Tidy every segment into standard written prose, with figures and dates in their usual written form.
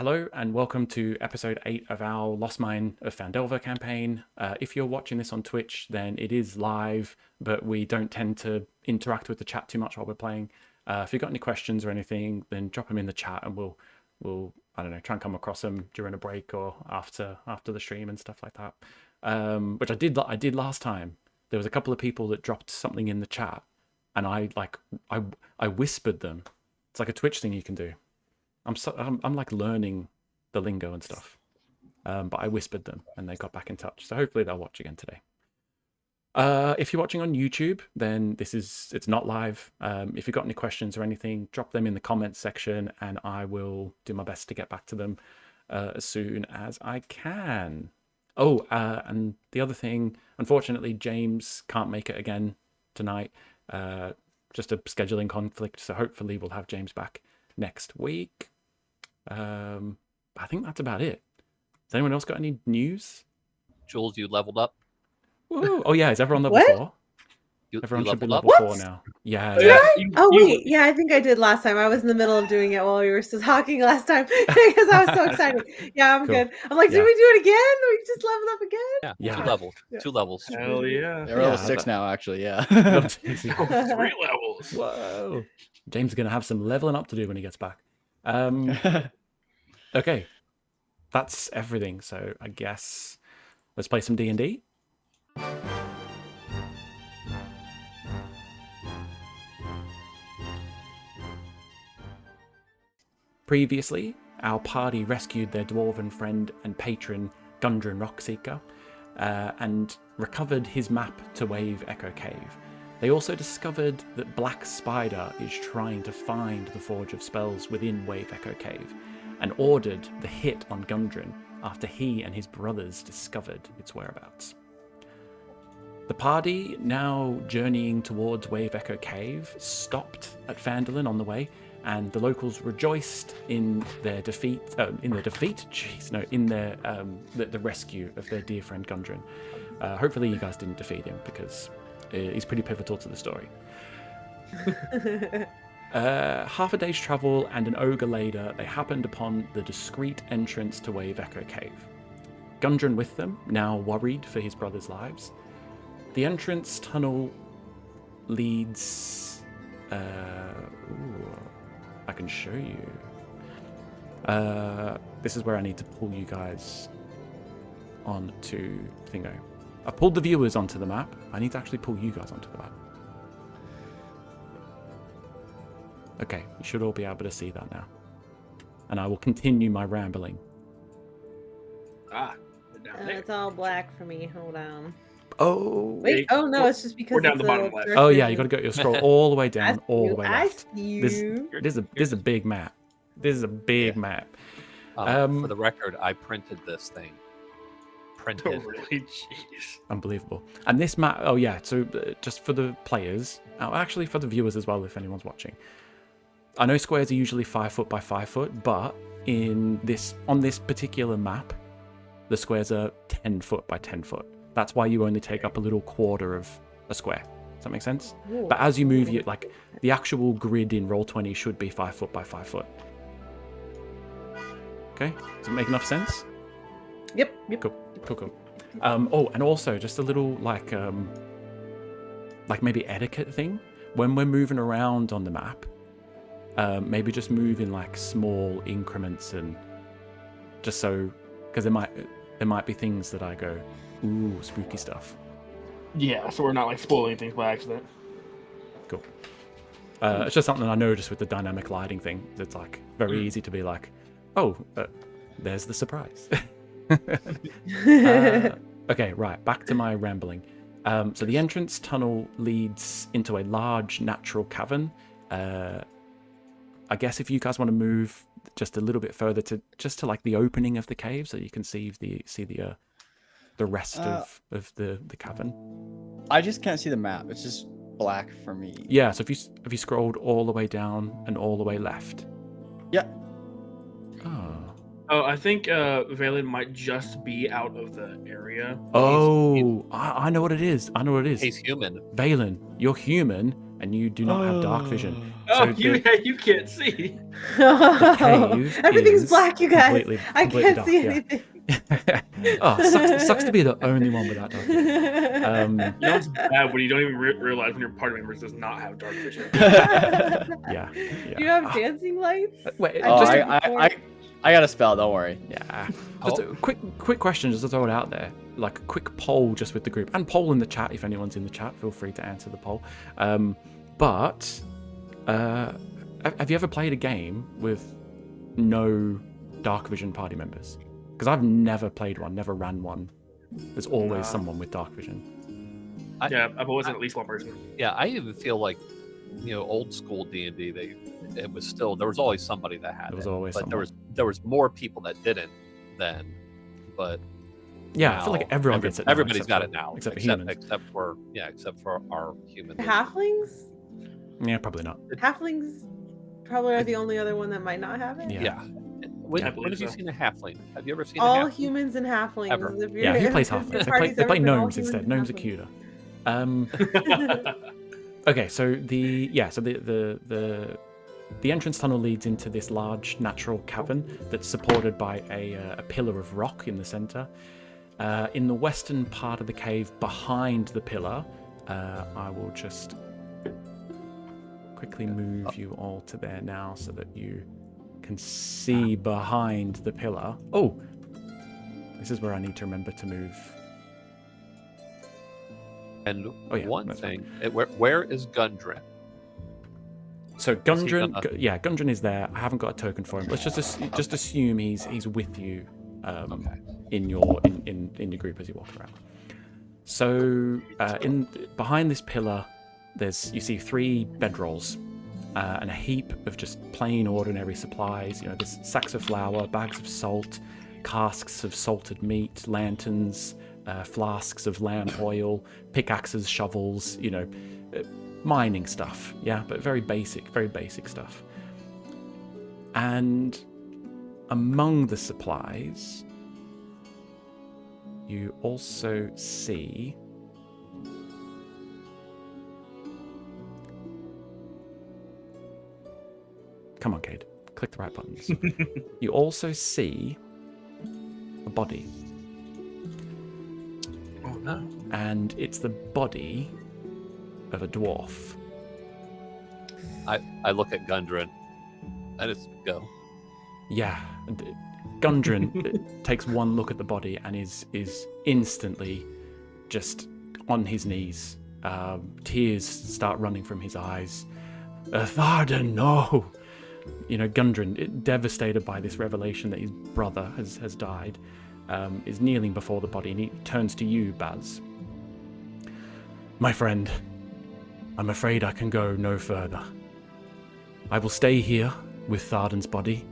Hello and welcome to episode 8 of our Lost Mine of Phandelver campaign. If you're watching this on Twitch, then it is live, but we don't tend to interact with the chat too much while we're playing. If you've got any questions or anything, then drop them in the chat and we'll I don't know, try and come across them during a break or after the stream and stuff like that. Which I did last time. There was a couple of people that dropped something in the chat, and I whispered them. It's like a Twitch thing you can do. I'm like learning the lingo and stuff, but I whispered them and they got back in touch. So hopefully they'll watch again today. If you're watching on YouTube, then it's not live. If you've got any questions or anything, drop them in the comments section and I will do my best to get back to them as soon as I can. Oh, and the other thing, unfortunately, James can't make it again tonight. Just a scheduling conflict. So hopefully we'll have James back next week. I think that's about it. Has anyone else got any news? Jules, you leveled up. Woo. Oh yeah, is everyone level 4? Everyone should be level 4 now. Yeah. Wait, yeah, I think I did last time. I was in the middle of doing it while we were still talking last time because I was so excited. Yeah, I'm good. I'm like, did we do it again? We just leveled up again? Yeah. 2 levels. 2 levels. Hell yeah. They're level 6 now, actually, yeah. 3 levels. Whoa. James is going to have some leveling up to do when he gets back. Okay. That's everything. So I guess let's play some D&D. Previously, our party rescued their dwarven friend and patron, Gundren Rockseeker, and recovered his map to Wave Echo Cave. They also discovered that Black Spider is trying to find the Forge of Spells within Wave Echo Cave, and ordered the hit on Gundren after he and his brothers discovered its whereabouts. The party, now journeying towards Wave Echo Cave, stopped at Phandelver on the way, and the locals rejoiced in their defeat. The rescue of their dear friend Gundren. Hopefully, you guys didn't defeat him because he's pretty pivotal to the story. Half a day's travel and an ogre later, they happened upon the discreet entrance to Wave Echo Cave. Gundren with them, now worried for his brothers' lives. The entrance tunnel leads. I can show you. This is where I need to pull you guys onto Thingo. I pulled the viewers onto the map. I need to actually pull you guys onto the map. Okay, you should all be able to see that now. And I will continue my rambling. Down there. It's all black for me. Hold on. Oh. Wait, oh no, it's just because we're down it's the bottom left. Oh yeah, you got to go. You'll scroll all the way down, all the way I left. see you. This is a big map. This is a big map. For the record, I printed this thing. Oh, really? Jeez. Unbelievable. And this map, oh yeah, so just for the players, actually for the viewers as well, if anyone's watching. I know squares are usually 5 foot by 5 foot, but on this particular map, the squares are 10 foot by 10 foot. That's why you only take up a little quarter of a square. Does that make sense? Ooh. But as you move, the actual grid in Roll20 should be 5 foot by 5 foot. Okay, does it make enough sense? Yep. Cool. Oh, and also just a little like maybe etiquette thing. When we're moving around on the map, maybe just move in like small increments, and just so, because there might be things that I go, ooh, spooky stuff. Yeah, so we're not like spoiling things by accident. Cool. It's just something I noticed with the dynamic lighting thing. It's like very easy to be like, oh, there's the surprise. Okay, right, back to my rambling. So the entrance tunnel leads into a large natural cavern. I guess if you guys want to move just a little bit further to like the opening of the cave, so you can see the rest of the cavern. I just can't see the map. It's just black for me. Yeah, so have you scrolled all the way down and all the way left? Yeah. Oh, I think Valen might just be out of the area. Oh, I know what it is. He's human. Valen, you're human, and you do not have dark vision. Oh, So you can't see. the cave Everything's is black, you guys. completely I can't dark, see yeah. anything. Sucks to be the only one without dark vision. You know it's bad when you don't even realize when your party members does not have dark vision. Yeah. Do you have dancing lights? Wait, Oh, just I got a spell. Don't worry. yeah. Just a quick question, just to throw it out there, like a quick poll just with the group, and poll in the chat if anyone's in the chat. Feel free to answer the poll. But have you ever played a game with no dark vision party members? Because I've never played one, never ran one. There's always someone with dark vision. I've always had at least one person. Yeah, I even feel like, old school D&D, there was always somebody that had it. There was always but someone. there was more people that didn't then, but Yeah, now, I feel like everyone gets it now, everybody's except got for- it now, except for humans. except for our humans. Halflings? Yeah, probably not. Halflings probably are the only other one that might not have it. Yeah. When I have believe you so. seen a halfling? Have you ever seen All a halfling? humans and halflings. Ever. If you're, Yeah, he plays if the halflings. party's They ever play been all gnomes humans instead. and Gnomes are halflings. cuter. Okay, so the entrance tunnel leads into this large natural cavern that's supported by a pillar of rock in the center. In the western part of the cave, behind the pillar, I will just quickly move you all to there now so that you can see behind the pillar. Oh, this is where I need to remember to move. And Oh, yeah, one that's thing, where is Gundren? So Is he Gundren, gonna- Gundren is there. I haven't got a token for him. Let's just assume he's with you Okay. in your group as you walk around. So behind this pillar, you see 3 bedrolls and a heap of just plain ordinary supplies. There's sacks of flour, bags of salt, casks of salted meat, lanterns, flasks of lamp oil, pickaxes, shovels. Mining stuff, yeah, but very basic stuff. And among the supplies, you also see come on, Cade, click the right buttons. You also see a body. Oh no. And it's the body of a dwarf. I look at Gundren. I just go. Yeah, Gundren takes one look at the body and is instantly just on his knees. Tears start running from his eyes. Tharden, no! Gundren, devastated by this revelation that his brother has died, is kneeling before the body, and he turns to you, Baz. My friend, I'm afraid I can go no further. I will stay here with Tharden's body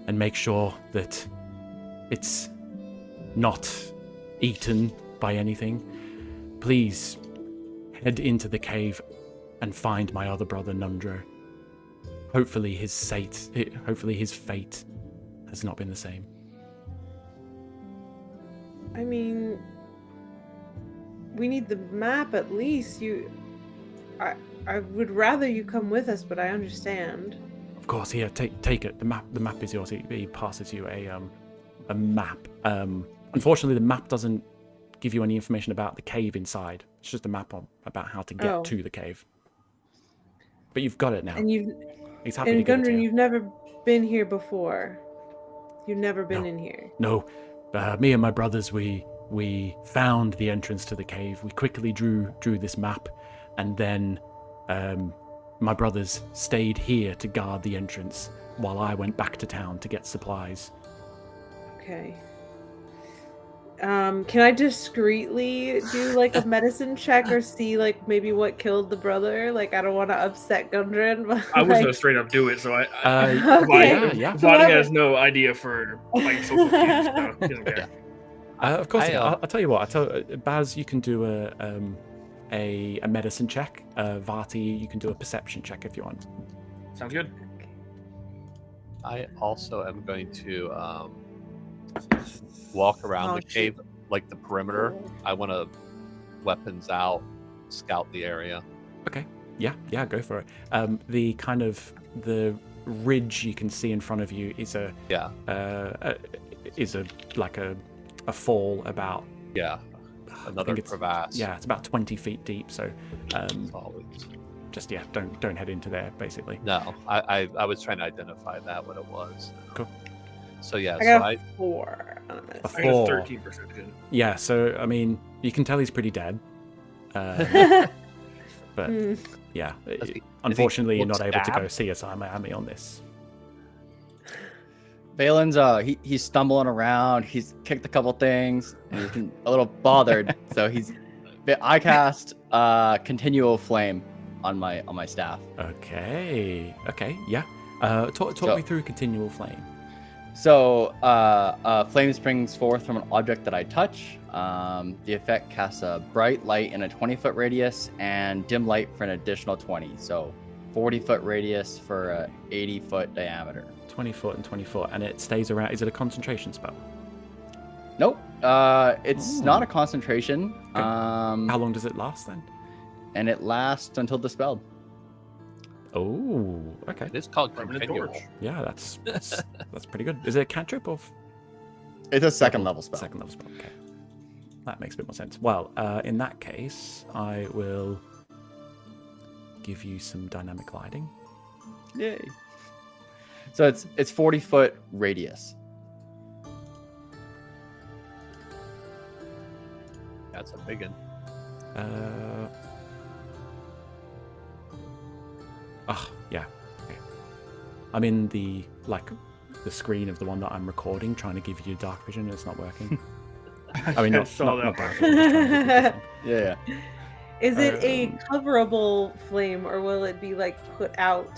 and make sure that it's not eaten by anything. Please head into the cave and find my other brother Nundro. Hopefully his fate has not been the same. I mean, we need the map at least. I would rather you come with us, but I understand. Of course, here, take it. The map is yours. He passes you a map. Unfortunately, the map doesn't give you any information about the cave inside. It's just a map about how to get to the cave. But you've got it now. And He's happy to give it to Gundren, you. you've never been here before. You've never been in here. No, me and my brothers, we found the entrance to the cave. We quickly drew this map, and then my brothers stayed here to guard the entrance while I went back to town to get supplies. Okay. Can I discreetly do like a medicine check or see like maybe what killed the brother? Like I don't want to upset Gundren, but I was like... gonna straight up do it, so Okay. Yeah. Vadi has no idea for like social cues, so he doesn't care. Of course, I'll tell you what. Baz, you can do a medicine check. Vati, you can do a perception check if you want. Sounds good. I also am going to walk around the cave, like the perimeter. I want to weapons out, scout the area. Okay. Yeah, go for it. The kind of the ridge you can see in front of you is a fall about. Yeah, another crevasse. Yeah, it's about 20 feet deep. So, Always. just don't head into there. Basically. No, I was trying to identify that what it was. Cool. So yeah, I got a 4 on this. A I got 4. a 13%. Yeah, so I mean, you can tell he's pretty dead. But yeah, unfortunately, you're not able to go CSI Miami on this. Valen's he's stumbling around. He's kicked a couple things. And he's been a little bothered, so I cast continual flame on my staff. Okay, yeah. Talk me through continual flame. So, flame springs forth from an object that I touch. The effect casts a bright light in a 20-foot radius and dim light for an additional 20. So, 40-foot radius for a 80-foot diameter. 20 foot and 20 foot, and it stays around. Is it a concentration spell? Nope. It's not a concentration. Okay. How long does it last then? And it lasts until dispelled. Oh, okay. It's called Permanent continual. torch. Yeah, that's pretty good. Is it a cantrip or? It's a second level spell. Second level spell. Okay, that makes a bit more sense. Well, in that case, I will give you some dynamic gliding. Yay. So it's 40-foot radius. That's a big one. Yeah. Okay. I'm in the screen of the one that I'm recording, trying to give you dark vision. It's not working. I mean, not dark vision. Yeah. Is it a coverable flame, or will it be put out?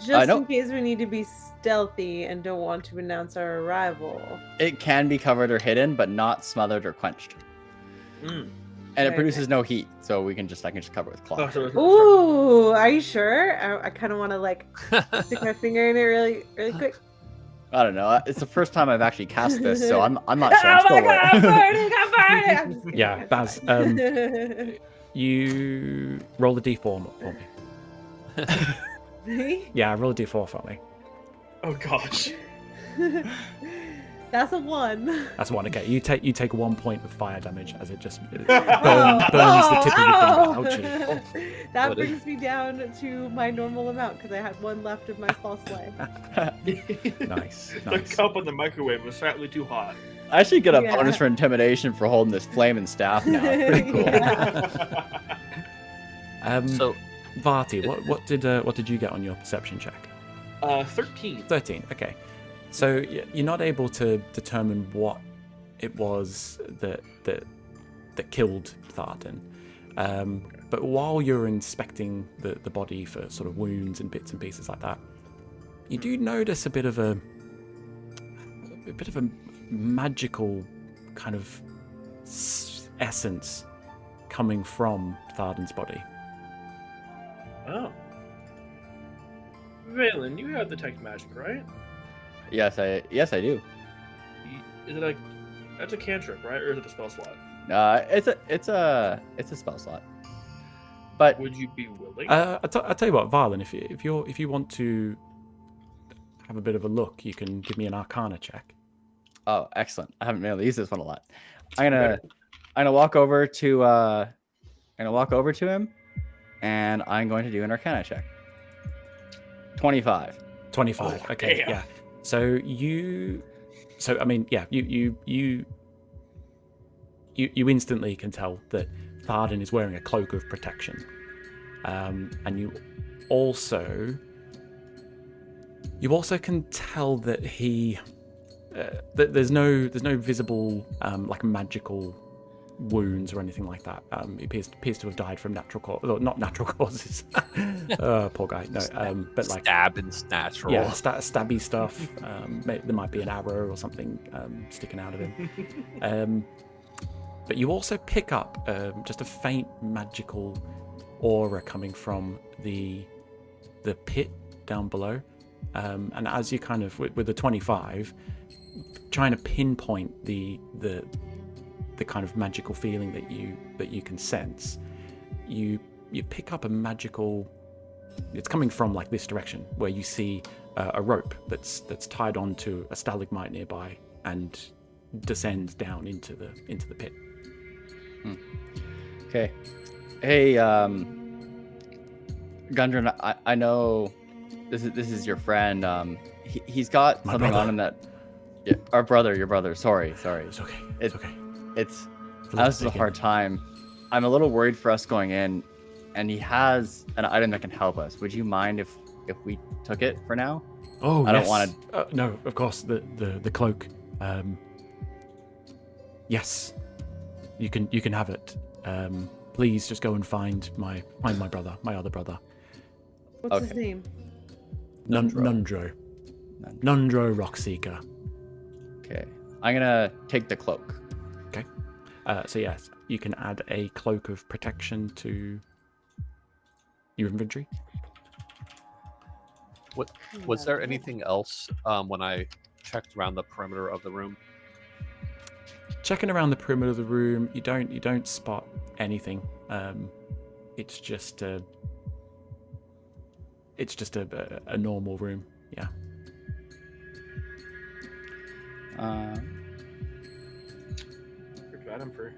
Just in case we need to be stealthy and don't want to announce our arrival. It can be covered or hidden, but not smothered or quenched. And it produces no heat, so I can just cover it with cloth. Ooh, are you sure? I kind of want to stick my finger in it really, really quick. I don't know. It's the first time I've actually cast this, so I'm not sure. I'm still I'm burning! I'm just kidding. Yeah, Baz. You roll a d4 for me. Me? Yeah, roll a d4 for me. Oh gosh. That's a 1. That's 1. Okay, you take 1 point of fire damage as it just burns the tip of your finger. Ouchie. That brings me down to my normal amount because I had 1 left of my false life. Nice. The cup in the microwave was slightly too hot. I should get a bonus for intimidation for holding this flame and staff now. Pretty cool. So, Varti, what did you get on your perception check? 13. 13. Okay. So you're not able to determine what it was that killed Tharden. But while you're inspecting the body for sort of wounds and bits and pieces like that, you do notice a bit of a magical kind of essence coming from Tharden's body. Oh. Valen, you have detect magic, right? Yes, I do. Is it that's a cantrip, right? Or is it a spell slot? It's a spell slot. But would you be willing? I'll tell you what, Valen, if you want to have a bit of a look, you can give me an Arcana check. Oh, excellent! I haven't been able to use this one a lot. I'm gonna walk over to him, and I'm going to do an Arcana check. 25. 25. Oh, okay, damn. yeah. So I mean, yeah, you instantly can tell that Tharden is wearing a cloak of protection, and you also can tell that he that there's no visible magical wounds or anything like that. He appears to have died from not natural causes. Poor guy. No, but stabbing's natural. Yeah, stabby stuff. There might be an arrow or something sticking out of him. But you also pick up just a faint magical aura coming from the pit down below. And as you kind of with the 25, trying to pinpoint the kind of magical feeling that you can sense, you pick up a magical. It's coming from like this direction, where you see a rope that's tied onto a stalagmite nearby and descends down into the pit. Okay. Hey, Gundren, I know this is your friend. He's got My something brother. on him that. Yeah, your brother. Sorry. It's okay. It's okay. It's. Let's This is a dig hard in. time. I'm a little worried for us going in, and he has an item that can help us. Would you mind if we took it for now? Oh, I don't yes. wanna- No, of course, the cloak. Yes, you can have it. Please just go and find my brother, my other brother, What's his Okay. name? Nundro. Nundro Rockseeker. Okay. I'm gonna take the cloak. Okay. So yes, you can add a cloak of protection to your inventory. Was there anything else when I checked around the perimeter of the room? Checking around the perimeter of the room, you don't spot anything. It's just a normal room. Yeah. Good Adam for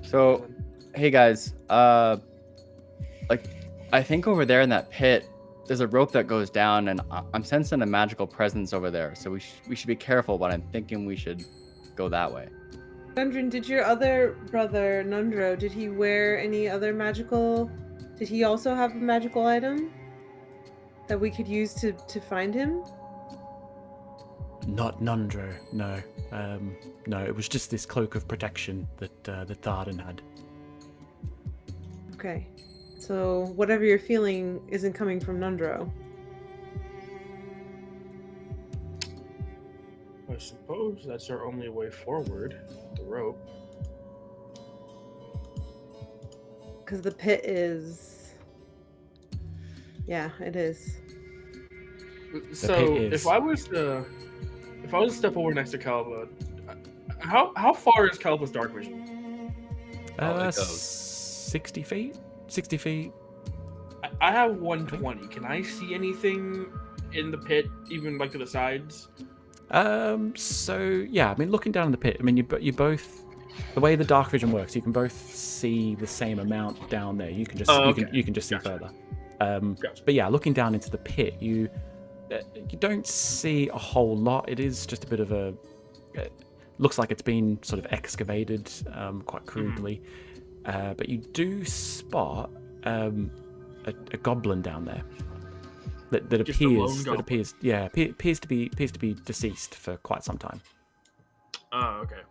So, hey guys, like, I think over there in that pit, there's a rope that goes down, and I'm sensing a magical presence over there. So we should be careful, but I'm thinking we should go that way. Gundren, did your other brother, Nundro, did he wear any other magical... Did he also have a magical item that we could use to find him? Not Nundro, no. No, it was just this cloak of protection that Tharden had. Okay. So whatever you're feeling isn't coming from Nundro. I suppose that's our only way forward. The rope. Because the pit is... Yeah, it is. So pit is- if I was to step over next to Calva, how far is Calva's dark vision? Oh, it goes. 60 feet. 60 feet. I have 120. Can I see anything in the pit, even like to the sides? So yeah, I mean, looking down in the pit, I mean, you both, the way the dark vision works, you can both see the same amount down there. You can just you can just see Gotcha. further. Gotcha. But yeah, looking down into the pit, you don't see a whole lot. It is just a bit of a. Looks like it's been sort of excavated quite crudely, but you do spot a goblin down there. That Just a lone appears goblin. appears to be deceased for quite some time. Oh, okay.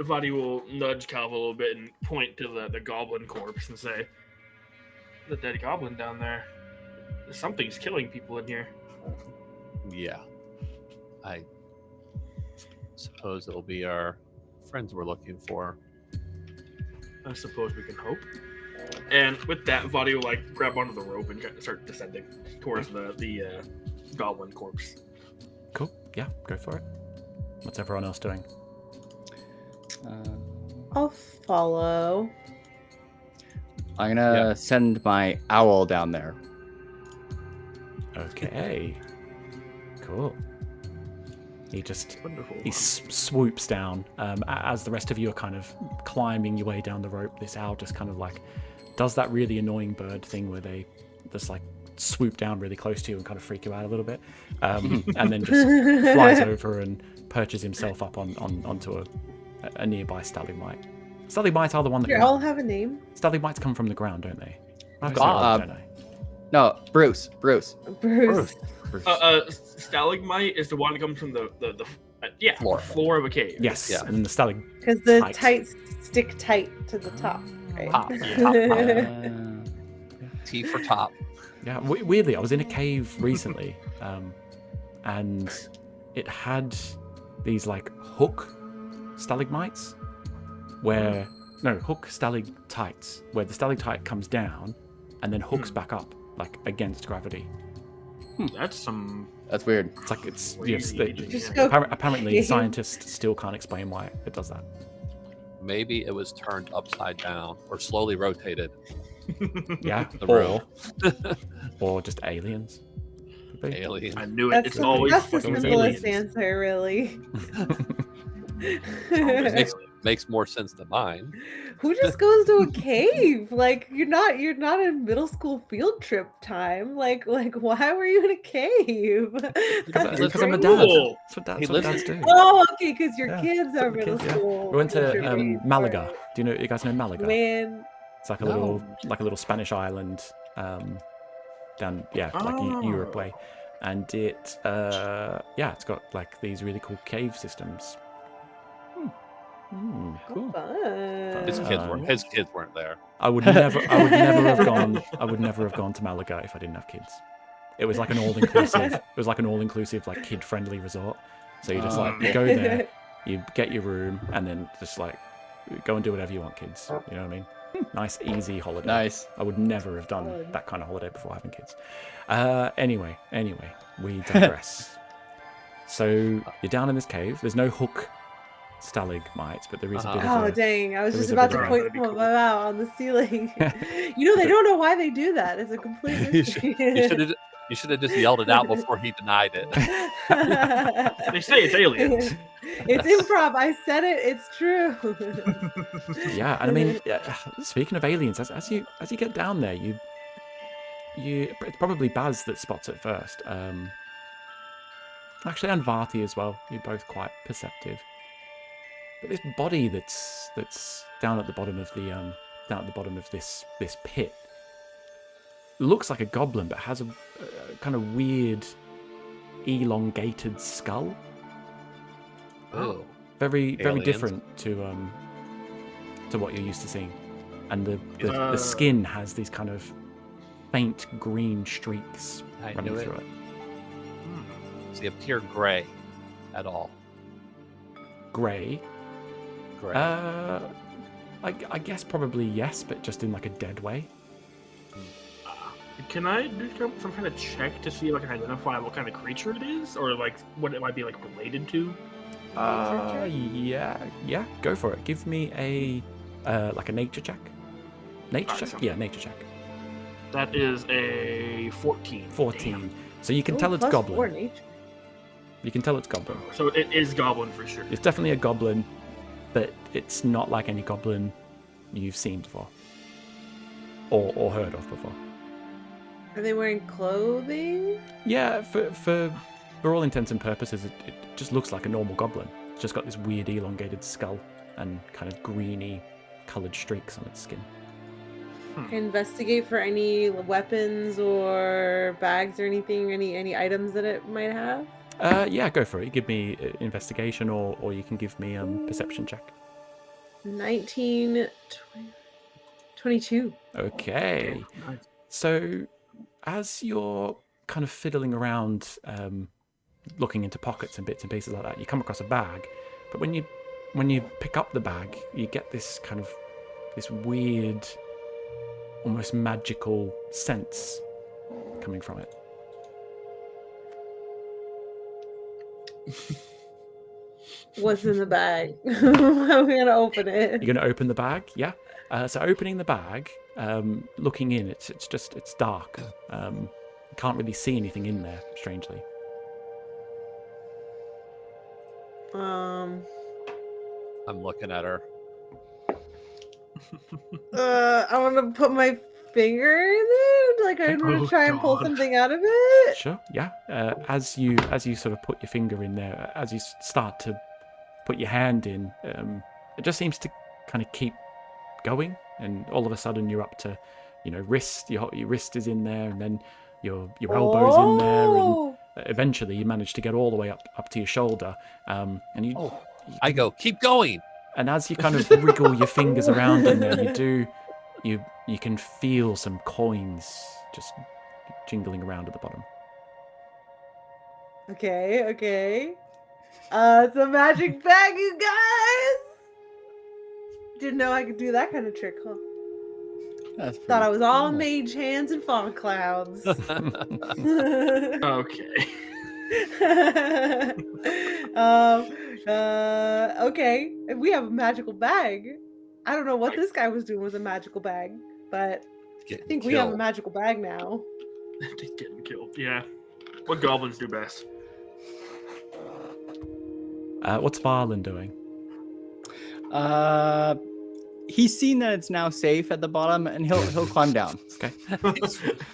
Vadi will nudge Calva a little bit and point to the goblin corpse and say, "The dead goblin down there. Something's killing people in here." Yeah. I suppose it'll be our friends we're looking for. I suppose we can hope. And with that, Vadi will like grab onto the rope and start descending towards the goblin corpse. Cool. Yeah, go for it. What's everyone else doing? I'll follow. I'm gonna send my owl down there. Okay. Cool. Wonderful. He swoops down as the rest of you are kind of climbing your way down the rope. This owl just kind of like does that really annoying bird thing where they just like swoop down really close to you and kind of freak you out a little bit, and then just flies over and perches himself up onto a nearby stalagmite. Stalagmites are the one that Here, I'll have a name. stalagmites come from the ground, don't they? I've Bob. got it, don't I? No, Bruce. Bruce. Stalagmite is the one that comes from the Floor. floor of a cave. Yes, Yeah. and then the stalagmite. Because the Tight. tights stick tight to the top. Right? Top. T for top. Yeah, weirdly, I was in a cave recently, and it had these like hook stalagmites, hook stalactites, where the stalactite comes down and then hooks back up like against gravity. That's That's weird. It's like it's crazy. Just go apparently cave. scientists still can't explain why it does that. Maybe it was turned upside down or slowly rotated Yeah, The room. or just aliens. Could be. Alien. I knew it. It's That's always That's the fucking simplest aliens. answer, really. Makes more sense than mine. Who just goes to a cave? Like you're not in middle school field trip time. Like why were you in a cave? Because I'm a dad. Cool. That's what dads do. Oh, okay, because your Yeah, kids are the middle kids, yeah. school. We went to contributing. Malaga. Alright. Do you guys know Malaga? Man, It's like a No. little Spanish island down Oh. Europe way, and it's got like these really cool cave systems. Cool. fun. His kids weren't there. I would never have gone. I would never have gone to Malaga if I didn't have kids. It was like an all-inclusive. It was like an all-inclusive, like kid-friendly resort. So you just you go there, you get your room, and then just like go and do whatever you want, kids. You know what I mean? Nice, easy holiday. Nice. I would never have done that kind of holiday before having kids. Anyway, we digress. So you're down in this cave. There's no hook stalagmites, but there is a bit of Oh a... dang! I was there just is a about bit to of point That'd be them cool. out on the ceiling. They don't know why they do that. It's a complete mystery. You should have just yelled it out before he denied it. They say it's aliens. It's improv. I said it. It's true. Yeah, and I mean, speaking of aliens, as you get down there, you it's probably Baz that spots it first. Actually, and Vati as well. You're both quite perceptive. But this body that's down at the bottom of this pit looks like a goblin, but has a kind of weird, elongated skull. Oh. Very Aliens. different to what you're used to seeing, and the skin has these kind of faint green streaks I running knew it. through it. Does he appear gray at all? Grey. Gray. I guess probably yes, but just in like a dead way. Can I do some kind of check to see if I can identify what kind of creature it is, or like what it might be like related to? Yeah, go for it. Give me a like a nature check. Nature Alright, check? so- Yeah, nature check. That is a 14. 14. So you can Ooh, tell it's +4 goblin. nature. You can tell it's goblin. So it is goblin for sure. It's definitely a goblin, but it's not like any goblin you've seen before. Or heard of before. Are they wearing clothing? Yeah, for all intents and purposes, it just looks like a normal goblin. It's just got this weird elongated skull and kind of greeny coloured streaks on its skin. Investigate for any weapons or bags or anything, any items that it might have. Yeah, go for it. Give me investigation, or you can give me perception check. 19, 20, 22. Okay. Nice. So, as you're kind of fiddling around, looking into pockets and bits and pieces like that, you come across a bag. But when you pick up the bag, you get this weird, almost magical sense coming from it. What's in the bag? I'm gonna open it. You're going to open the bag, yeah? So opening the bag, looking in, it's dark. You can't really see anything in there, strangely. I'm looking at her. I want to put my finger in it. Like I'm gonna Oh, try and pull God. something out of it. Sure, yeah. As you sort of put your finger in there, as you start to put your hand in, it just seems to kind of keep going, and all of a sudden you're up to, wrist. Your wrist is in there, and then your elbow's in there, and Oh! eventually you manage to get all the way up to your shoulder, and you. Oh, I go, keep going. And as you kind of wriggle your fingers around in there, you can feel some coins just jingling around at the bottom. Okay. It's a magic bag, you guys. Didn't know I could do that kind of trick, huh? That's Thought I was all cool. mage hands and fog clouds. Okay. Okay. We have a magical bag. I don't know what this guy was doing with a magical bag, but I think we have a magical bag now. Just getting killed. Yeah. What goblins do best? What's Varlin doing? He's seen that it's now safe at the bottom, and he'll climb down. Okay.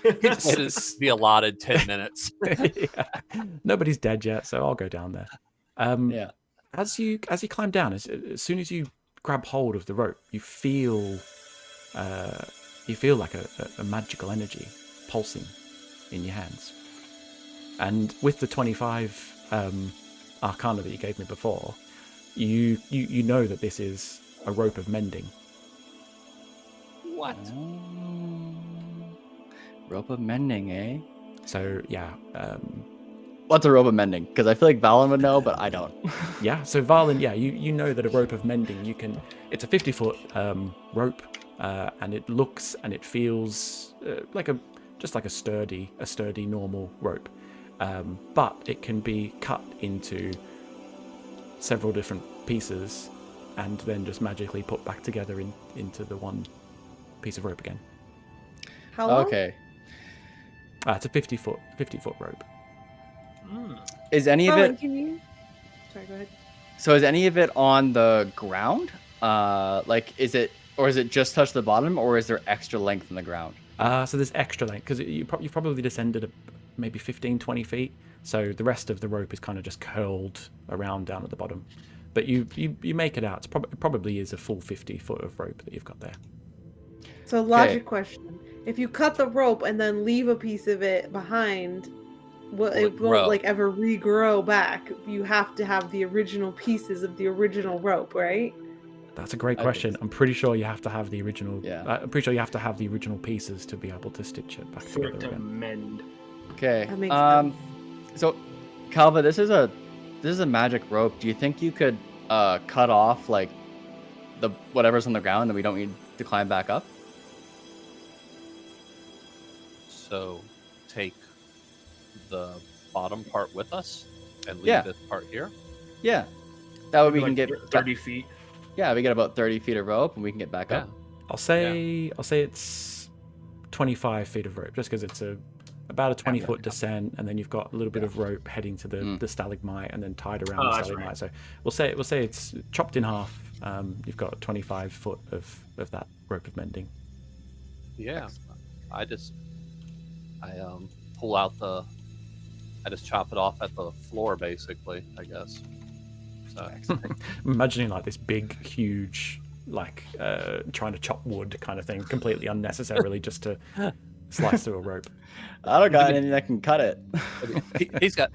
It's the allotted 10 minutes. Yeah. Nobody's dead yet, so I'll go down there. Yeah. As you climb down, as soon as you grab hold of the rope, you feel like a magical energy pulsing in your hands. And with the 25 arcana that you gave me before, you know that this is a rope of mending. What? Rope of mending, eh? So yeah. What's a rope of mending? Because I feel like Valen would know, but I don't. Yeah, so Varlin, yeah, you know that a rope of mending, it's a 50-foot rope, and it looks and it feels just like a sturdy normal rope, but it can be cut into several different pieces and then just magically put back together into the one piece of rope again. How long? Okay. It's a 50-foot rope. Is any of Varlin, it? can you? Sorry, go ahead. So is any of it on the ground? Is it just touch the bottom, or is there extra length in the ground? So there's extra length because you've probably descended maybe 15, 20 feet. So the rest of the rope is kind of just curled around down at the bottom. But you make it out. It probably is a full 50-foot of rope that you've got there. So logic question. If you cut the rope and then leave a piece of it behind, it won't ever regrow back. You have to have the original pieces of the original rope, right? That's a great question. I'm pretty sure you have to have the original. Yeah. I'm pretty sure you have to have the original pieces to be able to stitch it back For together it to again. mend. Okay. That makes sense. So, Calva, this is a magic rope. Do you think you could cut off like the whatever's on the ground that we don't need to climb back up? So take the bottom part with us and leave this part here. Yeah. That way we can Like get 30 feet. Yeah, we get about 30 feet of rope and we can get back up. I'll say it's 25 feet of rope, just because it's about a 20-foot descent, and then you've got a little bit of rope heading to the stalagmite, and then tied around the stalagmite. Right. So we'll say it's chopped in half. You've got 25 foot of that rope of mending. Yeah, I pull out I just chop it off at the floor, basically, I guess. So I'm imagining like this big, huge, trying to chop wood kind of thing, completely unnecessarily, just to slice through a rope. I don't got anything that can cut it. He's got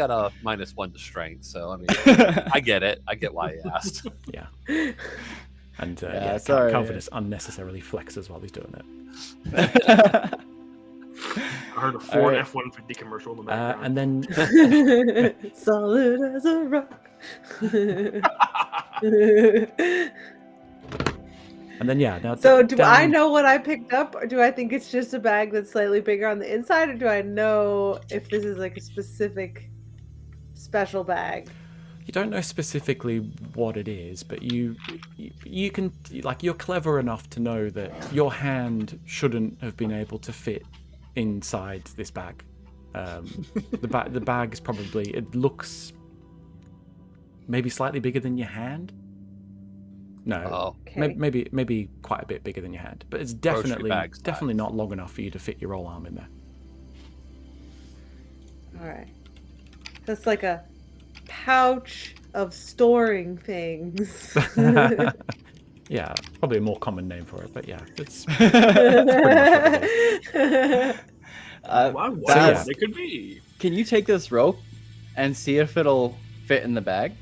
a -1 to strength, so I mean, I get it. I get why he asked. Yeah. And sorry, Calvinus unnecessarily flexes while he's doing it. I heard a Ford F-150 commercial in the background. And then solid as a rock. And then now. So do I know what I picked up, or do I think it's just a bag that's slightly bigger on the inside, or do I know if this is like a specific special bag? You don't know specifically what it is, but you can, you're clever enough to know that your hand shouldn't have been able to fit inside this bag. The bag is probably, it looks maybe slightly bigger than your hand. No, Okay. maybe quite a bit bigger than your hand, but it's definitely not long enough for you to fit your whole arm in there. All right. That's like a pouch of storing things. Yeah, probably a more common name for it, but yeah, it's pretty much what it is. It could be. Can you take this rope and see if it'll fit in the bag?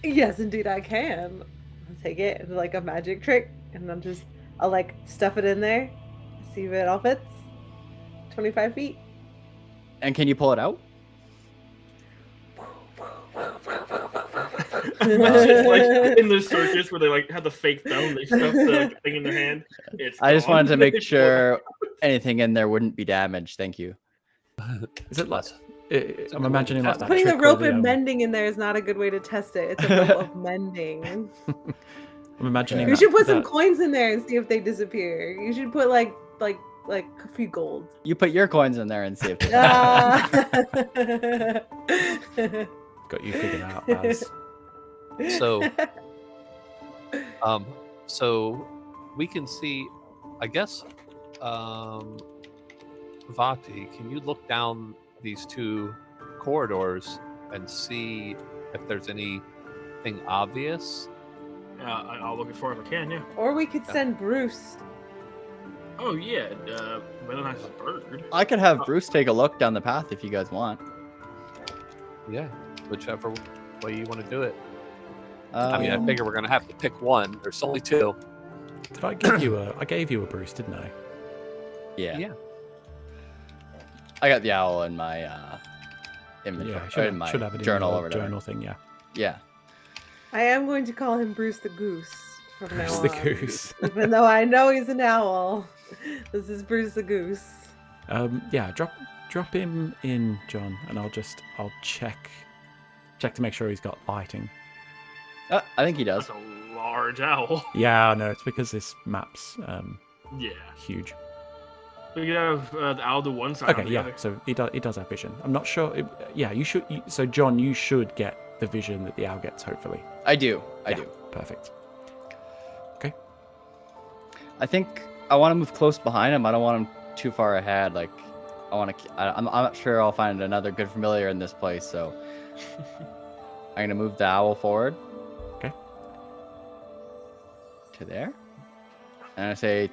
Yes, indeed I can. I'll take it. It's like a magic trick, and I'll like stuff it in there, see if it all fits. 25 feet. And can you pull it out? It's like in the circus where they like have the fake thumb, they stuff the thing in their hand. I just wanted to make sure anything in there wouldn't be damaged. Thank you. Is it less? I'm imagining like that. Putting the trick rope where and mending in there is not a good way to test it. It's a rope of mending. I'm imagining. You should put some coins in there and see if they disappear. You should put like a few gold. You put your coins in there and see if they Got you figured out, Baz. So we can see, I guess, Vati, can you look down these two corridors and see if there's anything obvious? I'll look for it if I can, yeah. Or we could send Bruce. Oh, yeah. Whether or not it's a bird. I could have Bruce take a look down the path if you guys want. Yeah, whichever way you want to do it. I mean, I figure we're going to have to pick one. There's only two. Did I give you I gave you a Bruce, didn't I? Yeah. I got the owl in my inventory. Yeah, should have it journal in or your whatever. journal thing, yeah. Yeah. I am going to call him Bruce the Goose from now on. Bruce the Goose. Even though I know he's an owl. This is Bruce the Goose. Yeah, drop him in, John, and I'll check to make sure he's got lighting. I think he does. That's a large owl. Yeah, no, it's because this map's Yeah. huge. We could have the owl to one side. Okay, yeah. Other. So he does have vision. I'm not sure. You should. So John, you should get the vision that the owl gets. Hopefully. I do. I do. Perfect. Okay. I think I want to move close behind him. I don't want him too far ahead. Like, I'm not sure I'll find another good familiar in this place. So I'm gonna move the owl forward. Okay. To there. And I say,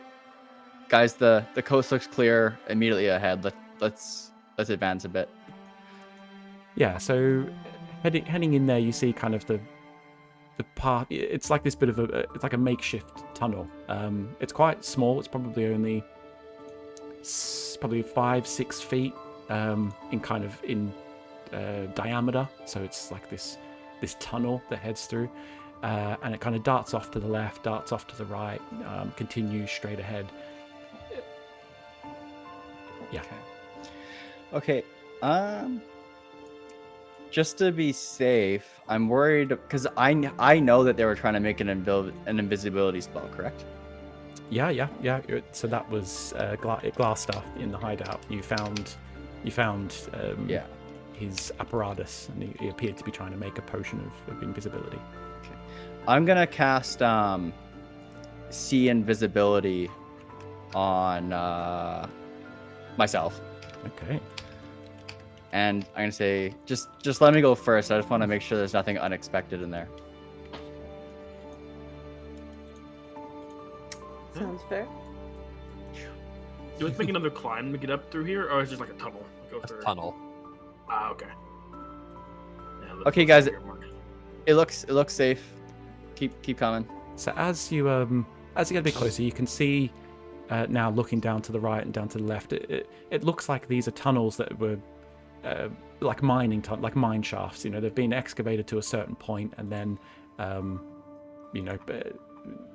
guys, the coast looks clear immediately ahead. Let's advance a bit. Yeah. So heading in there, you see kind of the path. It's like this bit of it's like a makeshift tunnel. It's quite small. It's probably only 5-6 feet in diameter. So it's like this tunnel that heads through. And it kind of darts off to the left, darts off to the right, continues straight ahead. Yeah. Okay. Just to be safe, I'm worried because I know that they were trying to make an invisibility spell, correct? Yeah. So that was glass stuff in the hideout. You found his apparatus, and he appeared to be trying to make a potion of invisibility. I'm gonna cast see invisibility on myself. Okay. And I'm gonna say, just let me go first. I just want to make sure there's nothing unexpected in there. Sounds fair. Do we have to make another climb to get up through here, or is it just like a tunnel? Go through. Tunnel. Ah, okay. Yeah, Okay, guys. It looks safe. Keep coming. So as you get a bit closer, you can see now looking down to the right and down to the left. It looks like these are tunnels that were like like mine shafts. They've been excavated to a certain point and then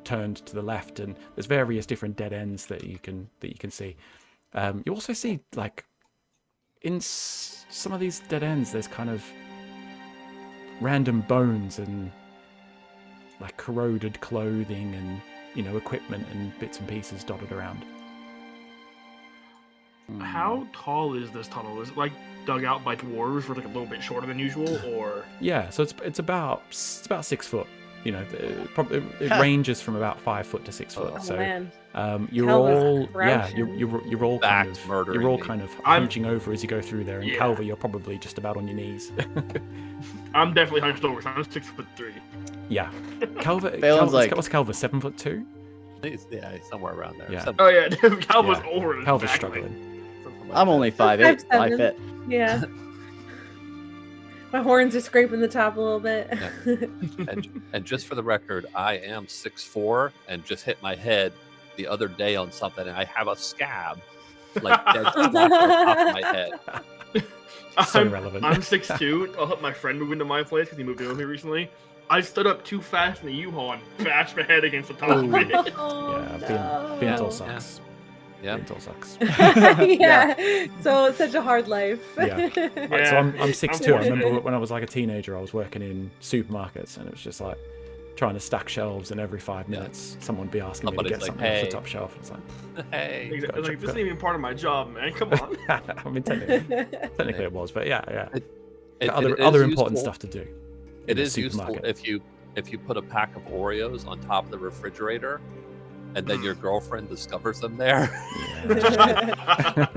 turned to the left, and there's various different dead ends that you can see. You also see, like, in some of these dead ends, there's kind of random bones and like corroded clothing and equipment and bits and pieces dotted around. How tall is this tunnel? Is it like dug out by dwarves, or like a little bit shorter than usual, or? Yeah, so it's about 6 foot. It ranges from about 5 foot to 6 foot. Oh, so man. you're Calva's all you're all kind of hunching over as you go through there, and Calva, you're probably just about on your knees. I'm definitely hunched over. So I'm 6'3". Yeah, Calva. What's Calva? 7'2"? He's somewhere around there. Yeah. Oh yeah, Calva's over. Calva's struggling. I'm only 5'8". 5'7". 5'. Yeah. My horns are scraping the top a little bit. And just for the record, I am 6'4" and just hit my head the other day on something, and I have a scab like dead on the top of my head. So relevant. I'm 6'2". I'll help my friend move into my place because he moved in with me recently. I stood up too fast in the U-Haul and bashed my head against the top of it. Being tall sucks. Yeah. Being tall sucks. Yeah. So it's such a hard life. Yeah. So I'm 6'2". I remember when I was like a teenager, I was working in supermarkets, and it was just like trying to stack shelves, and every 5 minutes someone would be asking me to Somebody's get like, something off "Hey." the top shelf. It's like, Hey. Exactly. Like, this isn't even part of my job, man. Come on. I mean, technically it was, but yeah. It Other is important useful. stuff to do. It in a is useful supermarket. if you put a pack of Oreos on top of the refrigerator, and then your girlfriend discovers them there. Yeah.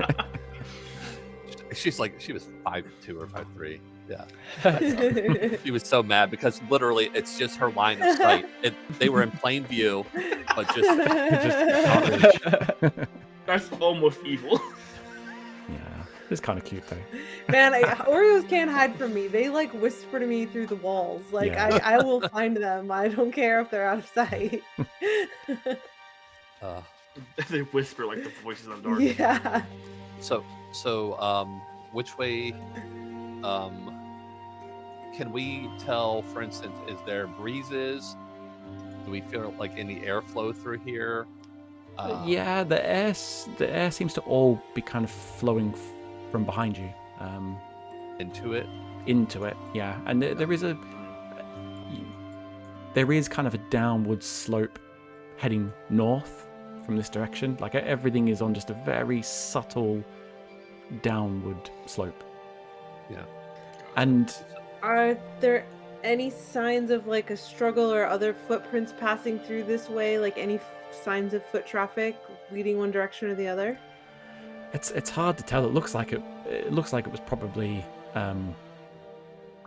She's like, she was 5'2" or 5'3". Yeah. She was so mad because literally it's just her line of sight. They were in plain view, but just coverage. That's almost evil. Yeah, it's kind of cute though. Man, Oreos can't hide from me. They like whisper to me through the walls. Like Yeah. I will find them. I don't care if they're out of sight. They whisper like the voices of darkness. Yeah. So which way can we tell, for instance, is there breezes? Do we feel like any airflow through here? Yeah, the air seems to all be kind of flowing from behind you. Into it? Into it, yeah. And there is kind of a downward slope heading north from this direction. Like everything is on just a very subtle downward slope. Yeah. And Are there any signs of like a struggle or other footprints passing through this way? Like any signs of foot traffic leading one direction or the other? it's hard to tell. It looks like it was probably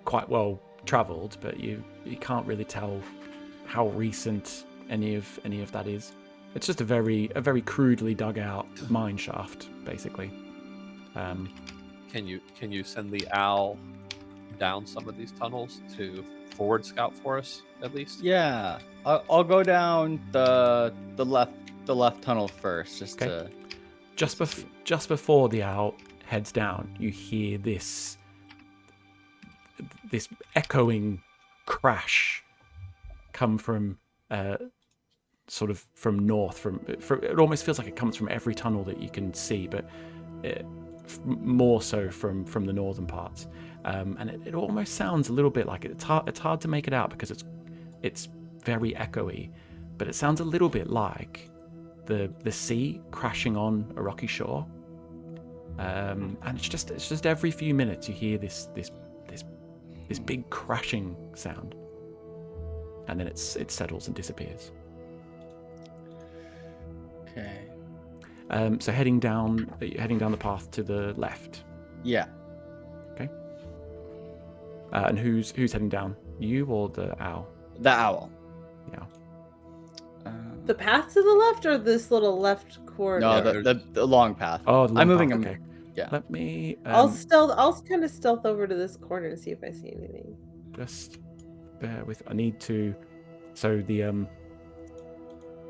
quite well traveled, but you can't really tell how recent any of that is. It's just a very crudely dug out mine shaft, basically. Can you send the owl down some of these tunnels to forward scout for us at least? Yeah, I'll go down the left tunnel first, just Okay. to. Just before the owl heads down, you hear this echoing crash come from sort of from north. From it almost feels like it comes from every tunnel that you can see, but more so from the northern parts. And it almost sounds a little bit like it's hard to make it out because it's very echoey, but it sounds a little bit like the sea crashing on a rocky shore. And it's just every few minutes you hear this big crashing sound, and then it settles and disappears. Okay. So heading down the path to the left. Yeah. Okay. And who's heading down? You or the owl? The owl. Yeah. The path to the left or this little left corridor? No, the long path. Oh, the long I'm moving path, him. okay. Yeah. Let me. I'll kind of stealth over to this corner and see if I see anything. Just bear with. I need to. So the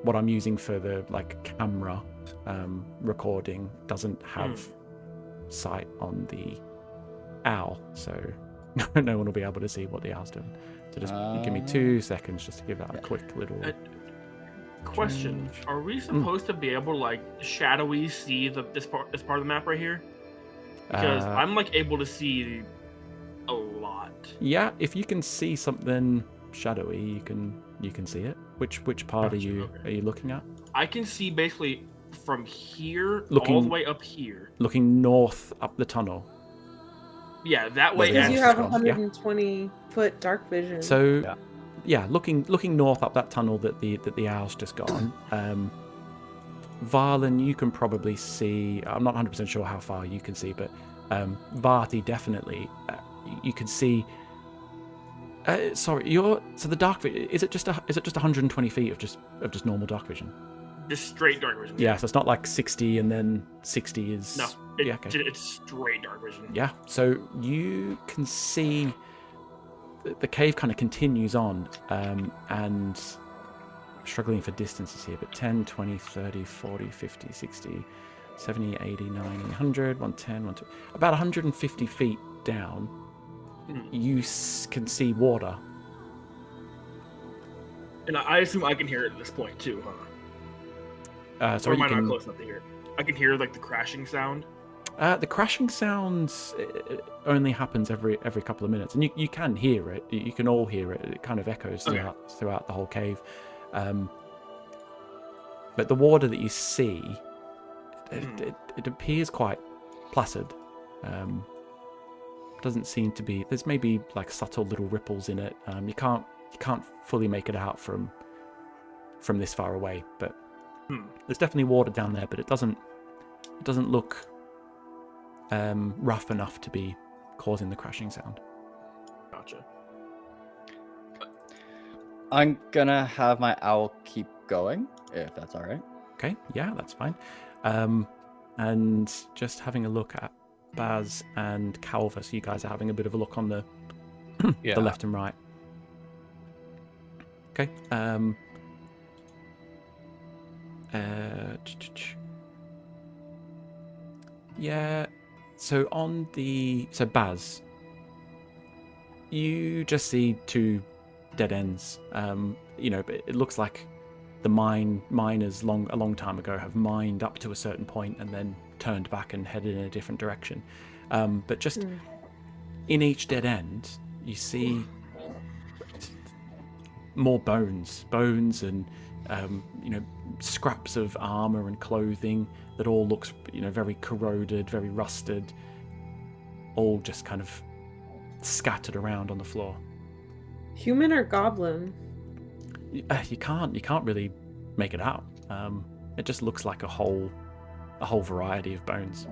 what I'm using for the camera recording doesn't have sight on the owl, so no one will be able to see what the owl's doing. So just give me 2 seconds just to give that a quick little. Question: are we supposed to be able to shadowy see this part of the map right here? Because I'm able to see a lot. Yeah, if you can see something shadowy, you can see it. Which part are you looking at? I can see basically from here Looking- all the way up here. Looking north up the tunnel. Yeah, that way. Because you have Yeah. 120 foot dark vision. So, yeah, looking north up that tunnel that the owl's just gone. Varlin, you can probably see. I'm not 100% sure how far you can see, but Varti definitely. You can see. So the dark vision is it just 120 feet of just normal dark vision? Just straight dark vision. Yeah, so it's not like 60 and then 60 is. No, okay. It's straight dark vision. Yeah, so you can see the cave kind of continues on, and I'm struggling for distances here, but 10, 20, 30, 40, 50, 60, 70, 80, 90, 100, 110, 120, about 150 feet down, you can see water. And I assume I can hear it at this point too, huh? So or am I not close enough to hear it? I can hear the crashing sound. The crashing sounds only happens every couple of minutes, and you can hear it. You can all hear it. It kind of echoes throughout the whole cave. But the water that you see, it appears quite placid. Doesn't seem to be. There's maybe like subtle little ripples in it. You can't fully make it out from this far away, but there's definitely water down there. But it doesn't look rough enough to be causing the crashing sound. Gotcha. I'm gonna have my owl keep going, if that's all right. Okay, yeah, that's fine. And just having a look at Baz and Calva, so you guys are having a bit of a look on the the left and right. Okay. Yeah. So Baz, you just see two dead ends. But it looks like the miners a long time ago have mined up to a certain point and then turned back and headed in a different direction. But just in each dead end, you see more bones and scraps of armor and clothing that all looks very corroded, very rusted, all just kind of scattered around on the floor. Human or goblin? You can't really make it out. It just looks like a whole variety of bones.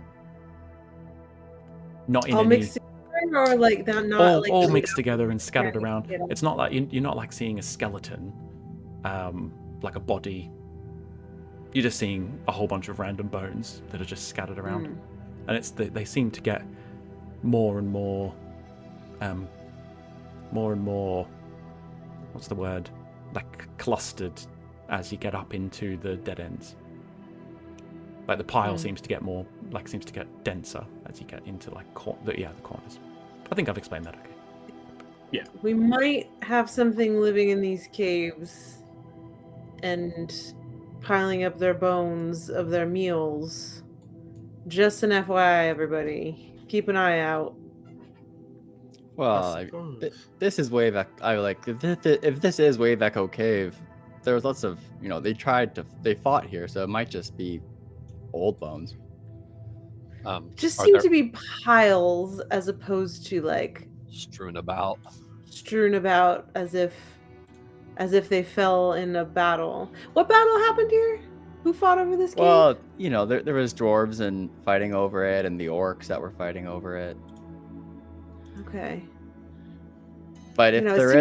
Not in all any mixed together, or like they're not all mixed together and scattered around. Yeah. It's not like you're not like seeing a skeleton, like a body. You're just seeing a whole bunch of random bones that are just scattered around, and they seem to get more and more. What's the word? Like clustered as you get up into the dead ends. Like the pile seems to get denser as you get into like the corners. I think I've explained that okay. Yeah. We might have something living in these caves and piling up their bones of their meals. Just an FYI, everybody. Keep an eye out. Well, this is Wave Echo. If this is Wave Echo Cave, there was lots of they fought here, so it might just be old bones. Just seem to be piles as opposed to like strewn about as if they fell in a battle. What battle happened here? Who fought over this cave? Well, there was dwarves and fighting over it, and the orcs that were fighting over it. Okay. But if they're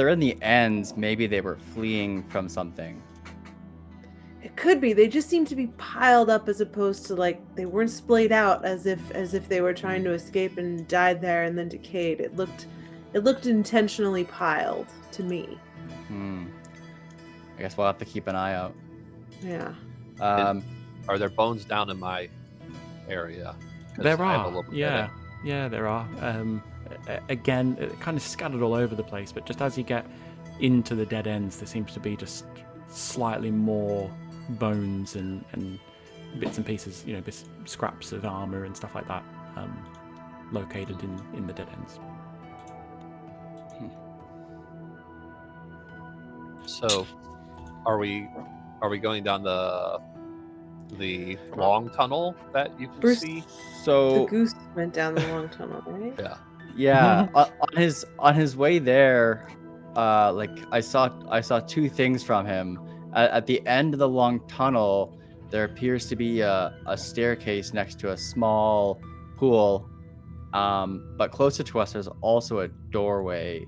in the ends, maybe they were fleeing from something. It could be. They just seem to be piled up as opposed to like they weren't splayed out as if they were trying to escape and died there and then decayed. It looked intentionally piled to me. I guess we'll have to keep an eye out. Yeah. Are there bones down in my area? There are. Yeah, there are. Again, kind of scattered all over the place, but just as you get into the dead ends, there seems to be just slightly more bones and bits and pieces, scraps of armor and stuff like that, located in the dead ends. So, are we going down the long tunnel that you can see? So the goose went down the long tunnel, right? Yeah. Yeah, on his way there, I saw two things from him. At the end of the long tunnel, there appears to be a staircase next to a small pool. But closer to us, there's also a doorway.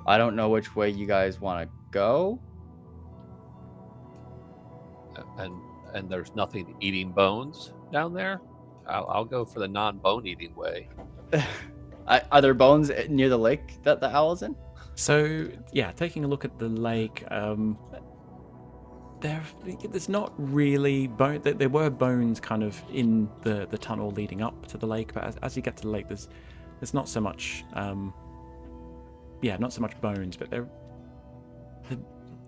I don't know which way you guys want to go. And there's nothing eating bones down there. I'll go for the non-bone eating way. Are there bones near the lake that the owl's in? So yeah, taking a look at the lake, there's not really bone. There were bones kind of in the tunnel leading up to the lake, but as you get to the lake, there's not so much. Not so much bones, but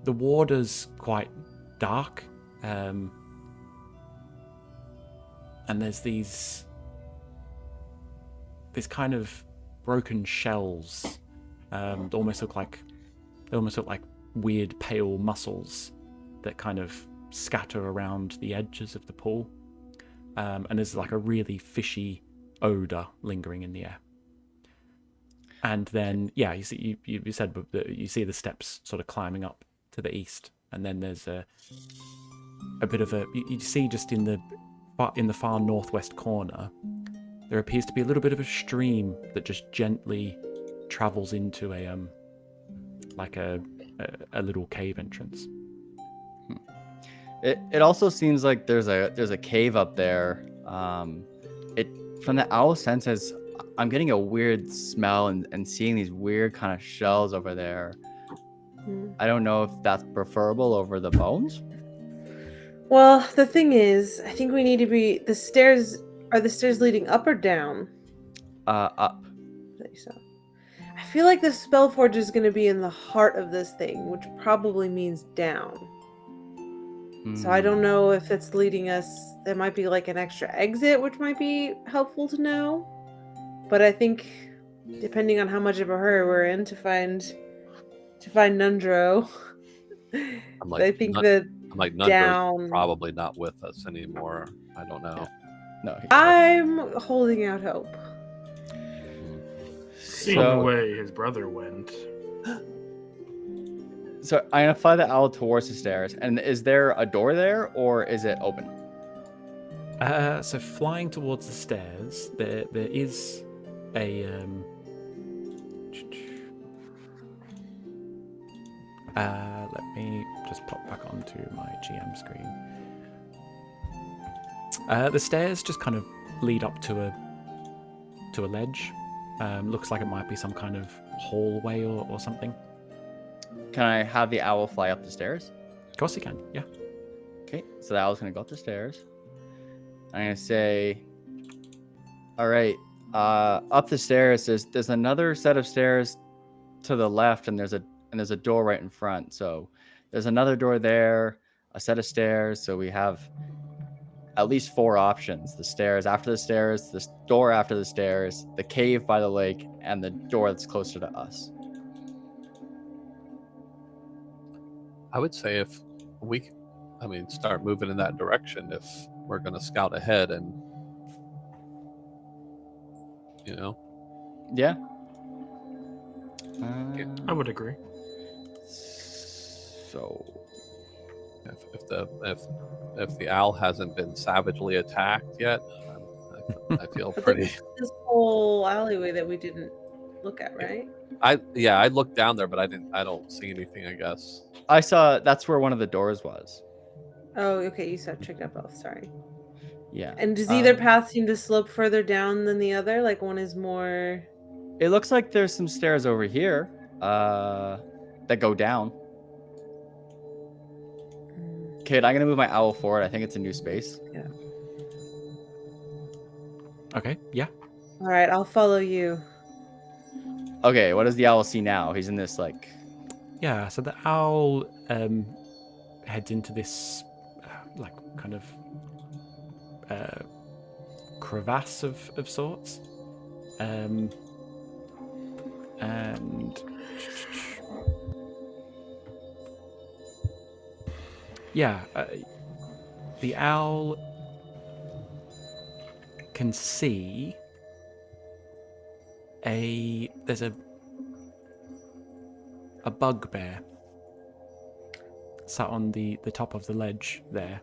the water's quite dark. and there's these kind of broken shells. They almost look like weird pale mussels that kind of scatter around the edges of the pool. And there's like a really fishy odor lingering in the air. And then, yeah, you see, you said that you see the steps sort of climbing up to the east, and then there's a bit of you see just in the far northwest corner, there appears to be a little bit of a stream that just gently travels into a little cave entrance. It also seems like there's a cave up there. It from the owl senses, I'm getting a weird smell and seeing these weird kind of shells over there. I don't know if that's preferable over the bones. Well, the thing is, I think we need to be the stairs. Are the stairs leading up or down? Up. I think so. I feel like the Spellforge is going to be in the heart of this thing, which probably means down. So I don't know if it's leading us. There might be like an extra exit, which might be helpful to know. But I think, depending on how much of a hurry we're in to find Nundro, I think that I'm like, Nundro's down. probably not with us anymore. I don't know. Yeah. No, I'm holding out hope. Seeing the way his brother went. So I'm gonna fly the owl towards the stairs. And is there a door there, or is it open? So flying towards the stairs, there is a let me just pop back onto my GM screen. The stairs just kind of lead up to a ledge. Looks like it might be some kind of hallway or something. Can I have the owl fly up the stairs? Of course you can, yeah. Okay, so the owl's gonna go up the stairs. I'm gonna say, all right, up the stairs. There's another set of stairs to the left, and there's a door right in front. So there's another door there, a set of stairs. So we have at least 4 options: the stairs after the stairs, the door after the stairs, the cave by the lake, and the door that's closer to us. I would say if we, start moving in that direction if we're going to scout ahead and, Yeah. I would agree. So if the owl hasn't been savagely attacked yet, I feel pretty. This whole alleyway that we didn't look at, right? I looked down there, but I don't see anything, I guess. I saw that's where one of the doors was. Oh, okay. You said checked out both. Sorry. Yeah. And does either path seem to slope further down than the other? Like one is more. It looks like there's some stairs over here that go down. Kid, I'm gonna move my owl forward. I think it's a new space. Yeah. Okay, yeah. All right, I'll follow you. Okay, what does the owl see now? He's in this like. Yeah, so the owl heads into this like kind of crevasse of sorts, and yeah, the owl can see there's a bugbear sat on the top of the ledge there,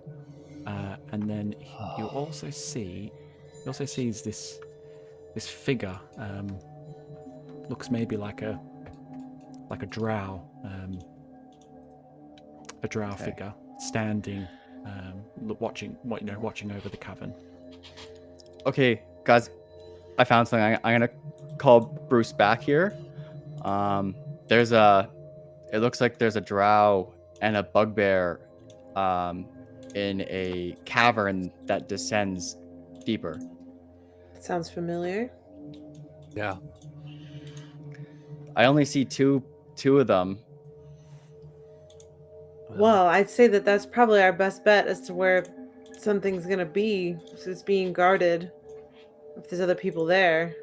and then you also sees this figure, looks maybe like a drow, figure standing, watching over the cavern. Okay, guys, I found something. I'm gonna call Bruce back here. It looks like there's a drow and a bugbear in a cavern that descends deeper. Sounds familiar. Yeah. I only see two of them. Well, I'd say that's probably our best bet as to where something's gonna be. So it's being guarded. If there's other people there.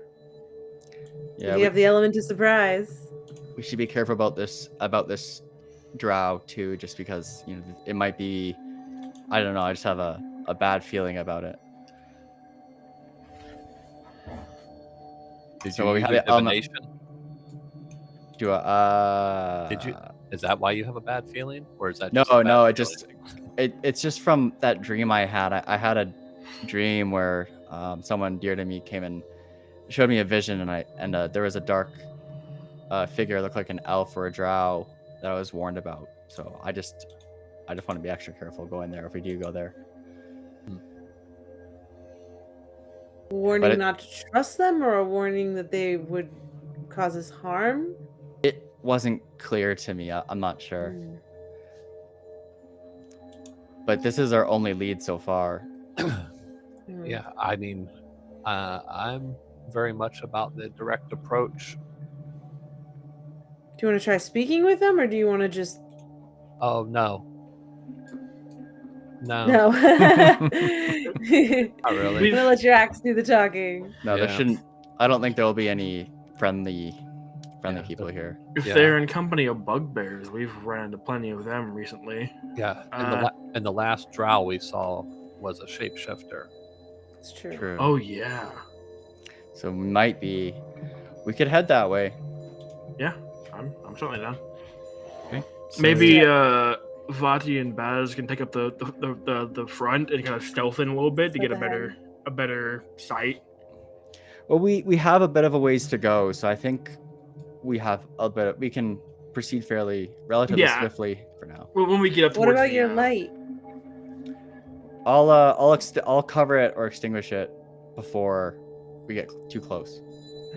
Yeah, You have the element of surprise. we should be careful about this drow too, just because it might be. I don't know. I just have a bad feeling about it. Did So you we use have the element. divination? Do I? Did you? Is that why you have a bad feeling, or is that No, just a bad no. feeling? It's just from that dream I had. I had a dream where someone dear to me came and showed me a vision, and there was a dark figure, looked like an elf or a drow, that I was warned about. So I just want to be extra careful going there if we do go there. Warning not to trust them, or a warning that they would cause us harm? It wasn't clear to me. I'm not sure. But this is our only lead so far. Yeah, I mean, I'm very much about the direct approach. Do you want to try speaking with them, or do you want to just... Oh, no. No. Not really. I'm gonna let your axe do the talking. No, there shouldn't. I don't think there will be any friendly people here. If they're in company of bugbears, we've ran into plenty of them recently. Yeah, and the last drow we saw was a shapeshifter. It's true. True. Oh yeah. So we could head that way. Yeah, I'm certainly down. Okay. So, Maybe Vati and Baz can take up the front and kind of stealth in a little bit to get a better sight. Well, we have a bit of a ways to go, so I think we have a bit. We can proceed relatively swiftly for now. When we get up. What about your light? I'll cover it or extinguish it before we get too close.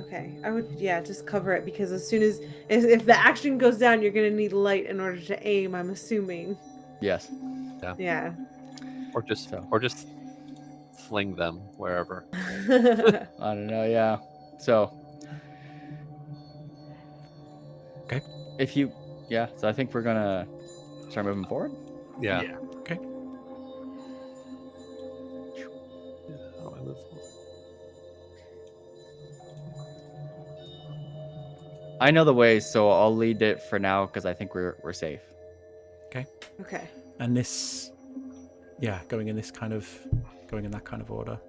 Okay, I would just cover it, because as soon as if the action goes down, you're gonna need light in order to aim. I'm assuming. Yes. Yeah. Or just fling them wherever. I don't know. Yeah. So. Okay. So I think we're gonna start moving forward. Yeah. Okay. How do I move forward? I know the way, so I'll lead it for now because I think we're safe. Okay. And this, going in that kind of order.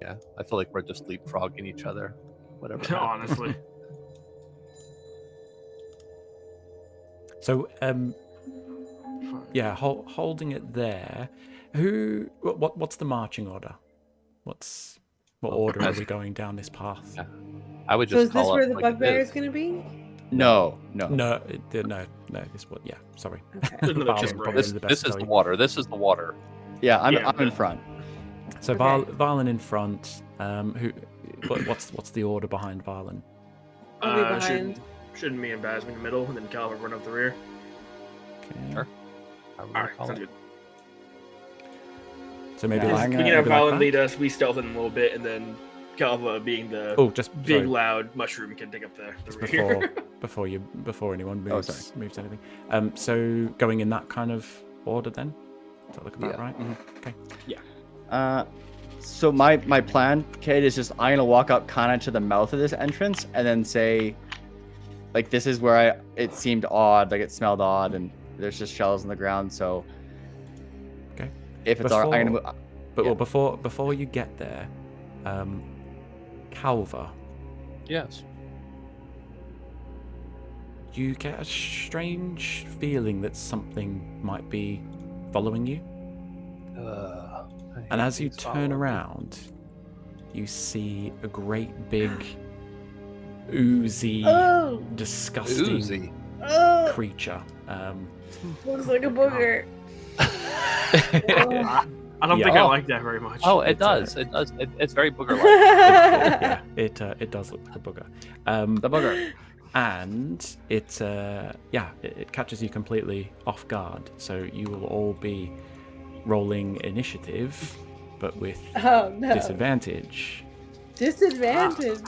Yeah, I feel like we're just leapfrogging each other. Whatever. Honestly. So, holding it there. What's the marching order? What order are we going down this path? Yeah. I would So just is this call where it the like bugbear it is going to be? No. This one. Yeah, sorry. Okay. This is the water. This is the water. Yeah, I'm in front. So Okay. Varlin in front. What's the order behind Varlin? I'll be behind. Shouldn't me and Baz be in the middle, and then Calvin run up the rear? Okay. Sure. However you Alright, call sounds it. good. So maybe Yeah, like We can have maybe like Valin that? lead us, we stealth in a little bit, and then Calva, being the big, sorry. loud mushroom, can take up the Just rear. before anyone moves, sorry. moves anything. So going in that kind of order then? Does that look about Yeah. right? Okay. So my plan, Kate, is just I'm gonna walk up kind of to the mouth of this entrance and then say, like, this is where it seemed odd, like it smelled odd, and there's just shells on the ground. So, Okay. if it's alright, I'm gonna move. But Yeah. well, before you get there, Calva, Yes. you get a strange feeling that something might be following you. And as you turn around, you see a great big, oozy, Oh! disgusting Oozy. Oh! creature. Looks like a booger. I don't Yeah. think I Oh. like that very much. Oh, it It's, does. It does. It's very booger-like. Yeah, it does look like a booger. The booger. And it catches you completely off guard. So you will all be rolling initiative, but with Oh no. disadvantage. Disadvantage.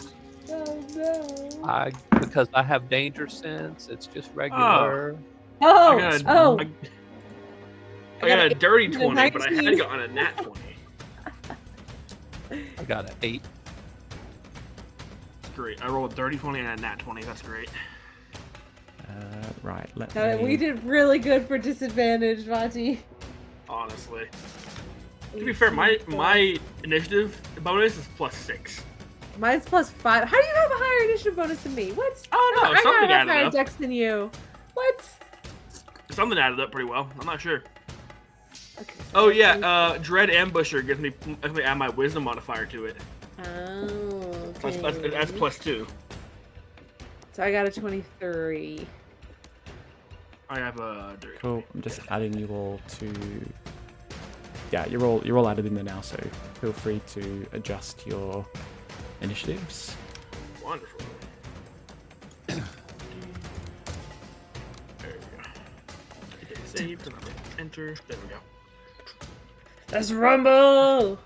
Oh no. Because I have danger sense. It's just regular. Oh. I got, Oh. I got a dirty 20, but I 19. had gotten a nat 20. I got an 8. That's great. I rolled a dirty 20 and a nat 20. That's great. Right, We did really good for disadvantage, Vati. Honestly. To be fair, my initiative bonus is +6. Mine's +5. How do you have a higher initiative bonus than me? What? Oh no, I something have a higher added up. dex than you. What? Something added up pretty well. I'm not sure. Okay. Oh yeah, Dread Ambusher gives me add my wisdom modifier to it. Oh. So that's +2. So I got a 23. I have a dirty. Cool. I'm just adding you all to. Yeah, you're all added in there now, so feel free to adjust your initiatives. Wonderful. There we go. Okay, save. Enter. There we go. Let's rumble!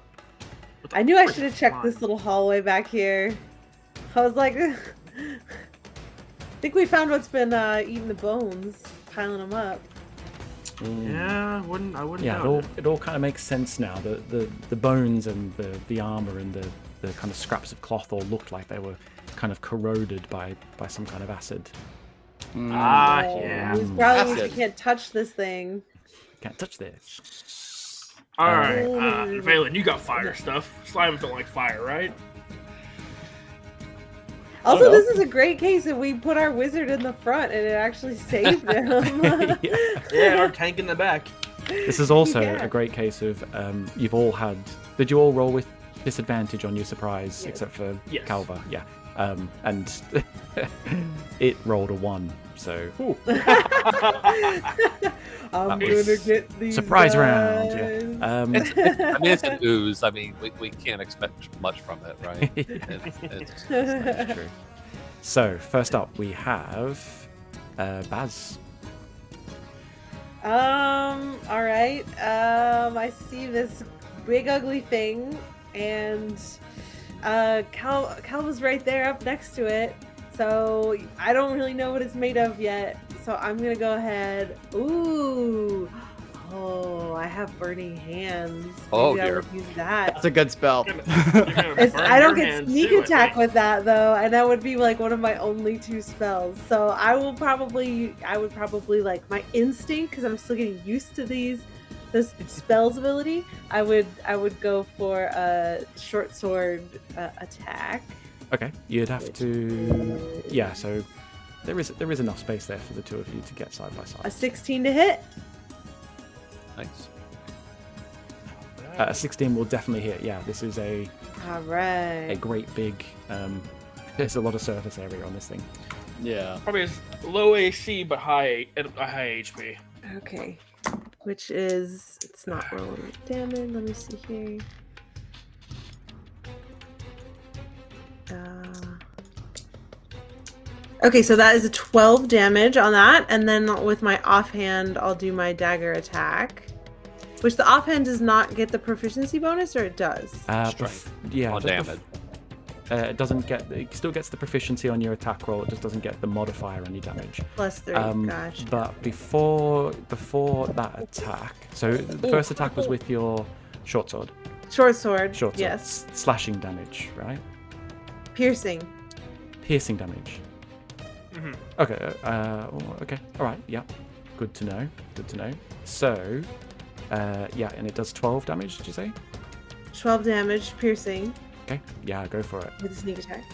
I knew I should have checked Fine. this little hallway back here. I was like, I think we found what's been eating the bones, piling them up. Yeah, I wouldn't. Yeah, know. it all kind of makes sense now. The bones and the armor and the kind of scraps of cloth all looked like they were kind of corroded by some kind of acid. Ah, yeah. It's probably Acid. you can't touch this thing. Can't touch this. All right, Valen, you got fire stuff. Slimes don't like fire, right? Also, no. this is a great case if we put our wizard in the front and it actually saved him. Yeah, our tank in the back. This is also Yeah. a great case of you've all had. Did you all roll with disadvantage on your surprise, Yes. except for Yes. Calva? Yeah. And it rolled a 1. So I'm That gonna was get these surprise guys. round. Yeah. I mean, it's an ooze. I mean, we can't expect much from it, right? It's That's true. So first up we have Baz. All right. I see this big ugly thing, and Cal was right there up next to it. So I don't really know what it's made of yet. So I'm gonna go ahead. Ooh. Oh, I have burning hands. Oh, Maybe I dear. would use that. That's a good spell. I don't get sneak attack with that though, and that would be like one of my only 2 spells. So I would probably like my instinct, because I'm still getting used to this spell's ability. I would go for a short sword attack. Okay, you'd have to. Yeah, so there is enough space there for the two of you to get side by A side. 16 to hit. nice. A 16 will definitely hit. Yeah, this is a All right. great big. There's a lot of surface area on this thing. Yeah. Probably is low AC but high HP. Okay. Which is, it's not rolling damage. Let me see here. Okay, so that is a 12 damage on that, and then with my offhand, I'll do my dagger attack. Which the offhand does not get the proficiency bonus, or it does? Strength. Yeah, On damage. It doesn't get. It still gets the proficiency on your attack roll. It just doesn't get the modifier on your damage. +3. Gosh. But before that attack, so the first attack was with your short sword. Short sword. Short sword. Yes. Slashing damage, right? Piercing. Piercing damage. Mhm. Okay. Okay. All right. Yeah. Good to know. Good to know. So, yeah, and it does 12 damage. Did you say? 12 damage, piercing, Okay. Yeah. Go for it. with a sneak attack.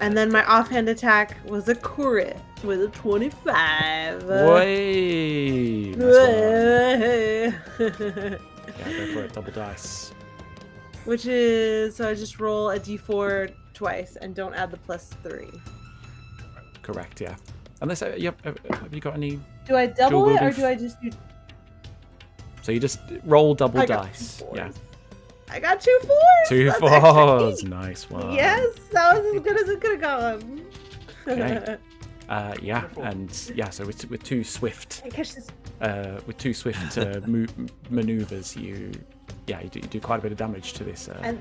And then my offhand attack was a crit with a 25. Way. Nice one. Yeah. Go for it. Double dice. Which is, so I just roll a d4 twice and don't add the +3. Correct. Yeah. Unless have you got any? Do I double it, or wielding do I just do? So you just roll double I got dice. 2 fours. Yeah. I got 2 fours. 2 That's extra fours. neat. Nice one. Yes, that was as good as it could have gone. Okay. Yeah, and yeah. So with two swift, I catch this. maneuvers, you do quite a bit of damage to this. And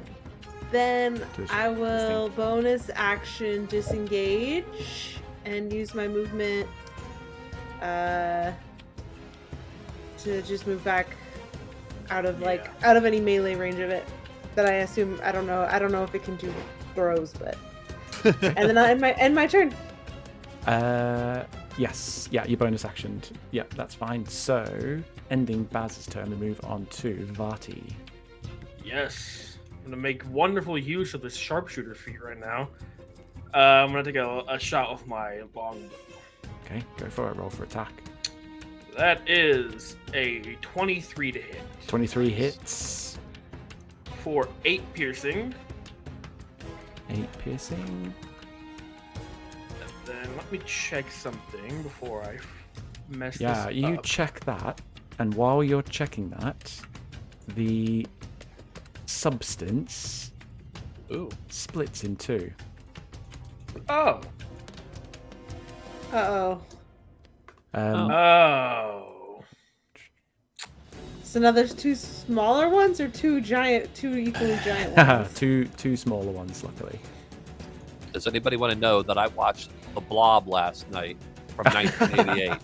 then this I will thing. bonus action disengage and use my movement to just move back out of out of any melee range of it. That I assume I don't know if it can do throws, but and then I'll end my turn. Yes. Yeah, your bonus action. Yeah, that's fine. So, ending Baz's turn, we move on to Vati. Yes. I'm going to make wonderful use of this sharpshooter feat right now. I'm going to take a shot with my longbow. Okay, go for it. Roll for attack. That is a 23 to hit. 23 hits. For 8 piercing. 8 piercing. Then let me check something before I mess this Yeah, up. you check that, and while you're checking that, the substance splits in two. Oh. Uh-oh. Oh. So now there's 2 smaller ones or 2 equally giant ones? two smaller ones, luckily. Does anybody want to know that I watched The Blob last night from 1988?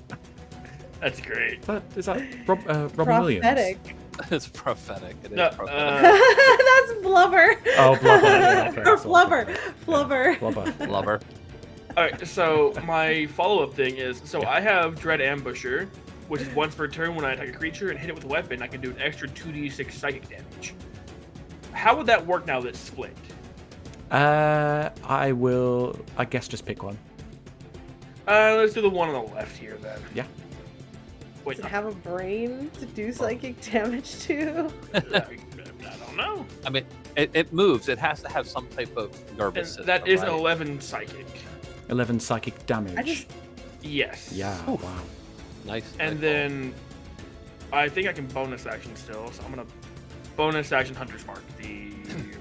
That's great. Is that Robin Williams? Prophetic. It's prophetic. It is No, prophetic. That's blubber. Oh, blubber. Yeah, okay, Or so- flubber. Flubber. Blubber. Lover. All right, so my follow-up thing is, I have Dread Ambusher, which is once per turn when I attack a creature and hit it with a weapon, I can do an extra 2d6 psychic damage. How would that work now that it's split? I will, I guess, just pick one. Let's do the one on the left here then. Yeah. Wait, Does it have a brain to do psychic damage to? I don't know. I mean, it moves. It has to have some type of nervous And system. that is right? 11 psychic. 11 psychic damage. Yes. Yeah, Oof. wow. Nice. And nice then I think I can bonus action still, so I'm gonna bonus action Hunter's Mark, the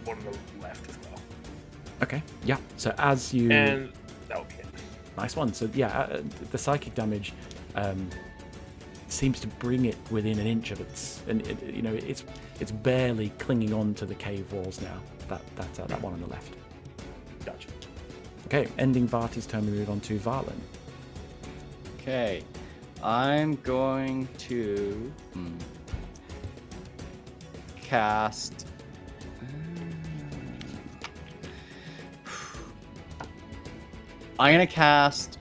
one on the left as well. Okay, yeah. So as you... And that would be it. Nice one. So yeah, the psychic damage seems to bring it within an inch of its... And, it's barely clinging on to the cave walls now, that one on the left. Gotcha. Okay, ending Vati's turn, we move on to Varlin. Okay, I'm going to cast. I'm gonna cast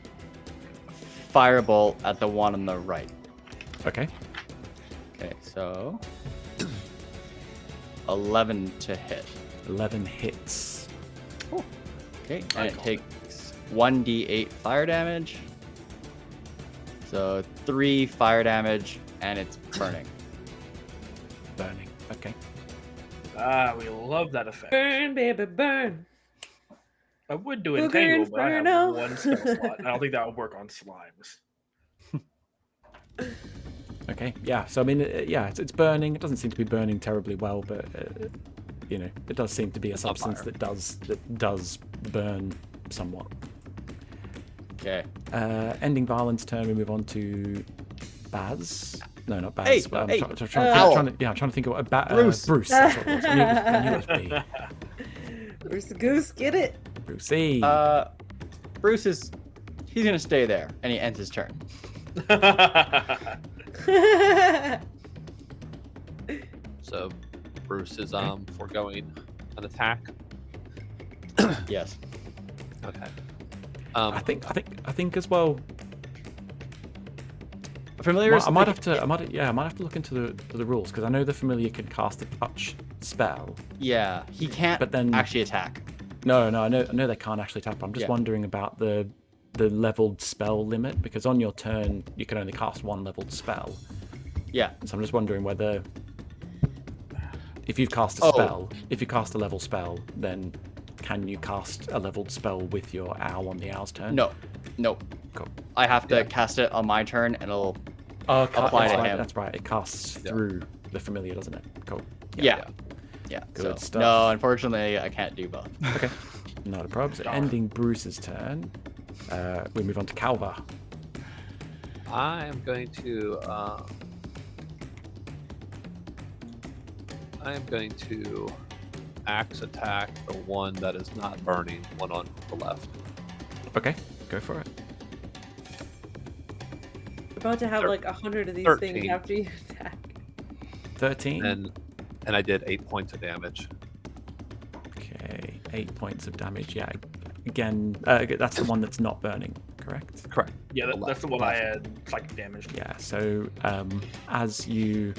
Firebolt at the one on the right. Okay. Okay, so 11 to hit. 11 hits. Okay, and it takes 1d8 fire damage. So 3 fire damage, and it's burning. Burning. Okay. We love that effect. Burn, baby, burn. I would do Booger Entangle, but I have Inferno. one spell slot. I don't think that would work on slimes. Okay, yeah. So I mean, it's burning. It doesn't seem to be burning terribly well, but it does seem to be a substance fire. that does burn somewhat. Okay. Ending Varlin's turn, we move on to Baz. No, not Baz. Hey, I'm hey, trying to think of what Bruce. Bruce. That's what it was. I knew it was B. Bruce the Goose, get it? Brucey. Bruce he's gonna stay there, and he ends his turn. So Bruce is foregoing an attack. Yes. Okay. I think as well. Familiar. I might have to look into the rules because I know the familiar can cast a touch spell. Yeah, he can't. But then actually attack. No, I know they can't actually tap. I'm just wondering about the leveled spell limit because on your turn you can only cast one leveled spell. Yeah. So I'm just wondering whether if you've cast a spell, if you cast a level spell, then can you cast a leveled spell with your owl on the owl's turn? No. Cool. I have to cast it on my turn, and it'll that's apply to right, him. That's right. It casts through the familiar, doesn't it? Cool. Yeah. Good so, stuff. No, unfortunately, I can't do both. Okay. Not a problem. So ending Bruce's turn, we move on to Calva. I am going to axe attack the one that is not burning, one on the left. Okay, go for it. About to have like 100 of these 13. things after you 13. And I did 8 points of damage. Okay, 8 points of damage. Yeah, again, that's the one that's not burning, correct? Correct. Yeah, that's the one I had psychic damage. Yeah. So as you,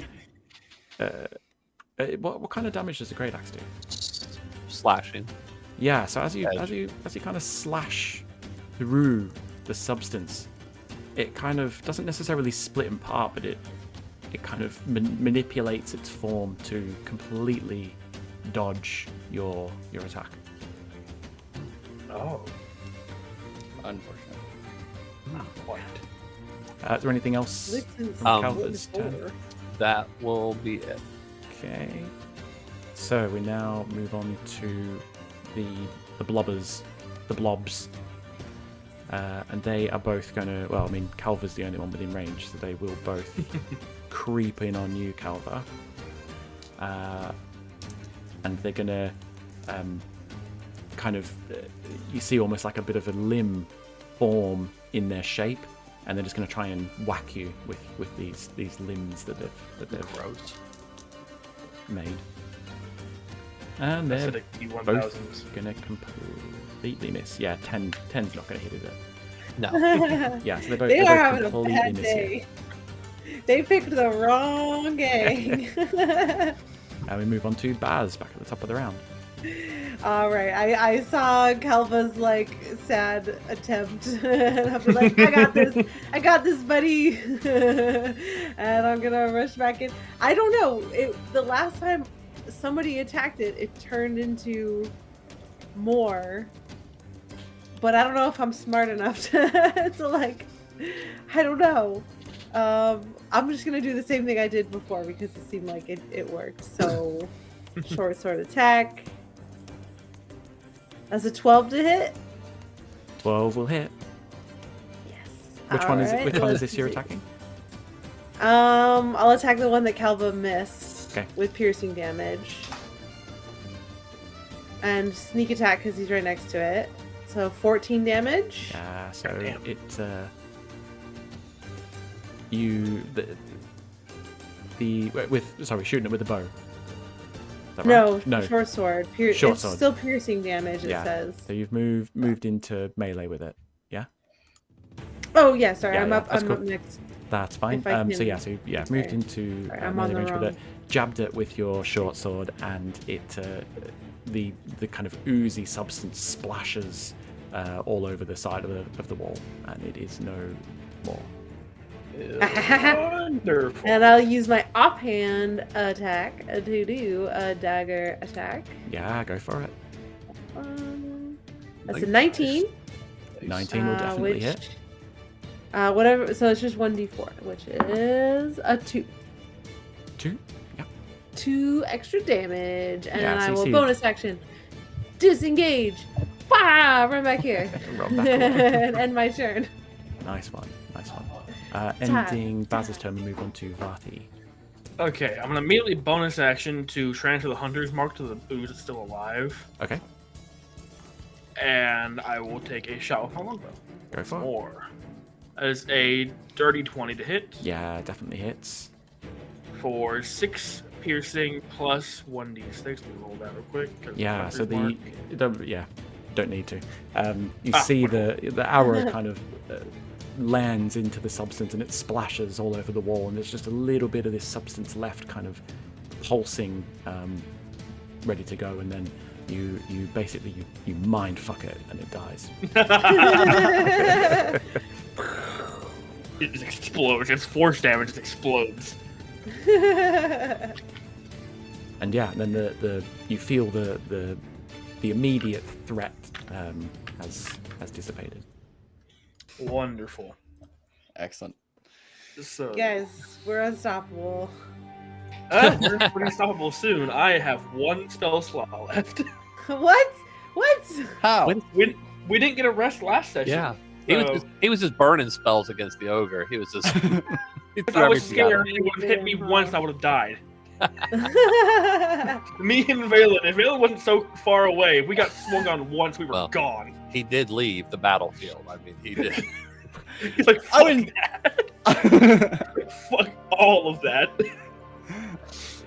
what kind of damage does a great axe do? Slashing. Yeah. So as you kind of slash through the substance, it kind of doesn't necessarily split apart, but it kind of manipulates its form to completely dodge your attack. Oh, Unfortunate. not quite. Is there anything else Listen, from Calver's turn? That will be it. Okay. So we now move on to the blobs. And they are both going to... Well, I mean, Calver's the only one within range, so they will both creep in on you, Calver. And they're going to kind of... you see almost like a bit of a limb form in their shape, and they're just going to try and whack you with these limbs that they've Gross. made. And they're Acidic both going to completely miss. Yeah, 10's not going to hit, is it? No. Yeah, so They are having a completely bad miss day. They picked the wrong gang. And we move on to Baz, back at the top of the round. All right, I saw Calva's like sad attempt, and I'm like, I got this, buddy, and I'm gonna rush back in. I don't know. The last time somebody attacked it, it turned into more, but I don't know if I'm smart enough to like. I don't know. I'm just gonna do the same thing I did before because it seemed like it worked. So, short sword attack. That's a 12 to hit. 12 will hit. Yes. Which one is it? Which one is let's this you're see. attacking? I'll attack the one that Calva missed. Okay. With piercing damage. And sneak attack because he's right next to it. So 14 damage. Yeah. So Damn. Shooting it with the bow. Is that right? No, short sword. Short it's sword. still piercing damage, it Yeah. says. So you've moved into melee with it. Yeah. Oh, yeah, sorry. Yeah, I'm yeah, up that's cool. next. That's fine. If I So can- moved sorry. into Sorry, I'm melee on the range with wrong- it. Jabbed it with your short sword, and it the kind of oozy substance splashes all over the side of the wall, and it is no more. Wonderful. And I'll use my offhand attack to do a dagger attack. Yeah, go for it. That's a 19. 19 will definitely which, hit. Whatever. So it's just 1d4, which is a 2. 2. Yeah. 2 extra damage, and Yeah, then so I you will see- bonus action. Disengage. Bah! Run back here. Run back away. And end my turn. Nice one. Ending Baz's turn, we move on to Vati. Okay, I'm gonna immediately bonus action to transfer the hunter's mark to the ooze that's still alive, Okay, and I will take a shot with my longbow. go for it. Or as a dirty 20 to hit Yeah, definitely hits. for 6 piercing plus 1d6. Let me roll that real quick. 'cause Yeah, so hunter's mark. don't need to. You Ah, see wonderful. the arrow kind of lands into the substance and it splashes all over the wall, and there's just a little bit of this substance left, kind of pulsing, ready to go, and then you basically mind fuck it and it dies. It just explodes. It's force damage. It explodes. And yeah, then the you feel the immediate threat has dissipated. Wonderful. Excellent. So, Guys, we're unstoppable. we're unstoppable soon. I have 1 spell slot left. What? How? We didn't get a rest last session. Yeah. So- He was just burning spells against the ogre. He was just. He If threw I was everything at him. scared, it would have hit me once, I would have died. Me and Valen, if Valen wasn't so far away, if we got swung on once, we were Well. gone. He did leave the battlefield. I mean, he did. He's like, I fuck wouldn't- that. Fuck all of that.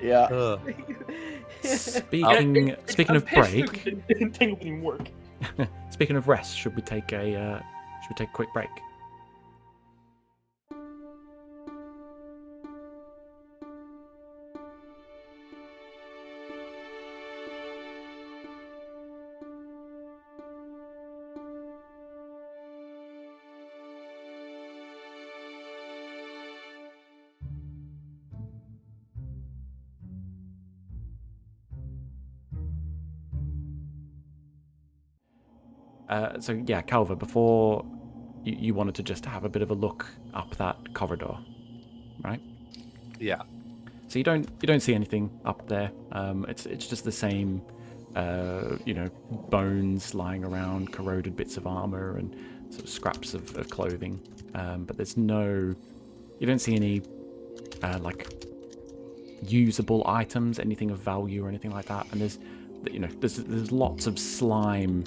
Yeah. Speaking of break, It didn't even work. speaking of rest, should we take a quick break? So yeah, Calva, before you wanted to just have a bit of a look up that corridor, right? Yeah. So you don't see anything up there. It's just the same, bones lying around, corroded bits of armor, and sort of scraps of clothing. But you don't see any like usable items, anything of value or anything like that. And there's lots of slime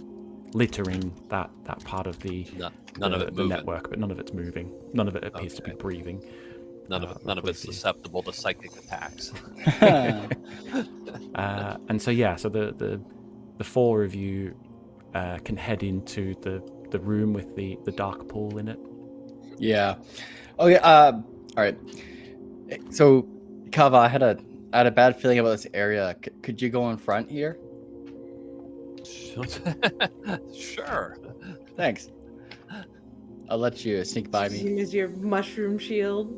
littering that part of the network, but none of it's moving. None of it appears to be breathing. None of it's susceptible to psychic attacks. And so the four of you can head into the room with the dark pool in it. Yeah. Okay. All right. So, Kava, I had a bad feeling about this area. Could you go in front here? Sure. Thanks. I'll let you sneak by me. Use your mushroom shield.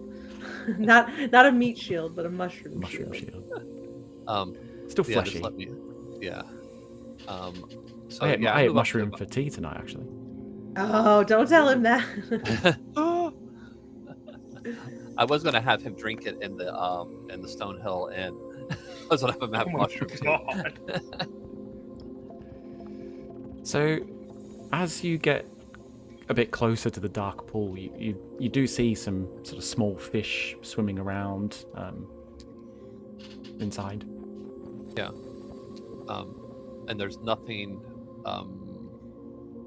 not a meat shield, but a mushroom shield. Still fleshy. Just let me, yeah. So I yeah, ate mushroom for tea tonight, actually. Oh, don't tell him that. I was gonna have him drink it in the Stonehill Inn. I was gonna have him have mushroom tea. So, as you get a bit closer to the dark pool, you do see some sort of small fish swimming around inside. Yeah. And there's nothing.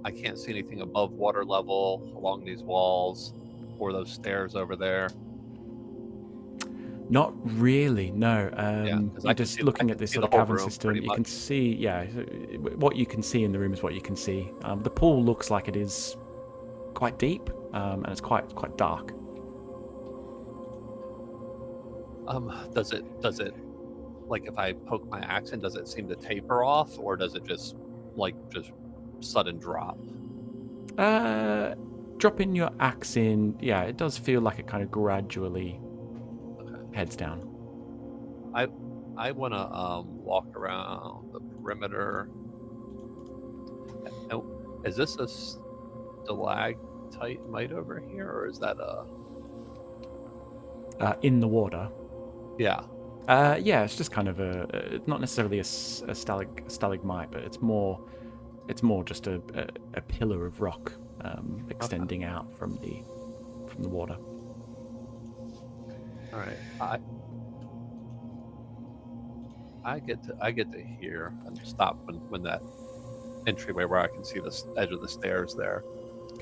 I can't see anything above water level along these walls or those stairs over there. Not really, no. I just looking at this sort of cavern system, you can see, what you can see in the room is what you can see. The pool looks like it is quite deep, and it's quite dark. Does it like if I poke my axe in, does it seem to taper off, or does it just sudden drop? Dropping your axe in, yeah, it does feel like it kind of gradually heads down. I want to walk around the perimeter. Is this a stalagmite over here, or is that in the water? Yeah. Yeah, it's just kind of not necessarily a stalagmite, but it's more just a pillar of rock extending out from the water. All right. I get to hear and stop when that entryway where I can see the edge of the stairs there.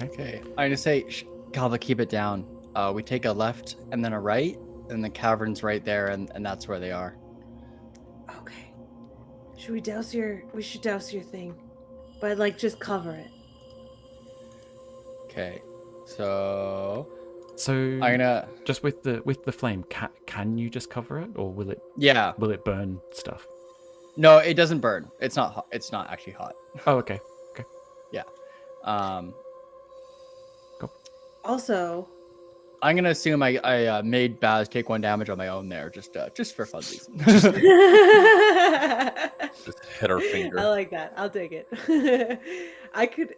Okay. I'm gonna say, Kava, keep it down. We take a left and then a right, and the cavern's right there, and that's where they are. Okay. We should douse your thing, but just cover it. Okay. So I'm gonna just with the flame. Can you just cover it, or will it? Yeah. Will it burn stuff? No, it doesn't burn. It's not hot. It's not actually hot. Oh, okay. Yeah. Cool. Also, I'm gonna assume I made Baz take 1 damage on my own there, just for funsies. Just hit her finger. I like that. I'll take it. I could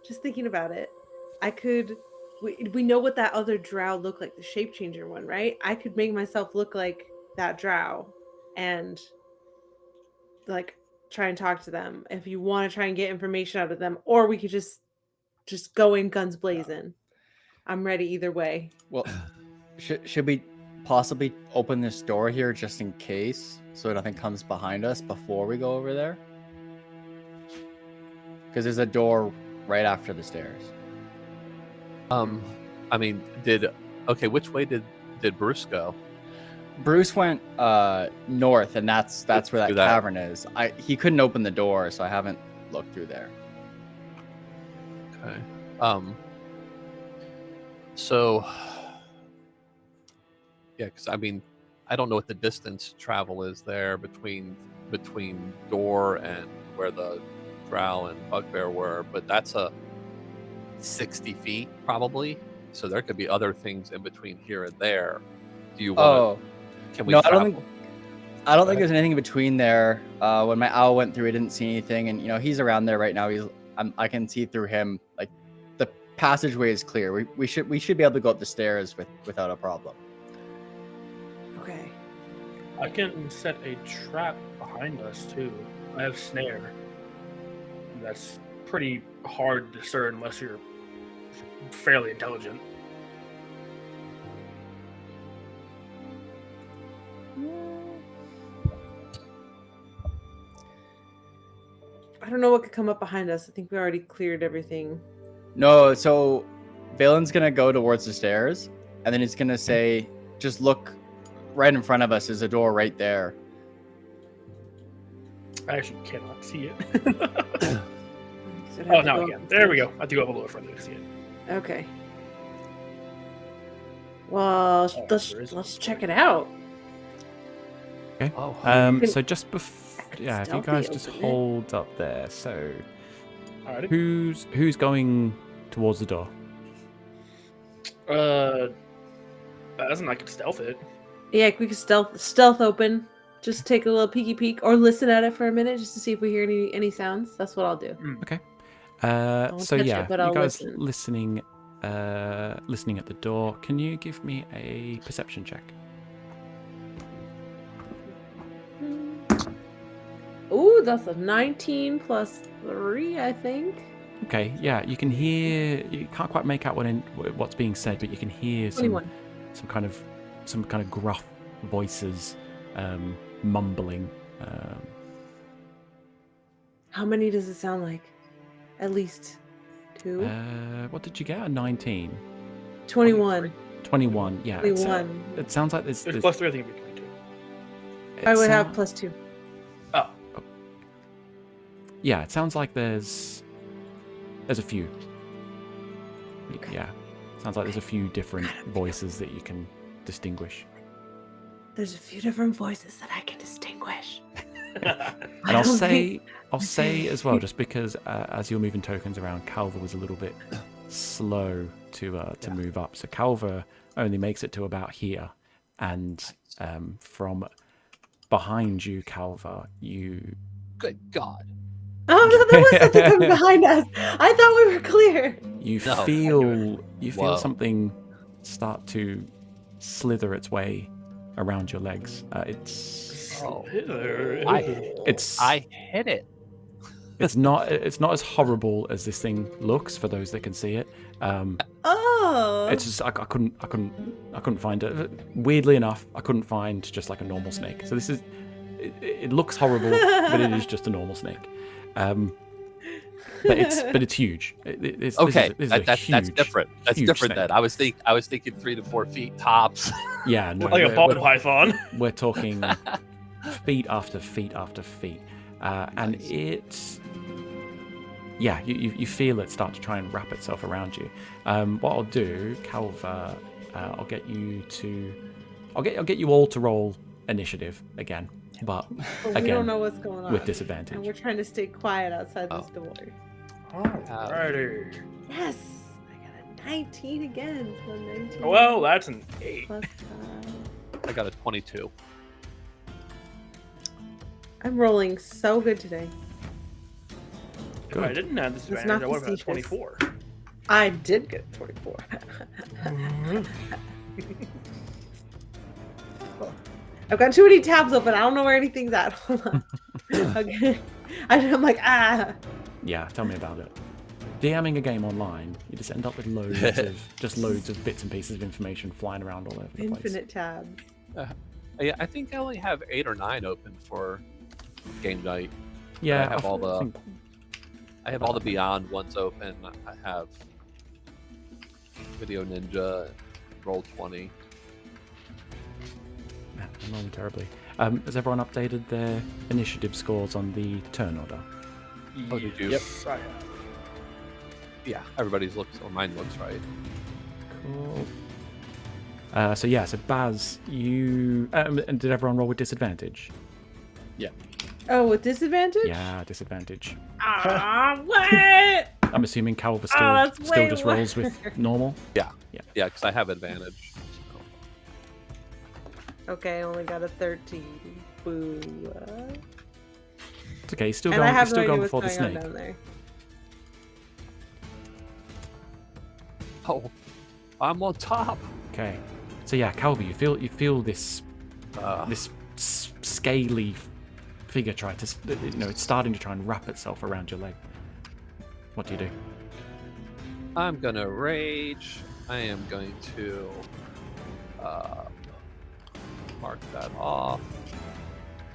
just thinking about it. We know what that other drow looked like, the shape changer one, right? I could make myself look like that drow and try and talk to them if you want to try and get information out of them, or we could just go in guns blazing. I'm ready either way. Well, should we possibly open this door here just in case, so nothing comes behind us before we go over there? Because there's a door right after the stairs. I mean, which way did Bruce go? Bruce went north, and that's where that Through that. cavern is. He couldn't open the door, so I haven't looked through there. Okay. So, yeah, because I mean, I don't know what the distance travel is there between door and where the drow and bugbear were, but that's a 60 feet probably. So there could be other things in between here and there. Do you want? Can we? No, travel? I don't think there's anything in between there. When my owl went through, I didn't see anything, and he's around there right now. I can see through him. Like the passageway is clear. We should be able to go up the stairs without a problem. Okay. I can set a trap behind us too. I have snare. That's pretty hard to discern unless you're fairly intelligent. I don't know what could come up behind us. I think we already cleared everything. No, so Valen's gonna go towards the stairs, and then he's gonna say, "Just look right in front of us. There's a door right there." I actually cannot see it. Oh, now again. There we go. I have to go up a little further to see it. Okay. Well, let's check it out. Okay. Oh, So just before, yeah, if you guys just hold up there. So, Alrighty. who's going towards the door? As in I could stealth it. Yeah, we could stealth open. Just take a little peeky peek, or listen at it for a minute, just to see if we hear any sounds. That's what I'll do. Okay. won't So touch yeah, it, but you I'll guys listen. listening at the door. Can you give me a perception check? Ooh, that's a 19 plus 3, I think. Okay, yeah, you can hear. You can't quite make out what's being said, but you can hear some 21. kind of gruff voices mumbling. How many does it sound like? At least 2? What did you get? A 19. 21. 21. Yeah. 21. It sounds like There's there's plus 3, I think, between 2. I would have plus 2. Oh. Yeah, it sounds like there's a few. Okay. Yeah, sounds like there's a few different voices that you can distinguish. There's a few different voices that I can distinguish. And I'll say as well, just because as you're moving tokens around, Calva was a little bit slow to move up. So Calva only makes it to about here, and from behind you, Calva, you. good God! Oh no, there was something coming behind us. I thought we were clear. You No, feel Whoa. something start to slither its way around your legs. It's Oh. it's I hit it. it's not as horrible as this thing looks for those that can see it. Oh. It's just I couldn't find it. Weirdly enough, I couldn't find just like a normal snake. So this is it looks horrible, but it is just a normal snake. But it's huge. This is a that's different. That's huge different. snake. Then I was thinking 3 to 4 feet tops. Yeah, no, Like a ball python. we're talking feet after feet after feet, and Nice. it's you feel it start to try and wrap itself around you. What I'll do, Calva, I'll get you all to roll initiative again, but But we again don't know what's going on. with And disadvantage. we're trying to stay quiet outside this Oh. door. Alrighty. Yes! I got a 19 again. So 19 Well, that's an 8. plus 5. I got a 22. I'm rolling so good today. If I didn't have this It's advantage, not I would have had facetious. 24. I did get 24. I've got too many tabs open. I don't know where anything's at. Hold on. Okay. I'm like, Yeah, tell me about it. DMing a game online, you just end up with loads of bits and pieces of information flying around all over the place. infinite tabs. Yeah, I think I only have 8 or 9 open for game night. Yeah, I have all the- think- I have all the Beyond ones open. I have Video Ninja, Roll20. I'm rolling terribly. Has everyone updated their initiative scores on the turn order? Oh, did you? Yep. I have. Yeah, everybody's looks, or mine looks right. Cool. So Baz, you and did everyone roll with disadvantage? Oh, with disadvantage? Yeah, disadvantage. Ah, what? I'm assuming Calva that's still way just rolls with normal. Yeah, Yeah. yeah, because I have advantage. So. Okay, I only got a 13. Boo. It's okay. He's still And I going. have He's no still idea going what's before the going on snake. down there. Oh, I'm on top. Okay. So yeah, Calva, you feel this scaly figure try to, it's starting to try and wrap itself around your leg. What do you do? I'm gonna rage. I am going to mark that off,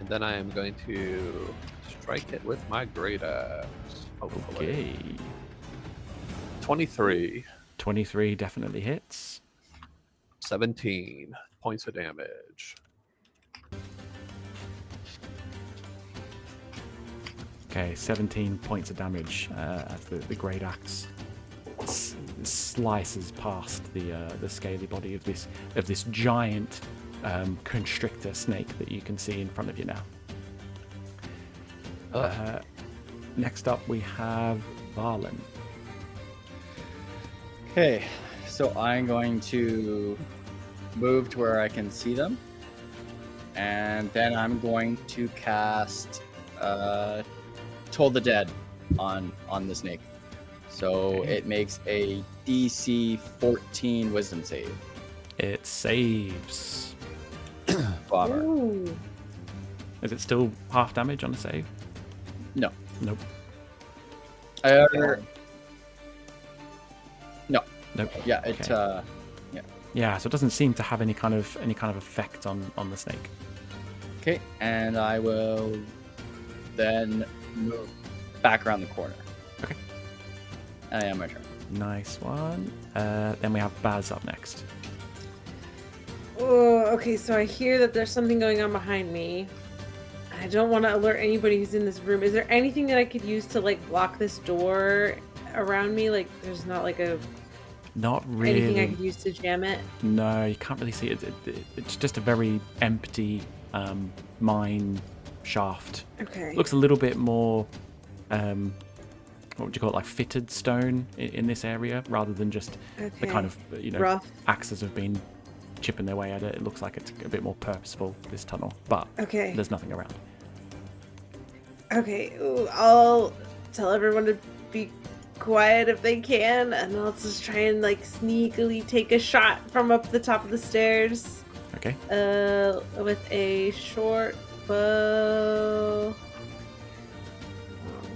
and then I am going to strike it with my great axe. Hopefully. Okay. 23. 23 definitely hits. 17 points of damage. Okay, 17 points of damage as the great axe slices past the scaly body of this giant constrictor snake that you can see in front of you now. Next up, we have Varlin. Okay, so I'm going to move to where I can see them, and then I'm going to cast Toll the Dead on the snake. So Okay. it makes a DC 14 Wisdom save. It saves. Bobber. Ooh. Is it still half damage on a save? No. Nope. No. Nope. Yeah, it. Okay. Yeah, so it doesn't seem to have any kind of effect on the snake. Okay, and I will then move back around the corner. Okay. And I am my turn. Nice one. Then we have Baz up next. Oh, okay, so I hear that there's something going on behind me. I don't want to alert anybody who's in this room. Is there anything that I could use to like block this door around me? Like, there's not like Not really. anything I could use to jam it? No, you can't really see it. It's just a very empty mine shaft. Okay. Looks a little bit more, what would you call it, like fitted stone in this area, rather than just the kind of, rough. axes have been chipping their way at it. It looks like it's a bit more purposeful, this tunnel, but Okay. there's nothing around. Okay, ooh, I'll tell everyone to be quiet if they can, and I'll just try and like sneakily take a shot from up the top of the stairs. Okay. With a short bow.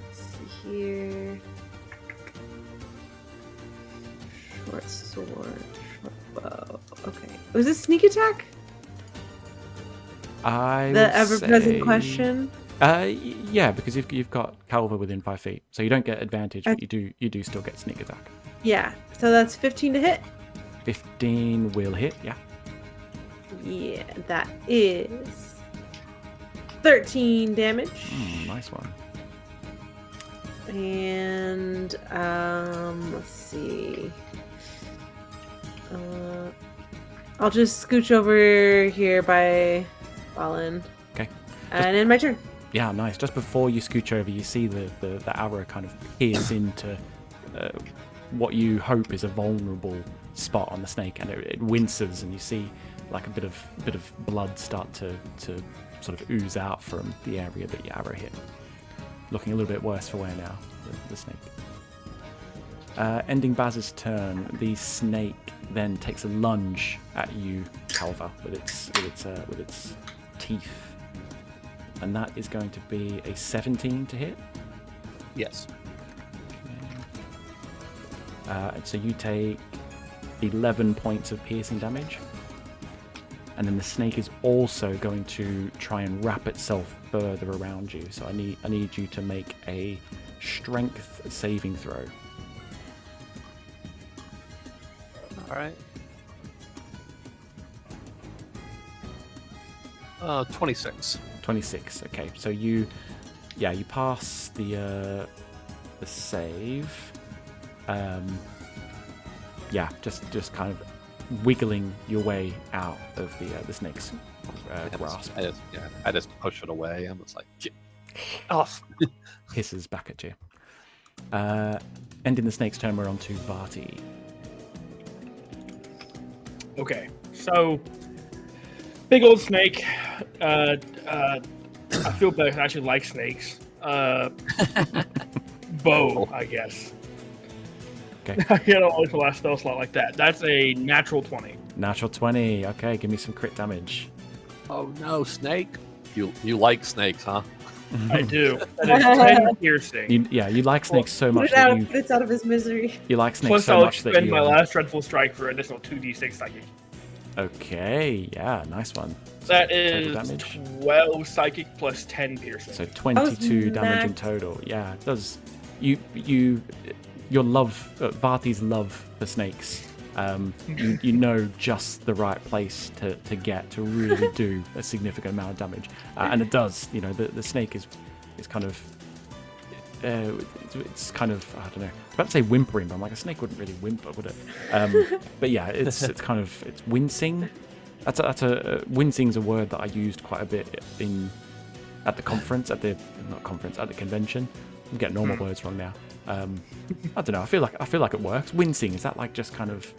Let's see here. Short sword, short bow. Okay. Was this sneak attack? I The would ever-present say- question. Yeah, because you've got Calva within 5 feet, so you don't get advantage, but you do still get sneak attack. Yeah. So that's 15 to hit. 15 will hit. Yeah. Yeah, that is 13 damage. Nice one. And let's see. I'll just scooch over here by Fallen. Okay. And end my turn. Yeah, nice. Just before you scooch over, you see the arrow kind of pierce into what you hope is a vulnerable spot on the snake, and it winces, and you see like a bit of blood start to sort of ooze out from the area that your arrow hit. Looking a little bit worse for wear now, the snake. Ending Baz's turn, the snake then takes a lunge at you, Calva, with its teeth. And that is going to be a 17 to hit. Yes. So you take 11 points of piercing damage. And then the snake is also going to try and wrap itself further around you. So I need you to make a strength saving throw. All right. 26. 26. Okay, so you pass the save. Just kind of wiggling your way out of the snake's grasp. I just push it away. I'm just like, get off. Hisses back at you. Ending the snake's turn, we're on to Varty. Okay, so big old snake. I feel bad. I actually like snakes. Bow, I guess. Okay. I get always the last spell slot like that. That's a natural 20. Natural 20. Okay, give me some crit damage. Oh no, snake! You like snakes, huh? I do. That is 10 piercing. You like snakes so much It's out of his misery. You like snakes Plus, so I'll much that spend you. my last dreadful strike for additional 2d6 psychic. Okay, yeah, nice one. So That total is damage. 12 psychic plus 10 piercing. So 22 damage in max. total. Yeah, it does. Your love, Varti's love for snakes. You know just the right place to get to really do a significant amount of damage, and it does. You know, the snake is kind of. It's kind of, I don't know. I was about to say whimpering, but I'm like, a snake wouldn't really whimper, would it? But yeah, it's kind of, it's wincing. Wincing's a word that I used quite a bit at the conference, at the convention. I'm getting all my words wrong now. I don't know. I feel like it works. Wincing, is that like just kind of?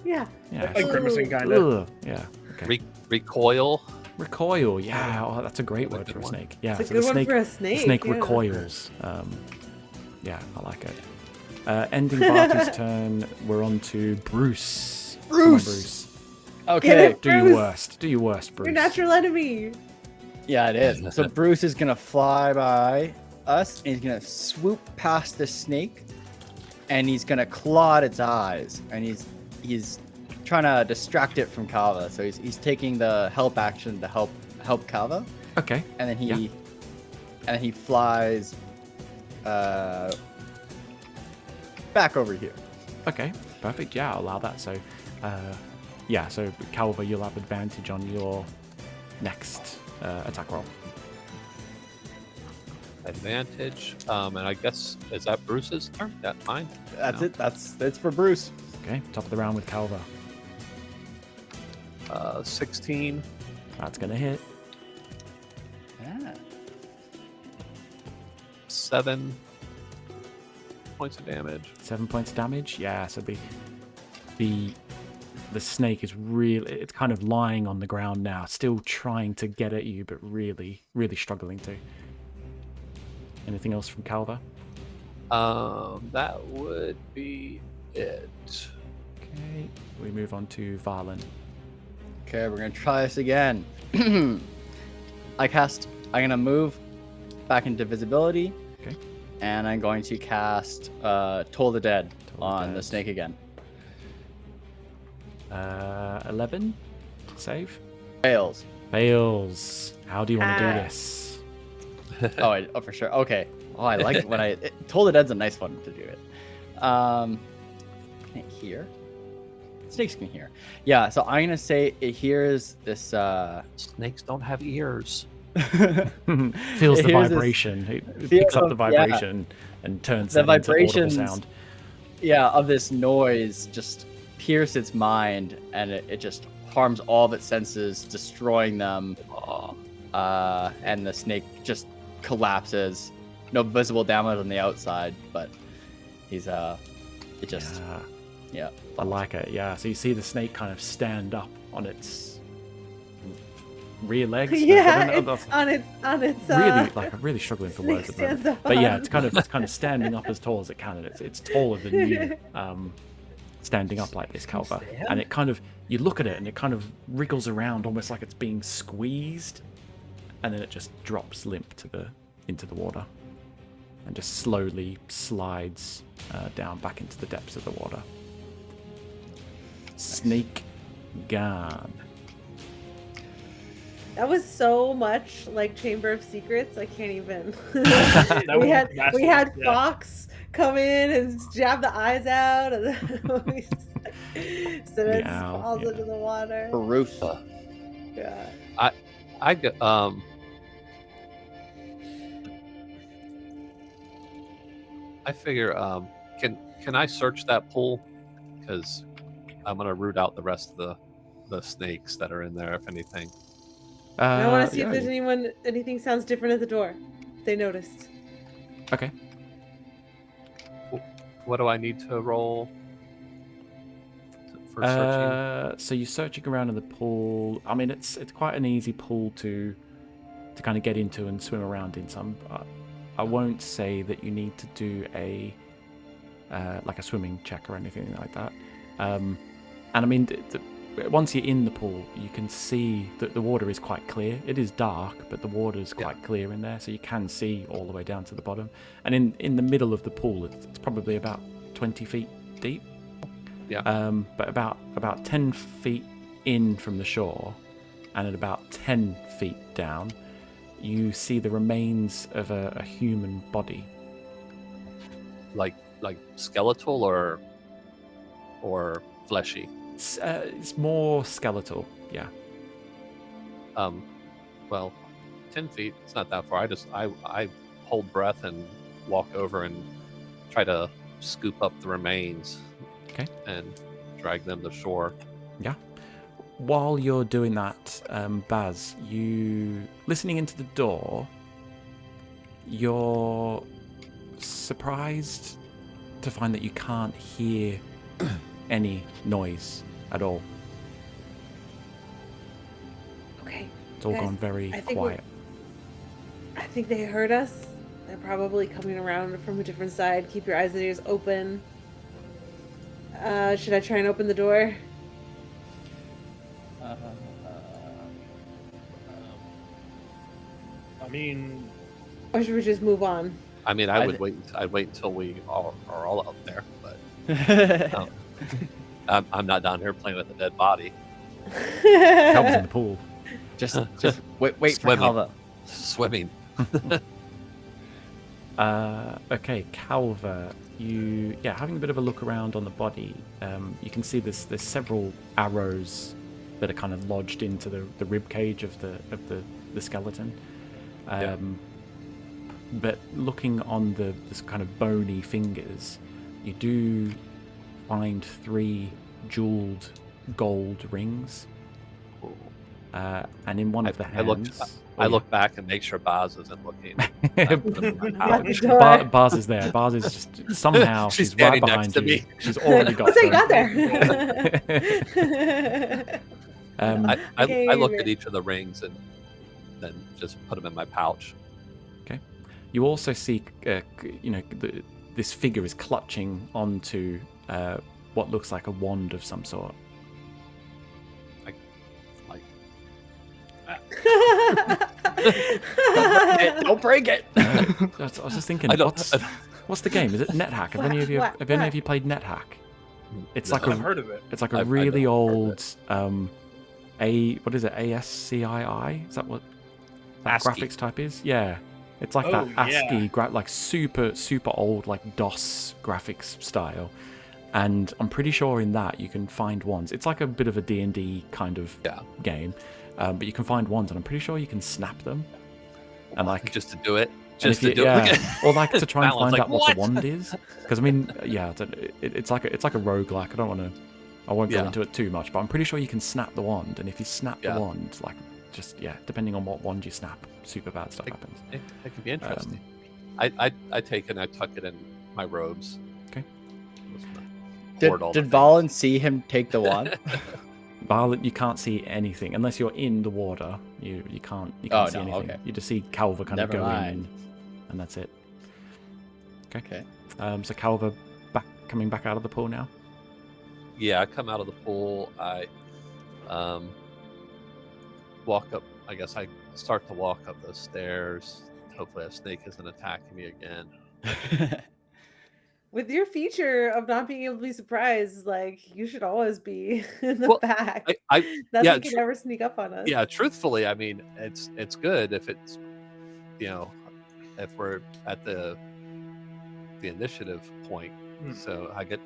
Yeah. Like grimacing, kind of. Yeah. Okay. Recoil. Recoil. Yeah. Oh, that's a great word for a snake. Yeah. It's a good one for a snake. The snake yeah. recoils. Yeah, I like it. Ending Barty's turn, we're on to Bruce. Come on, Bruce. Okay. Do your worst. Do your worst, Bruce. Your natural enemy. Yeah, it is. So Bruce is gonna fly by us, and he's gonna swoop past the snake, and he's gonna claw at its eyes, and he's trying to distract it from Kava. So he's taking the help action to help Kava. Okay. And then he flies back over here. Okay. Perfect. Yeah, I'll allow that. So, so Calva, you'll have advantage on your next attack roll. Advantage. And I guess, is that Bruce's turn? That's mine? That's it. That's for Bruce. Okay. Top of the round with Calva. 16. That's gonna hit. Yeah. 7 points of damage. 7 points of damage. Yeah. So the snake is it's kind of lying on the ground now, still trying to get at you, but really, really struggling to. Anything else from Calva? That would be it. Okay. We move on to Varlin. Okay, we're gonna try this again. I'm gonna move back into visibility. Okay. And I'm going to cast Toll the Dead on the snake again. 11 save. Fails. How do you want to do this? Oh, for sure. Okay. Oh, I like it when Toll the Dead's a nice one to do it. Can it hear? Snakes can hear. Yeah, so I'm gonna say it hears this. Snakes don't have ears. Feels the vibration. It picks up the vibration and turns that into audible sound. Yeah, of this noise just pierce its mind, and it just harms all of its senses, destroying them. And the snake just collapses. No visible damage on the outside, but he's it just yeah. I like it. Yeah. So you see the snake kind of stand up on its rear legs. Yeah, it's on its really, I'm really struggling for words at the moment. But yeah, it's kind of standing up as tall as it can, and it's taller than you, standing up like this, Calva. And it kind of, you look at it and it kind of wriggles around almost like it's being squeezed, and then it just drops limp into the water, and just slowly slides down back into the depths of the water. Snake gone. That was so much like Chamber of Secrets. I can't even. we had Fox come in and jab the eyes out, and then it falls into the water. Barufa. Yeah. I get I figure can I search that pool, because I'm gonna root out the rest of the snakes that are in there, if anything. I want to see if Yeah, there's anything sounds different at the door. If they noticed. Okay. What do I need to roll for searching? So you're searching around in the pool. I mean, it's quite an easy pool to kind of get into and swim around in. Some, I won't say that you need to do a like a swimming check or anything like that. And I mean, once you're in the pool, you can see that the water is quite clear. It is dark, but the water is quite clear in there, so you can see all the way down to the bottom. And in the middle of the pool, it's probably about 20 feet deep. Yeah. But about 10 feet in from the shore, and at about 10 feet down, you see the remains of a human body. Like skeletal or fleshy? It's more skeletal, yeah. Well, 10 feet, it's not that far. I hold breath and walk over and try to scoop up the remains. Okay. And drag them to shore. Yeah. While you're doing that, Baz, you listening into the door, you're surprised to find that you can't hear any noise at all. Okay. It's all Guys, gone very quiet. I think they heard us. They're probably coming around from a different side. Keep your eyes and ears open. Should I try and open the door? I mean, or should we just move on? I mean, I'd wait until we are all up there, but I'm not down here playing with a dead body. Calva's in the pool. Just wait for Calva. Swimming. Okay, Calva, you having a bit of a look around on the body, you can see there's several arrows that are kind of lodged into the rib cage of the skeleton. But looking on this kind of bony fingers, you do find 3 jeweled gold rings. And in one of the hands... I look back and make sure Baz isn't looking. Baz is there. Baz is just somehow she's right behind you. Me. She's already got. What's you got there? I look at each of the rings and then just put them in my pouch. Okay. You also see, this figure is clutching onto what looks like a wand of some sort. Don't break it. I was just thinking, what's the game? Is it NetHack? Have any of you played NetHack? It's like I've heard of it. It's like a really old what is it? ASCII? Is that what that ASCII. graphics type is? Yeah. It's like that ASCII, like super old, like DOS graphics style. And I'm pretty sure in that you can find wands. It's like a bit of a D&D kind of game. But you can find wands, and I'm pretty sure you can snap them. And like just to do it. Or like to try and find out what the wand is. Because I mean, it's like a roguelike. I won't go into it too much, but I'm pretty sure you can snap the wand, and if you snap the wand, like depending on what wand you snap, super bad stuff happens. It could be interesting. I take and I tuck it in my robes. Okay. Did Valen see him take the wand? Violet, you can't see anything unless you're in the water. You can't see anything. Okay. You just see Calva kind of go in, and that's it. Okay. So Calva coming back out of the pool now. Yeah, I come out of the pool. I walk up. I guess I start to walk up the stairs. Hopefully, a snake isn't attacking me again. With your feature of not being able to be surprised, like, you should always be in the back. Nothing can ever sneak up on us. Yeah, truthfully, I mean, it's good if it's, if we're at the initiative point. So I get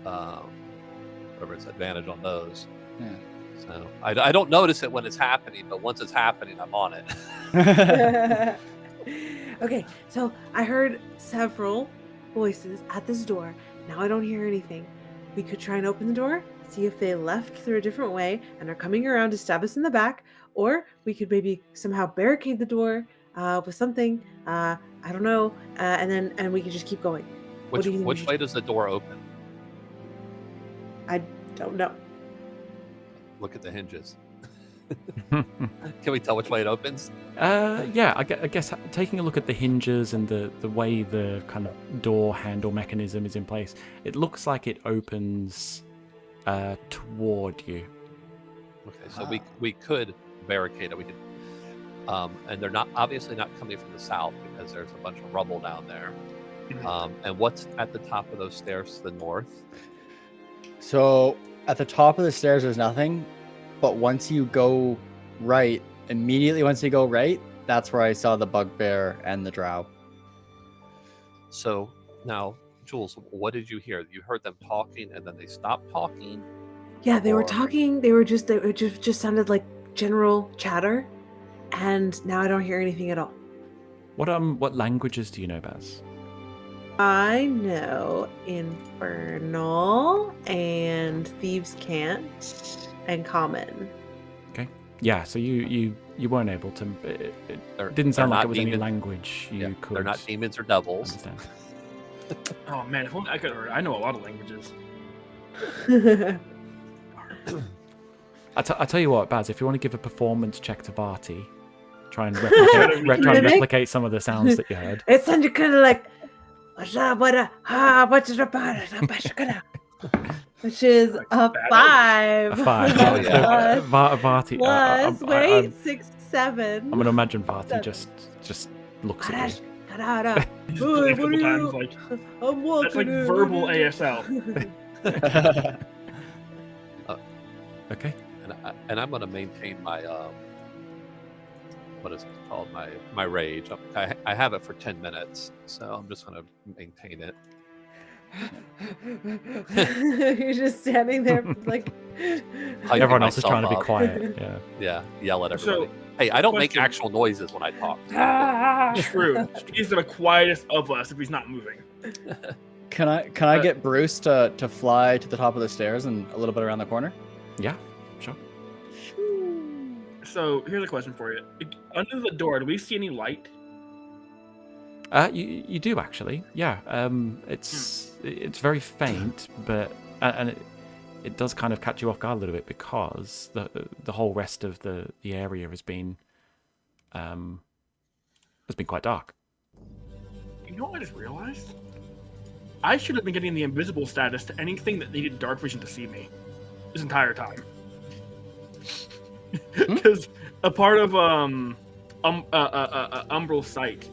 whatever it's advantage on those. Yeah. So I don't notice it when it's happening, but once it's happening, I'm on it. Okay, so I heard several voices at this door. Now I don't hear anything. We could try and open the door, see if they left through a different way and are coming around to stab us in the back, or we could maybe somehow barricade the door with something. I don't know, and we could just keep going. What do you think? Which way does the door open? I don't know. Look at the hinges. Can we tell which way it opens? Yeah, I guess taking a look at the hinges and the way the kind of door handle mechanism is in place, it looks like it opens toward you. Okay, so we could barricade it. We could, and they're obviously not coming from the south because there's a bunch of rubble down there. And what's at the top of those stairs to the north? So at the top of the stairs, there's nothing. But once you go right, immediately once you go right, that's where I saw the bugbear and the drow. So now, Jules, what did you hear? You heard them talking and then they stopped talking? Yeah, they were talking. It just sounded like general chatter, and now I don't hear anything at all. What languages do you know, Baz? I know Infernal and Thieves' Cant and Common. Okay. Yeah, so you weren't able to. It didn't sound like it was any language you could. They're not demons or devils. Understand. Oh man, if only I could. I know a lot of languages. I tell you what, Baz, if you want to give a performance check to Varti, try and replicate some of the sounds that you heard. It sounded kind of like, which is a 5. A 5. Oh, yeah. Varti. Plus, wait, 6, 7. I'm gonna imagine Varti just looks at you. Just a couple times, like I'm walking. that's like verbal ASL. Okay. And I'm going to maintain my what is it called? My rage. I have it for 10 minutes, so I'm just going to maintain it. You're just standing there like everyone else is trying to be quiet. Yeah, yell at everybody. Hey, I don't make actual noises when I talk. True. He's the quietest of us if he's not moving. Can I get Bruce to fly to the top of the stairs and a little bit around the corner? Yeah, sure. So here's a question for you. Under the door, do we see any light? You do actually. Yeah. It's very faint, but and it does kind of catch you off guard a little bit because the whole rest of the area has been quite dark. You know what I just realized? I should have been getting the invisible status to anything that needed dark vision to see me this entire time. Because a part of umbral sight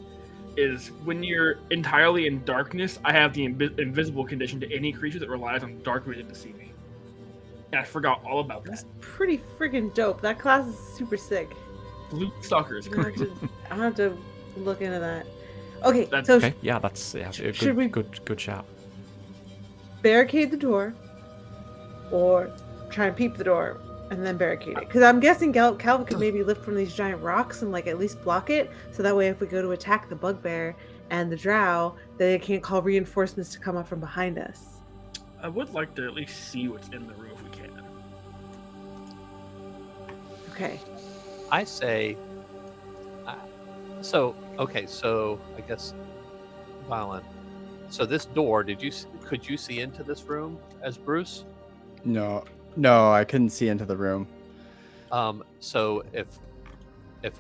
is when you're entirely in darkness, I have the invisible condition to any creature that relies on dark vision to see me. And I forgot all about that. That's pretty freaking dope. That class is super sick. Blue Stalkers. I'll have to look into that. Okay, okay. Yeah, that's good shout. Barricade the door, or try and peep the door and then barricade it? Because I'm guessing Calvin could maybe lift from these giant rocks and like at least block it, so that way if we go to attack the bugbear and the drow, they can't call reinforcements to come up from behind us. I would like to at least see what's in the room if we can. Okay. I say. So I guess, Violent. So this door, could you see into this room as Bruce? No, I couldn't see into the room. So if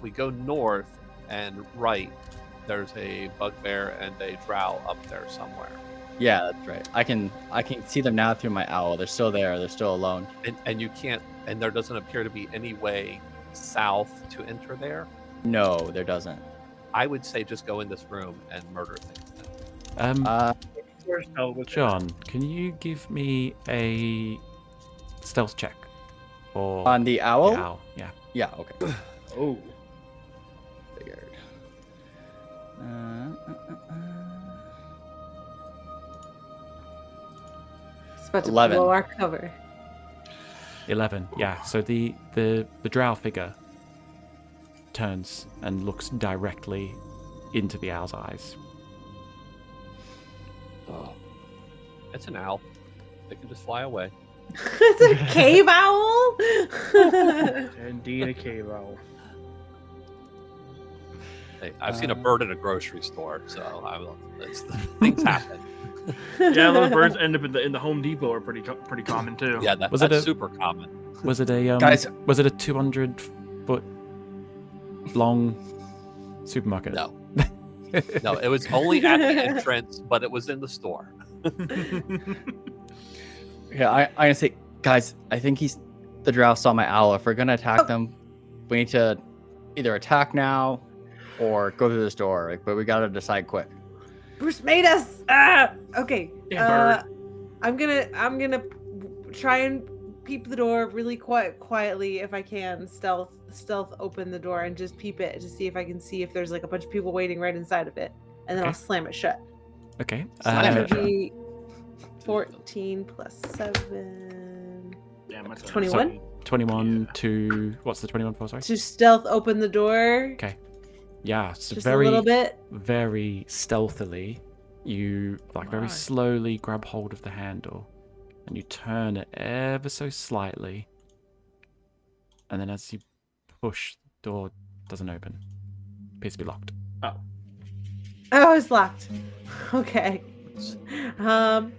we go north and right, there's a bugbear and a drow up there somewhere. Yeah, that's right. I can see them now through my owl. They're still there. They're still alone. And you can't. And there doesn't appear to be any way south to enter there. No, there doesn't. I would say just go in this room and murder things. John, can you give me a stealth check? On the owl? The owl, yeah. Yeah, okay. Oh. Figured. It's about to 11. blow our cover. 11. Yeah. So the drow figure turns and looks directly into the owl's eyes. Oh, it's an owl. They can just fly away. It's a cave owl. Indeed, a cave owl. Hey, I've seen a bird at a grocery store, so things happen. Yeah, those birds end up in the Home Depot are pretty common too. Yeah, Was that's it a- super common. Was it a Guys- Was it a 200-foot long supermarket? No. No, it was only at the entrance, but it was in the store. Yeah, I gonna say, guys, I think the drow saw my owl. If we're gonna attack them, we need to either attack now or go through this door. Like, but we gotta decide quick. Bruce made us. Okay. Yeah, I'm gonna try and peep the door really quietly if I can. Stealth open the door and just peep it to see if I can see if there's like a bunch of people waiting right inside of it, and then Okay. I'll slam it shut. Okay. Slam it. That would be 14 plus 7. Damn, that's 21? 21 to what's the 21 for? Sorry. To stealth open the door. Okay. Yeah. So Just very a little bit. very stealthily, you very Right. slowly grab hold of the handle, and you turn it ever so slightly, and then as you push, the door doesn't open. Appears to be locked. Oh, it's locked. Okay. So-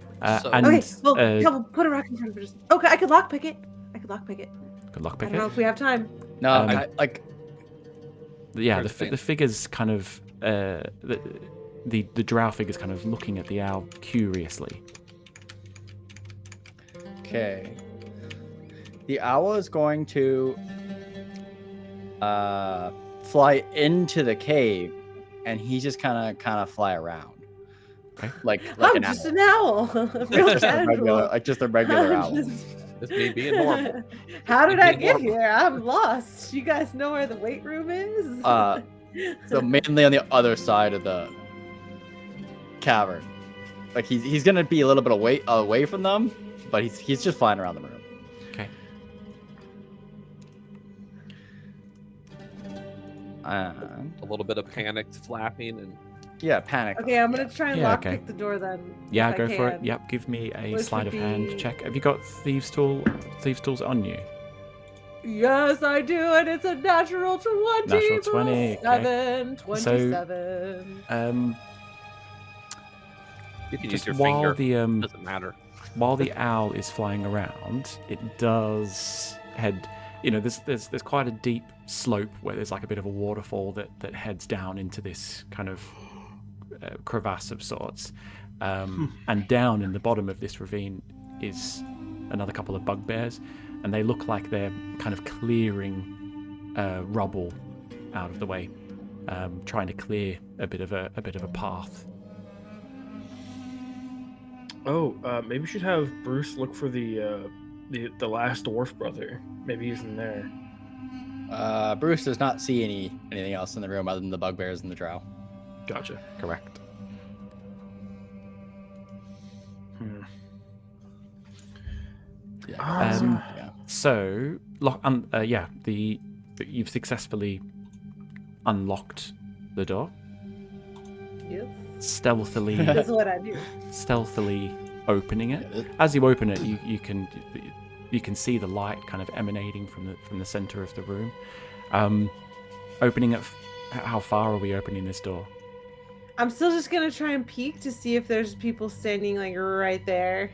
And Okay. Well, uh, put a rock in front of it. Okay, I could lockpick it. good I lockpick don't know it. if we have time. No, Um, I Yeah, Where's the the figure's kind of the drow figure's kind of looking at the owl curiously. okay. The owl is going to fly into the cave, and he's just kind of fly around. Okay. Like I'm an just owl. an owl. Real Just a regular, casual. just a regular owl. This may be normal. How did Maybe I get normal. here? I'm lost. You guys know where the weight room is? So mainly on the other side of the cavern. Like he's gonna be a little bit away from them, but he's just flying around the room. Okay. And A little bit of panicked flapping and yeah, panic. Okay, I'm gonna try and Yeah, lockpick okay. the door then. Yeah, if I go for it. can. Yep, give me a Which sleight of would hand be- check. Have you got thieves tools on you? Yes, I do, and it's a natural 20. Natural plus 20, okay. 7, 27. you can Just use your while finger. the Doesn't matter. while the owl is flying around, it does head. There's quite a deep slope where there's like a bit of a waterfall that heads down into this kind of crevasse of sorts, and down in the bottom of this ravine is another couple of bugbears, and they look like they're kind of clearing rubble out of the way, trying to clear a bit of a path. Oh, maybe we should have Bruce look for the last dwarf brother. Maybe he's in there. Bruce does not see anything else in the room other than the bugbears and the drow. Gotcha. Correct. Yeah. Yeah. So, you've successfully unlocked the door. Yes, Stealthily, that's what I do. opening it. Yeah, As you open it, you can see the light kind of emanating from the center of the room. Opening it. How far are we opening this door? I'm still just gonna try and peek to see if there's people standing like right there.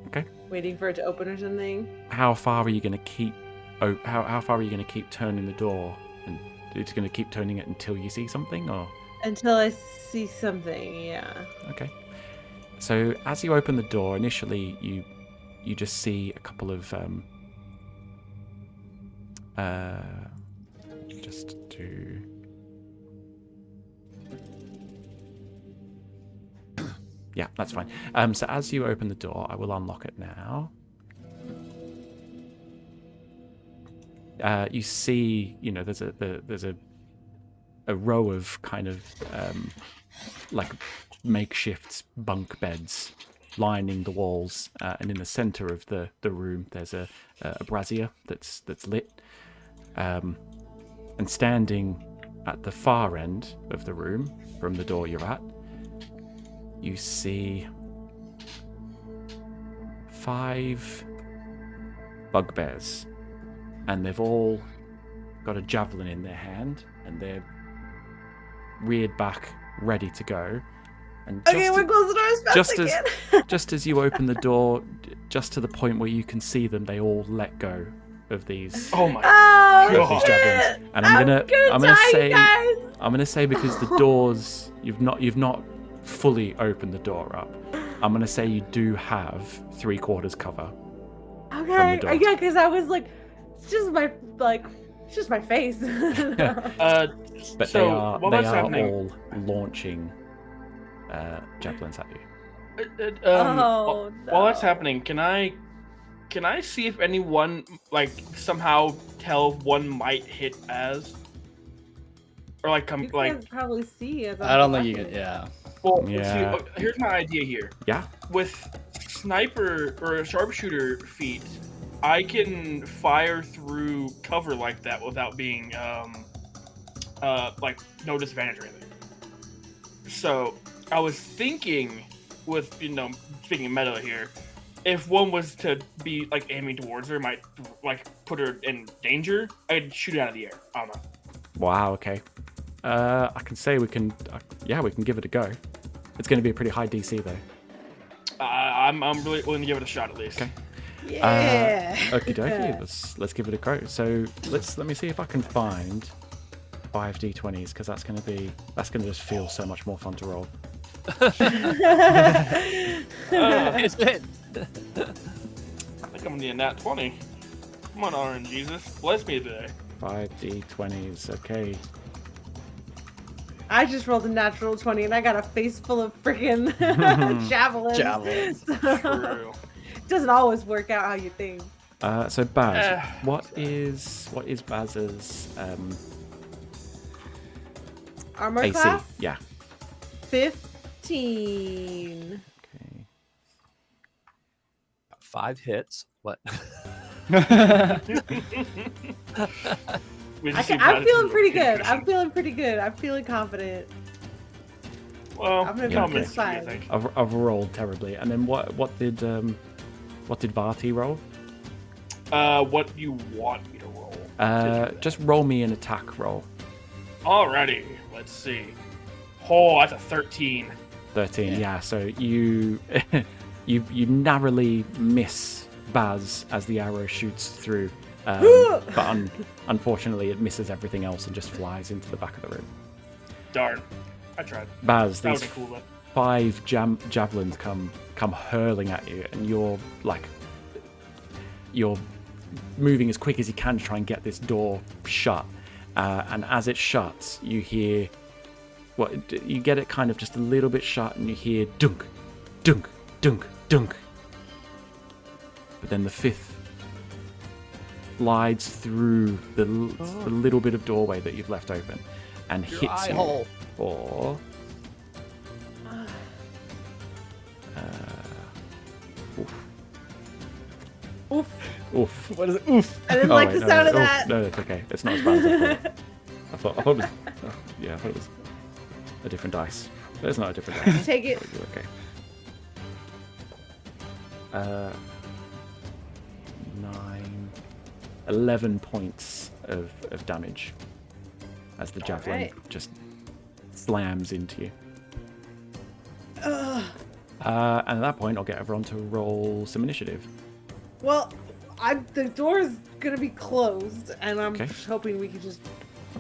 Okay. Waiting for it to open or something. How far are you going to keep? How far are you going to keep turning the door? And it's going to keep turning it until you see something, or? Until I see something, yeah. Okay. So as you open the door, initially you just see a couple of just to yeah, that's fine. So as you open the door, I will unlock it now. You see, there's a row of kind of like makeshift bunk beds lining the walls, and in the center of the room there's a brazier that's lit. And standing at the far end of the room from the door you're at, you see 5 bugbears, and they've all got a javelin in their hand, and they're reared back, ready to go. And we're closing our spells again. Just as you open the door, just to the point where you can see them, they all let go of these. Oh my these javelins. And I'm gonna say because the doors, you've not fully opened the door up. I'm gonna say you do have 3/4 cover. Okay. Yeah, because I was like, it's just my face. But so they are happening, all launching javelins at you. No. While that's happening, can I see if anyone somehow tell if one might hit as, or You can probably see as I don't think you can. Yeah. Well, Yeah. see, here's my idea here. Yeah. With sniper or sharpshooter feet, I can fire through cover like that without being no disadvantage or anything. So I was thinking, with speaking meta here, if one was to be aiming towards her, might put her in danger, I'd shoot it out of the air. I don't know. Wow. Okay. I can say we can give it a go. It's going to be a pretty high DC though. I'm really willing to give it a shot at least. Okay. Yeah. Okie dokie. Let's give it a go. So let me see if I can find 5 d20s, because that's going to just feel so much more fun to roll. Is it? I think I'm gonna need a nat 20. Come on, Orange Jesus, bless me today. 5 d20s. Okay. I just rolled a natural 20 and I got a face full of freaking javelins. So, True. it doesn't always work out how you think. So Baz, what is Baz's Armor AC? class? Yeah. 15. Okay. 5 hits. What? I'm feeling pretty good. I'm feeling confident. Well, I'm gonna yeah, be this fine. I've rolled terribly. And then what did Varty roll? What do you want me to roll? Just roll me an attack roll. Alrighty, let's see. Oh, that's a 13. 13, yeah. So you you narrowly miss Baz as the arrow shoots through, but unfortunately it misses everything else and just flies into the back of the room. Darn, I tried. Baz, That these would be cool though. 5 javelins come hurling at you, and you're moving as quick as you can to try and get this door shut. And as it shuts, you hear, you get it kind of just a little bit shut, and you hear dunk, dunk, dunk, dunk. But then the 5th slides through the little bit of doorway that you've left open and Your hits eye you hole. for... Oof. Oof. What is it? Oof. I didn't like the sound of that. No, it's okay. It's not as bad as I thought. I thought it was... Oh, yeah, I thought it was a different dice. But it's not a different dice. Take it. Okay. 11 points of damage as the javelin just slams into you. And at that point, I'll get everyone to roll some initiative. Well, the door's gonna be closed, and I'm Okay. hoping we can just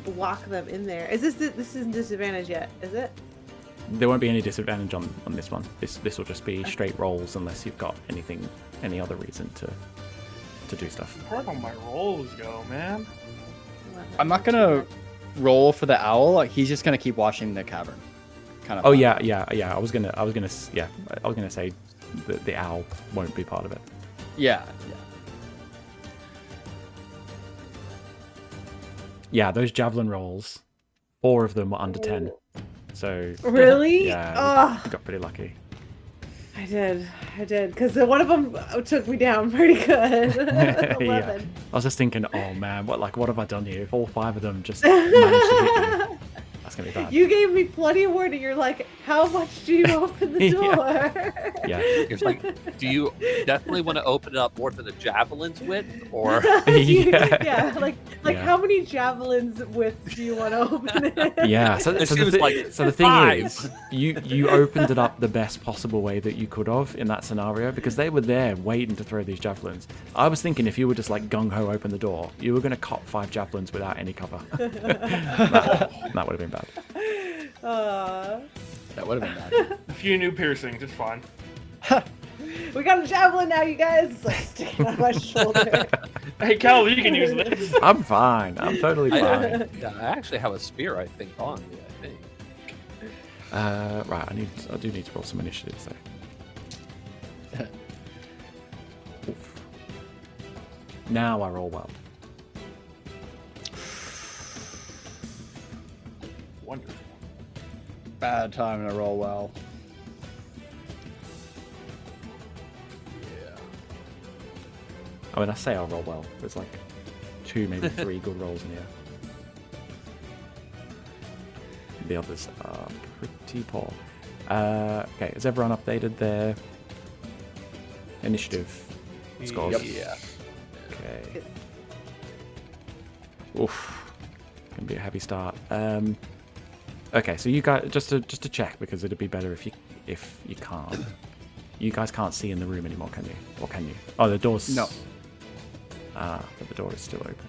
block them in there. Is this isn't disadvantage yet? Is it? There won't be any disadvantage on this one. This will just be straight rolls unless you've got any other reason to do stuff. Where do my rolls go, man? I'm not gonna roll for the owl. Like, he's just gonna keep watching the cavern. Kind of. Oh yeah. I was gonna say that the owl won't be part of it. Yeah. Yeah, those javelin rolls, 4 of them were under 10. So Really? yeah, Ugh. we got pretty lucky. I I did, because one of them took me down pretty good. 11. Yeah. I was just thinking, oh man, what have I done here? If all 5 of them just managed to hit you, that's gonna be bad. You gave me plenty of warning. You're like, how much do you open the door? Yeah. You're like, do you definitely want to open it up more than a javelin's width, or yeah, like how many javelins width do you want to open it? Yeah. So the thing 5. is, you opened it up the best possible way that you could have in that scenario, because they were there waiting to throw these javelins. I was thinking if you were just like gung ho open the door, you were going to cop 5 javelins without any cover. that would have been bad. That would have been bad. A few new piercings, it's fine. We got a javelin now, you guys. It's like sticking on my shoulder. Hey, Cal, you can use this. I'm fine. I'm totally fine. I actually have a spear, I think, on me. I think. Right. I do need to roll some initiatives though. Oof. Now I roll well. Wonderful. Bad time to roll well. I mean, I say I'll roll well. There's like 2, maybe 3 good rolls in here. The others are pretty poor. Okay, has everyone updated their initiative scores? Yeah. Okay. Oof. Gonna be a heavy start. Okay, so you guys just to check, because it'd be better if you can't. You guys can't see in the room anymore, can you? Or can you? Oh, the door's no. But the door is still open.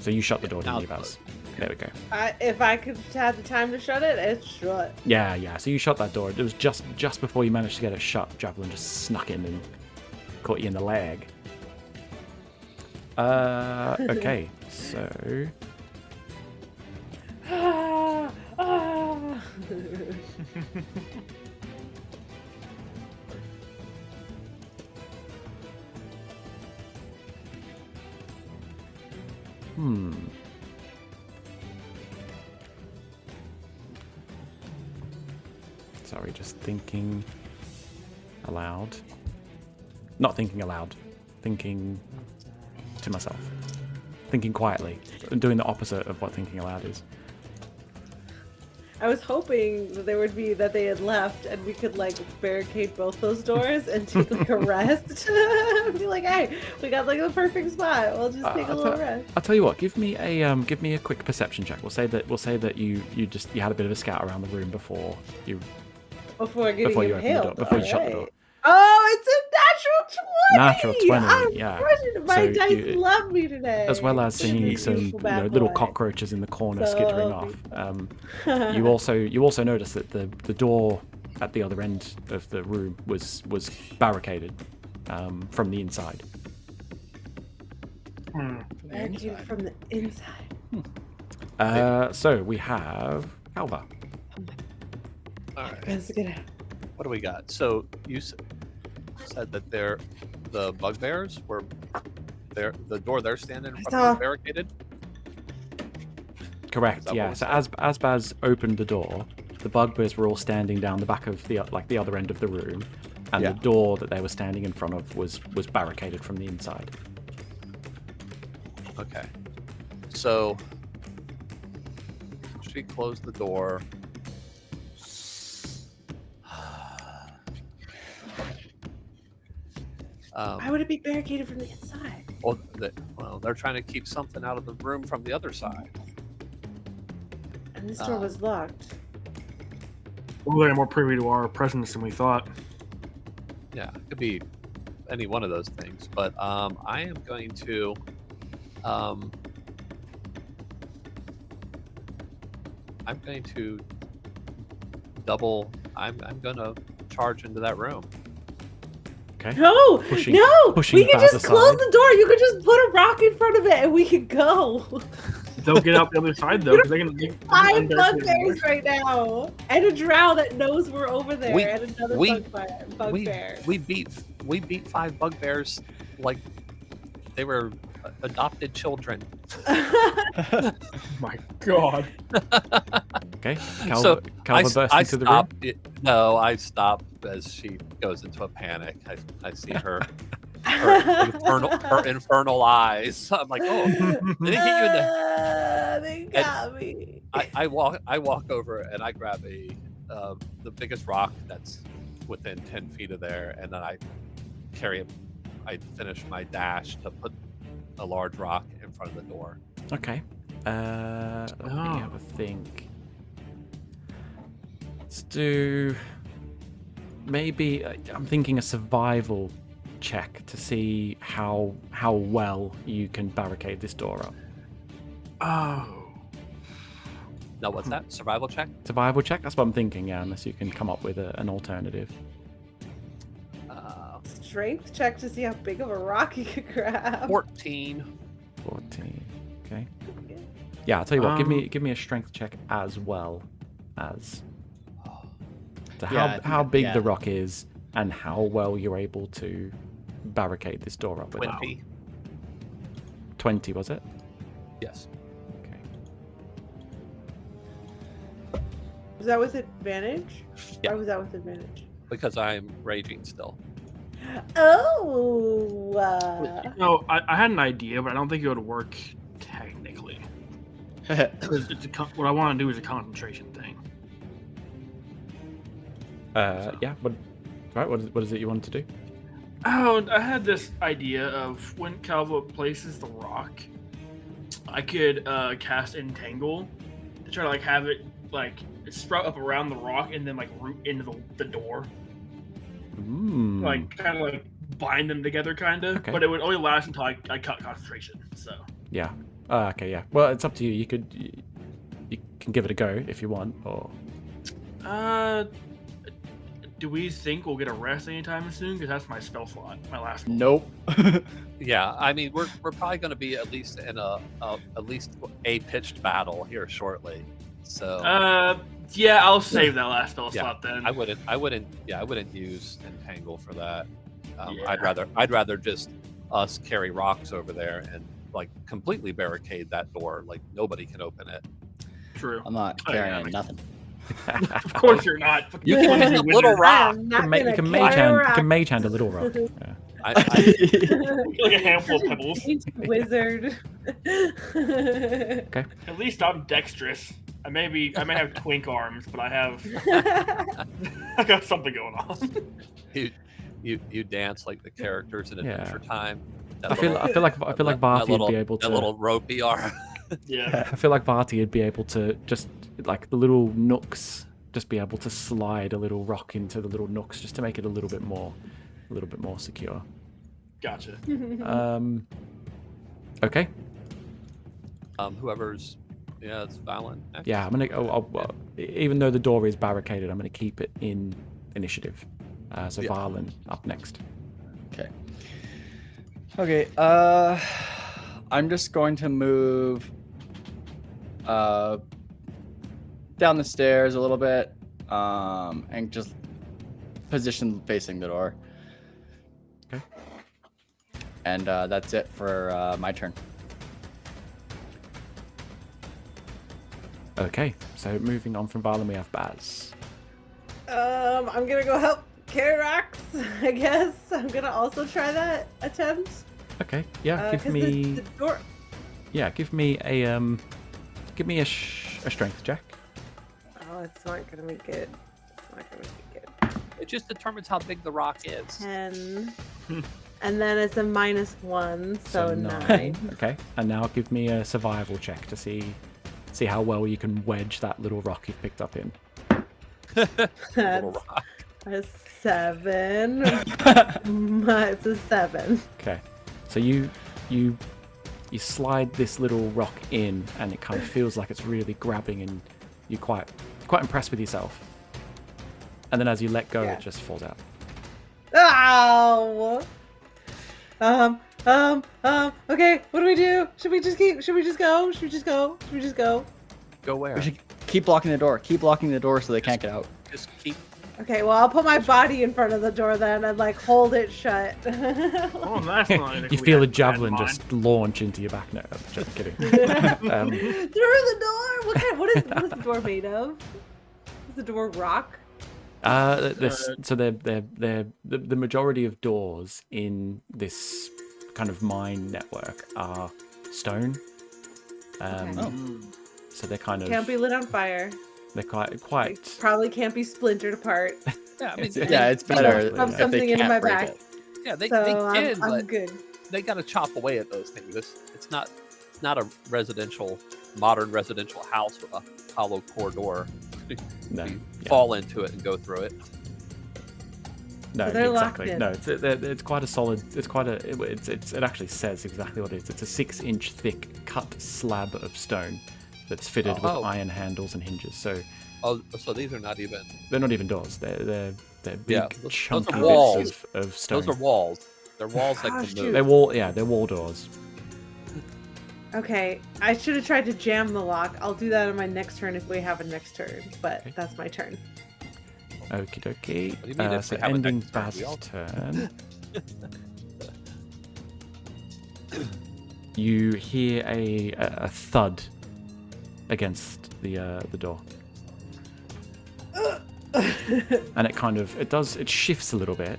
So you shut the door, didn't you, Baz? There we go. If I could have the time to shut it, it's shut. Yeah. So you shut that door. It was just before you managed to get it shut, Javelin just snuck in and caught you in the leg. Okay, so... Sorry, just thinking aloud. Not thinking aloud. Thinking to myself. Thinking quietly. Doing the opposite of what thinking aloud is. I was hoping that they had left and we could like barricade both those doors and take like a rest. Be like, hey, we got like the perfect spot. We'll just take a little rest. I'll tell you what. Give me a quick perception check. We'll say that you had a bit of a scout around the room before you open the door, before you shut the door. Oh, it's a natural 20. Natural 20. Yeah. My dice love me today. As well as seeing some little cockroaches in the corner skittering off. You also notice that the door at the other end of the room was barricaded from the inside. Barricaded from the inside. So we have Alva. All right. Get out. What do we got? So you said that the bugbears were there. The door they're standing in front of is barricaded. Correct. Yeah. So as Baz opened the door, the bugbears were all standing down the back of the other end of the room, and the door that they were standing in front of was barricaded from the inside. Okay. So she closed the door. Why would it be barricaded from the inside? Well, they're trying to keep something out of the room from the other side. And this door was locked. Well, they're more privy to our presence than we thought. Yeah, it could be any one of those things. But I am going to double. I'm going to charge into that room. Okay. No, pushing we can Baz just aside. close the door. You could just put a rock in front of it and we could go. They'll get out the other side though, because they can. 5 bugbears right now, and a drow that knows we're over there, and another bugbear. We beat 5 bugbears like they were adopted children. My God. Okay. So Calva bursts into the room. No, I stop as she goes into a panic. I see her infernal eyes. I'm like, oh, they didn't hit you in the. They got me. I walk over and I grab the biggest rock that's within 10 feet of there, and then I carry it. I finish my dash to put a large rock in front of the door. Okay. Let me have a think. Let's do maybe I'm thinking a survival check to see how well you can barricade this door up. Oh. Now, what's that? Survival check? Survival check? That's what I'm thinking, yeah, unless you can come up with an alternative. Strength check to see how big of a rock you could grab. 14. 14. Okay. Yeah, I'll tell you what, give me a strength check as well as to how big the rock is and how well you're able to barricade this door up with 20. 20, was it? Yes. Okay. Was that with advantage? Yeah. Or was that with advantage? Because I'm raging still. Oh. No, I had an idea, but I don't think it would work technically. What I want to do is a concentration thing. Yeah. What is it you wanted to do? Oh, I had this idea of when Calvo places the rock, I could cast Entangle to try to like have it like sprout up around the rock and then like root into the door. Like kind of like bind them together, kind of. Okay. But it would only last until I cut concentration. So. Yeah. Okay. Yeah. Well, it's up to you. You can give it a go if you want, or. Do we think we'll get a rest anytime soon? Because that's my spell slot, my last one. Nope. Yeah, I mean we're probably going to be at least in a pitched battle here shortly. So. Yeah, I'll save that last spell slot then. I wouldn't use Entangle for that. I'd rather just us carry rocks over there and like completely barricade that door. Like nobody can open it. True. I'm not carrying nothing. Of course you're not. You can use a little rock. You can mage hand a little rock. Yeah. Like a handful of pebbles. Wizard. Okay. At least I'm dexterous. I may have twink arms, but I got something going on. You dance like the characters in Adventure Time. I feel like Varty would be able to. That little ropey arm. Yeah. I feel like Varty would be able to just like the little nooks, just be able to slide a little rock into the little nooks just to make it a little bit more secure. Gotcha. Okay. Whoever's it's Valen. Next. Yeah, I'm gonna. Even though the door is barricaded, I'm gonna keep it in initiative. So Valen up next. Okay. I'm just going to move down the stairs a little bit, and just position facing the door. Okay. And that's it for my turn. Okay, so moving on from Valen, we have Baz. I'm gonna go help carry rocks, I guess. I'm gonna also try that attempt. Okay, yeah, give me. The door... Yeah, give me a strength check. Oh, it's not gonna make it. It just determines how big the rock is. 10. And then it's a -1, so 9. Okay, and now give me a survival check to see how well you can wedge that little rock you've picked up in. Little rock. A 7. It's a 7. Okay, so you slide this little rock in, and it kind of feels like it's really grabbing, and you're quite impressed with yourself. And then as you let go, it just falls out. Ow! Okay, what do we do? Should we just go? Go where? We should keep blocking the door. Keep blocking the door so they can't get out. Just keep Okay, well, I'll put my body in front of the door then and like hold it shut. Oh, that's not. You feel a javelin just launch into your back. No, I'm just kidding. Through the door. What is the door made of? Is the door rock? So the majority of doors in this kind of mine network are stone. So they're kind of Can't be lit on fire. They're quite. It probably can't be splintered apart. Yeah, I mean, it's better Shove if something they into my can't break back. it. yeah, they So can, I'm but good. they got to chop away at those things. It's not a modern residential house with a hollow core door. No, You yeah. fall into it and go through it. No, So they're locked exactly. in. No, it's quite a solid. It actually says exactly what it is. It's a 6-inch thick cut slab of stone that's fitted with iron handles and hinges. So so these are not even. they're not even doors. They're big those chunky are walls. bits of stone. Those are walls. They're walls that can shoot. move. They're wall doors. Okay, I should have tried to jam the lock. I'll do that on my next turn if we have a next turn, but Okay. that's my turn. Okie dokie. What do you mean if So we have a ending next turn? Baz's We all- turn. You hear a thud against the door, and it shifts a little bit,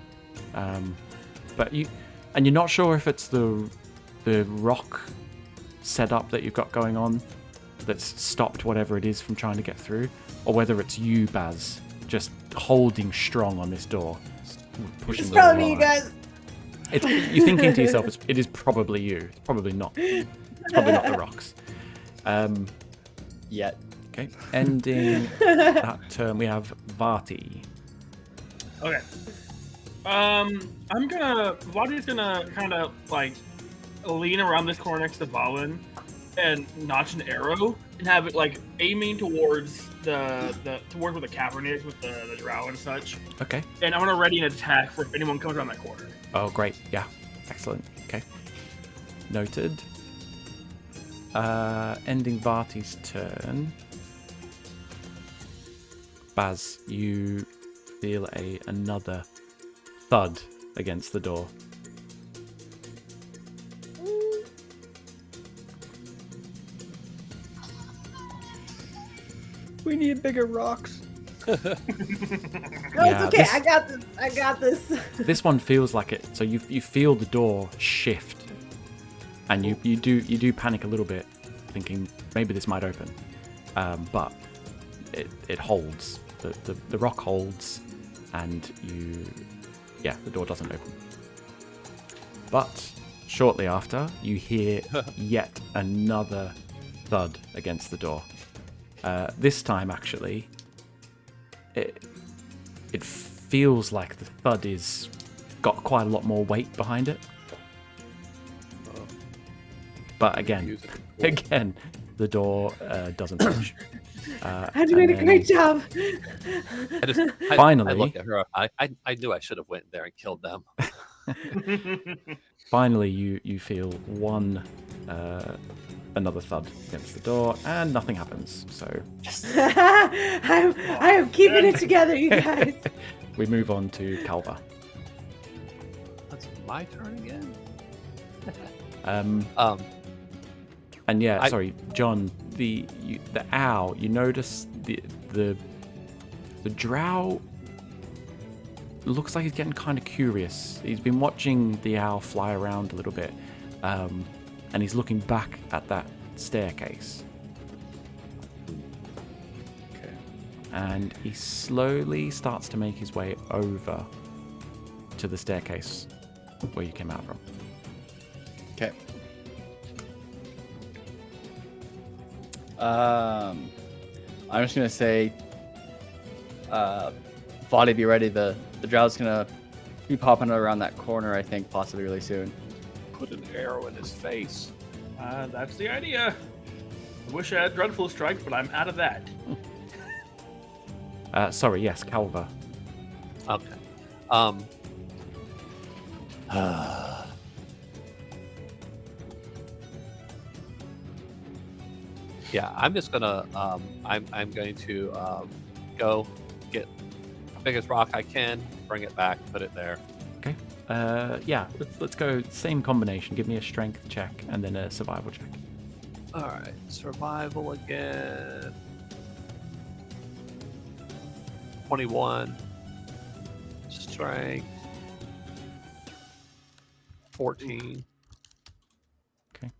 but you're not sure if it's the rock setup that you've got going on that's stopped whatever it is from trying to get through, or whether it's you, Baz, just holding strong on this door, pushing It's the probably wall me, out. guys. You're thinking to yourself, it is probably you. It's probably not. It's probably not the rocks. Yet. Okay. Ending that turn, we have Vati. Okay. Vadi's gonna kind of like lean around this corner next to Valin and notch an arrow and have it like aiming towards towards where the cavern is with the drow and such. Okay. And I'm gonna ready an attack for if anyone comes around that corner. Oh, great. Yeah. Excellent. Okay. Noted. Ending Vati's turn. Baz, you feel another thud against the door. We need bigger rocks. No, Yeah, it's okay. this- I got this. This one feels like it. So you feel the door shift, and you do panic a little bit, thinking maybe this might open, but it holds. The rock holds, and the door doesn't open. But shortly after, you hear yet another thud against the door. This time, actually, it feels like the thud is got quite a lot more weight behind it. But again, the door doesn't budge. I'm doing a great job. Finally- I look at her. I knew I should have went there and killed them. Finally, you feel another thud against the door, and nothing happens. So I am keeping it together, you guys. we move on to Calva. That's my turn again. And yeah, I- sorry, John. The owl. You notice the drow looks like he's getting kind of curious. He's been watching the owl fly around a little bit, and he's looking back at that staircase. Okay. And he slowly starts to make his way over to the staircase where you came out from. Okay. I'm just gonna say, Vadi, be ready. The drow's gonna be popping around that corner. I think possibly really soon. Put an arrow in his face. That's the idea. I wish I had Dreadful Strike, but I'm out of that. Sorry, yes, Calva. Okay. Yeah, I'm just gonna. I'm going to go get biggest rock I can, bring it back, put it there. Okay. Yeah, let's go same combination. Give me a strength check and then a survival check. All right, survival again. 21. Strength. 14. Okay.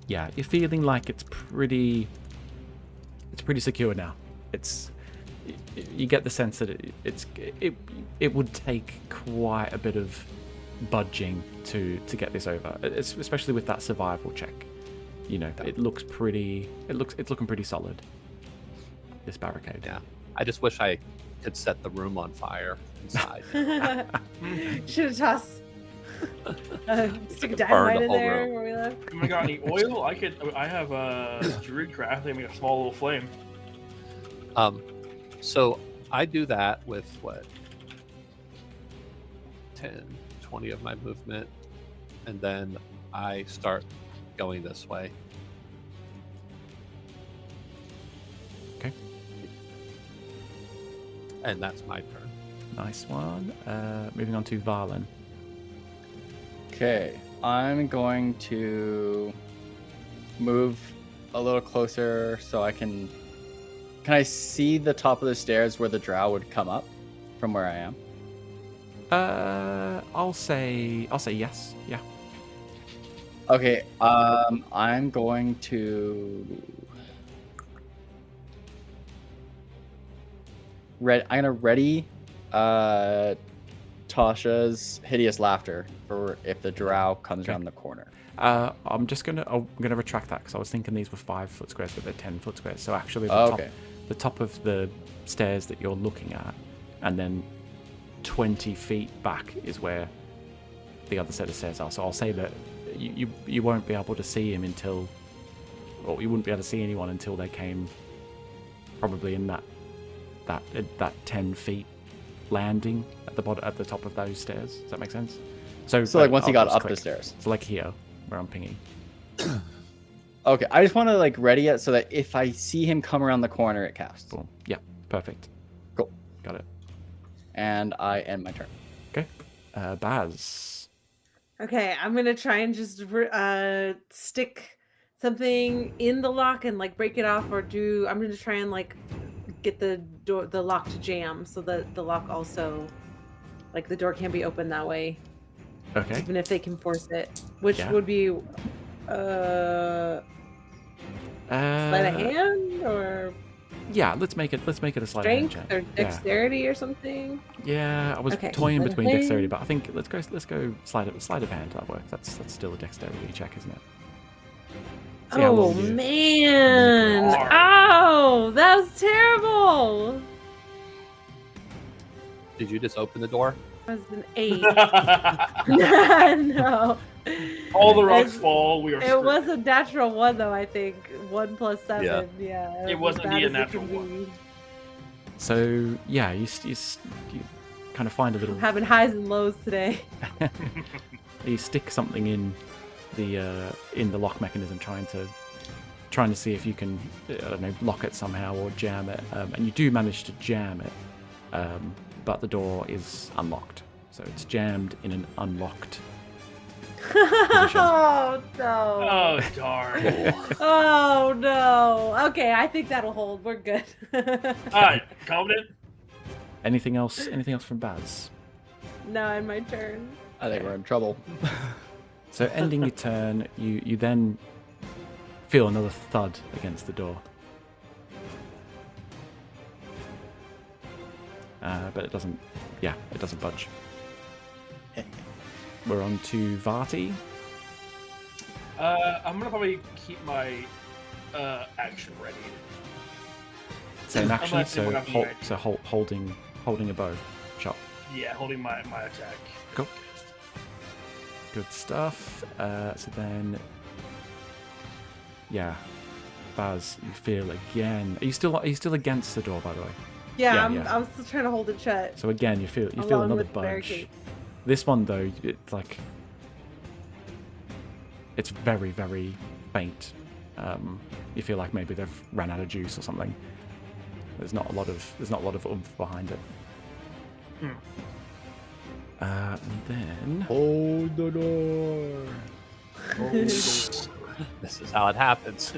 Yeah, you're feeling like it's pretty secure now. You get the sense that it would take quite a bit of budging to get this over, especially with that survival check. You know, it's looking pretty solid, this barricade. Yeah, I just wish I could set the room on fire inside. Should have tossed stick a Burn dynamite the in whole there room. where we left. I got any oil? I have a druid craft. They make a small little flame. So I do that with what, 10, 20 of my movement, and then I start going this way. Okay. And that's my turn. Nice one. Moving on to Varlin. Okay, I'm going to move a little closer so I can I see the top of the stairs where the drow would come up from where I am? I'll say yes. Yeah. Okay, I'm going to I'm gonna ready Tasha's hideous laughter for if the drow comes around the corner. I'm gonna retract that because I was thinking these were 5-foot squares, but they're 10-foot squares. So actually, the top of the stairs that you're looking at, and then 20 feet back is where the other set of stairs are. So I'll say that you won't be able to see him until, or you wouldn't be able to see anyone until they came probably in that 10 feet landing at the top of those stairs. Does that make sense? So like once he got up the stairs. So like here, where I'm pinging. Okay, I just want to like ready it so that if I see him come around the corner, it casts. Boom. Yeah, perfect. Cool. Got it. And I end my turn. Okay. Baz. Okay, I'm gonna try and just stick something in the lock and like break it off, or I'm gonna try and like get the lock to jam so that the lock also, like the door can't be opened that way. Okay. Even if they can force it, which would be sleight of hand or let's make it a sleight of hand check. Strength or dexterity or something. Yeah, I was toying between dexterity, but I think let's go sleight of hand. That works. That's still a dexterity check, isn't it? Oh man! Oh, that was terrible. Did you just open the door? That was an 8. No. All the rocks fall. We are. It was a natural 1 though. I think 1 + 7. Yeah. It wasn't a natural 1. So yeah, you kind of find a little. I'm having highs and lows today. You stick something in the lock mechanism, trying to see if you can, I don't know, lock it somehow or jam it, and you do manage to jam it, but the door is unlocked, so it's jammed in an unlocked position. Oh no! Oh darn! Oh no! Okay, I think that'll hold. We're good. All right, confident. Anything else from Baz? Now in my turn. I think we're in trouble. So ending your turn, you then feel another thud against the door. But it doesn't budge. We're on to Varti. I'm gonna probably keep my action ready. Same action, Unless holding a bow shot. Yeah, holding my attack. Cool. Good stuff. So then, yeah, Baz, you feel again. Are you still against the door, by the way? Yeah, I'm still trying to hold it shut. So again, you feel Along another with the budge. barricade. This one though, it's very, very faint. You feel like maybe they've ran out of juice or something. There's not a lot of oomph behind it. And then Hold the door. This is how it happens.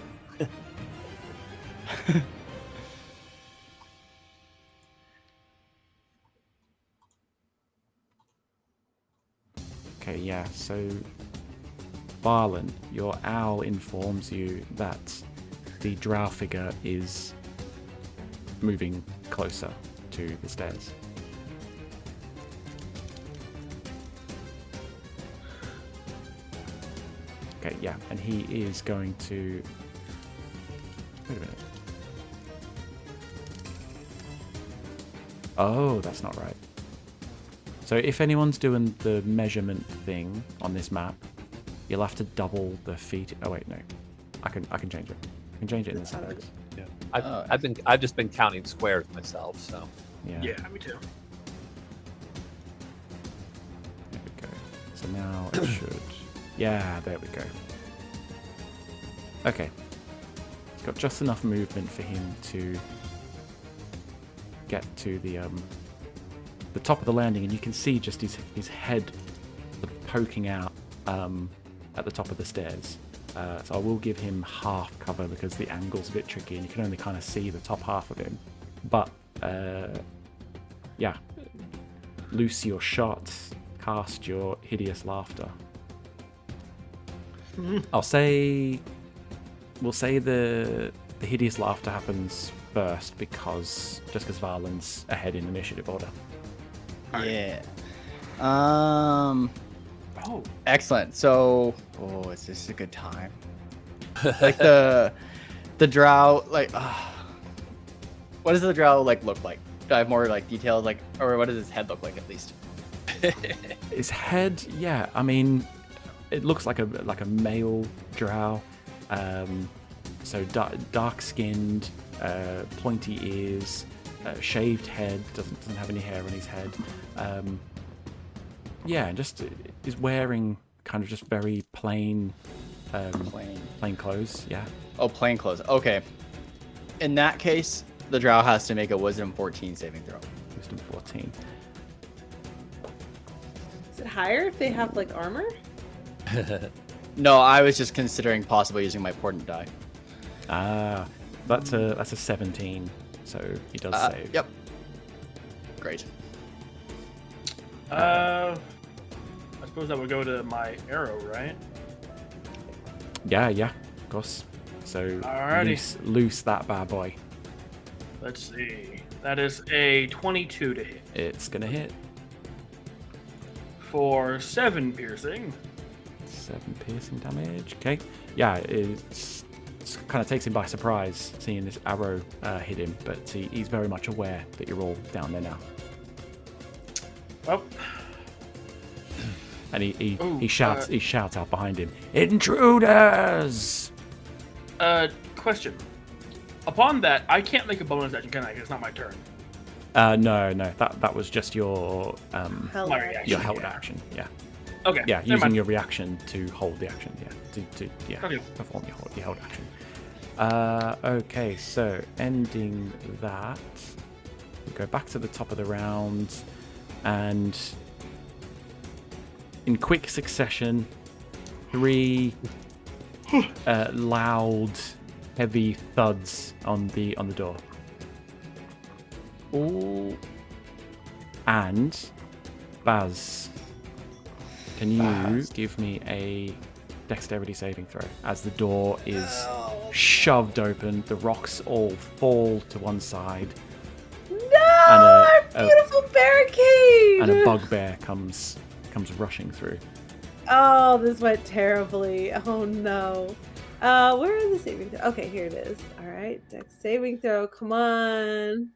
okay, yeah. So Barlin, your owl informs you that the drow figure is moving closer to the stairs. Okay, yeah, and he is going to... Wait a minute. Oh, that's not right. So if anyone's doing the measurement thing on this map, you'll have to double the feet. Oh wait, no, I can change it. I can change it in the settings. Yeah, I've just been counting squares myself, so Yeah. Yeah, me too. There we go. So now it should. Yeah, there we go. Okay. It's got just enough movement for him to get to the top of the landing, and you can see just his head poking out at the top of the stairs. So I will give him half cover because the angle's a bit tricky and you can only kind of see the top half of him. But yeah, loose your shots, cast your hideous laughter. We'll say the hideous laughter happens first because Varlin's ahead in initiative order. Yeah. Oh, Excellent. So, is this a good time? Like the drow, like, what does the drow like look like? Do I have more like details, like, or what does his head look like at least? His head, yeah. I mean, it looks like a male drow. So dark-skinned, pointy ears, shaved head. Doesn't have any hair on his head. Yeah, just is wearing kind of just very plain clothes. Yeah. Oh, plain clothes. Okay. In that case, the drow has to make a Wisdom 14 saving throw. Wisdom 14. Is it higher if they have like armor? No, I was just considering possibly using my portent die. Ah, that's a 17. So he does save. Yep. Great. I suppose that would go to my arrow, right? Yeah, of course. So Alrighty. loose that bad boy. Let's see. That is a 22 to hit It's gonna hit. for 7 piercing. 7 piercing damage. Okay. Yeah, it's kind of takes him by surprise seeing this arrow hit him, but he's very much aware that you're all down there now. Well, And he shouts out behind him, "Intruders!" Question. Upon that, I can't make a bonus action, can I? 'Cause it's not my turn. No, that was just your Held My action. reaction. your held action. Yeah, Okay. yeah, never using mind. your reaction to hold the action. Yeah, to Okay. perform your held action. Okay, so ending that, we go back to the top of the round, and in quick succession, 3 loud, heavy thuds on the door. Ooh. And Baz, can you give me a dexterity saving throw as the door is shoved open, the rocks all fall to one side, No, and our beautiful barricade. and a bugbear comes rushing through. Oh, this went terribly. Oh no. Where are the saving throw? Okay, here it is. All right, dex saving throw. Come on.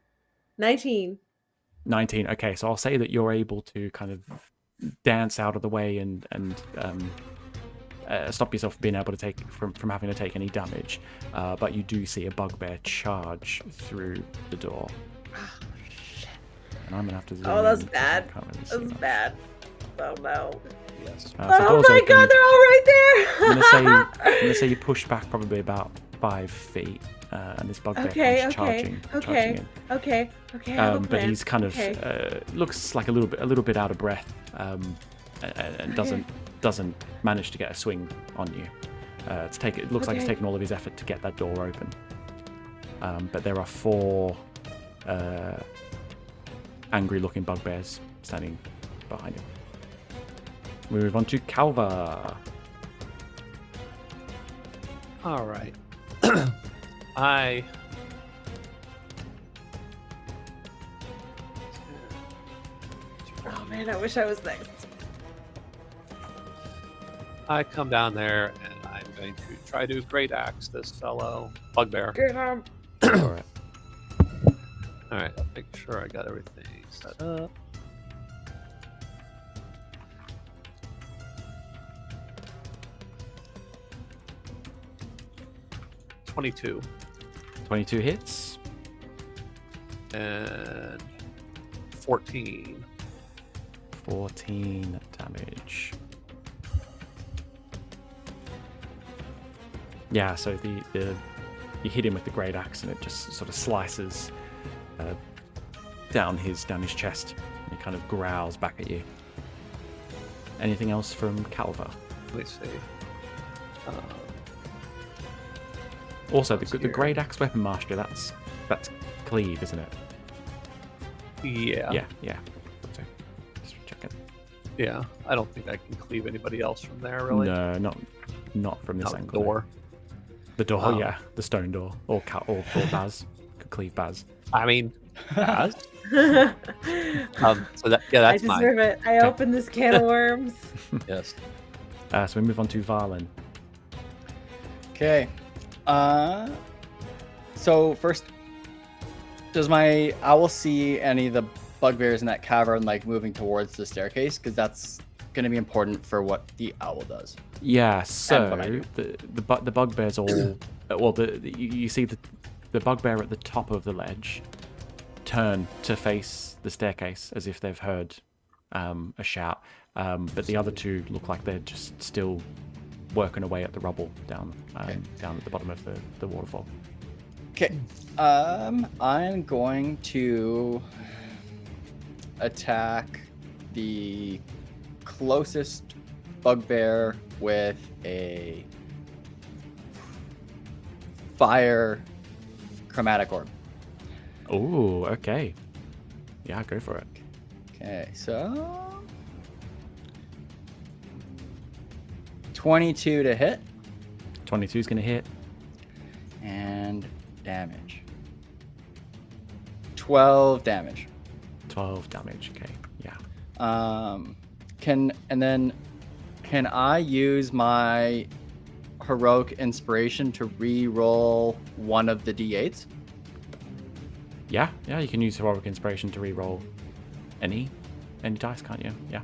19. 19. Okay, so I'll say that you're able to kind of dance out of the way and stop yourself from being able to take from having to take any damage. But you do see a bugbear charge through the door. And I'm gonna have to zoom Oh, that's in. bad. Can't really see That's much. bad. Oh no. yes. So Oh doors my open. god, they're all right there. I'm gonna say you push back probably about 5 feet, and this bugbear comes charging in. Okay. But he's kind of looks like a little bit out of breath, and doesn't manage to get a swing on you. It looks like it's taken all of his effort to get that door open. But there are 4 angry-looking bugbears standing behind him. We move on to Calva. All right. I Oh man, I wish I was next. I come down there and I'm going to try to great axe this fellow bugbear. Get him. All right. All right. I'll make sure I got everything set up. $22 22 hits. and 14. 14 damage. Yeah, so the you hit him with the great axe and it just sort of slices down his chest, and he kind of growls back at you. Anything else from Calva? Let me see. Also, the great axe weapon master, that's cleave, isn't it? Yeah. Yeah. So, just check it. Yeah. I don't think I can cleave anybody else from there, really. No, not from this Not the angle. door. The door, Oh. yeah, the stone door, or Baz. Could cleave Baz. I mean, Baz? So that's I mine. deserve it. I opened this can of worms. Yes. So we move on to Varlin. Okay. So first, does my owl see any of the bugbears in that cavern like moving towards the staircase? Because that's going to be important for what the owl does. Yeah. what I So do. the bugbears all well, you see the bugbear at the top of the ledge turn to face the staircase as if they've heard a shout, but the other 2 look like they're just still working away at the rubble down at the bottom of the waterfall. Okay. I'm going to attack the closest bugbear with a fire chromatic orb. Oh, okay. Yeah, go for it. Okay, so 22 to hit 22 is going to hit. and damage. 12 damage. 12 damage. Okay. Yeah. Can I use my heroic inspiration to re-roll one of the d8s? Yeah. You can use heroic inspiration to re-roll any dice, can't you? Yeah.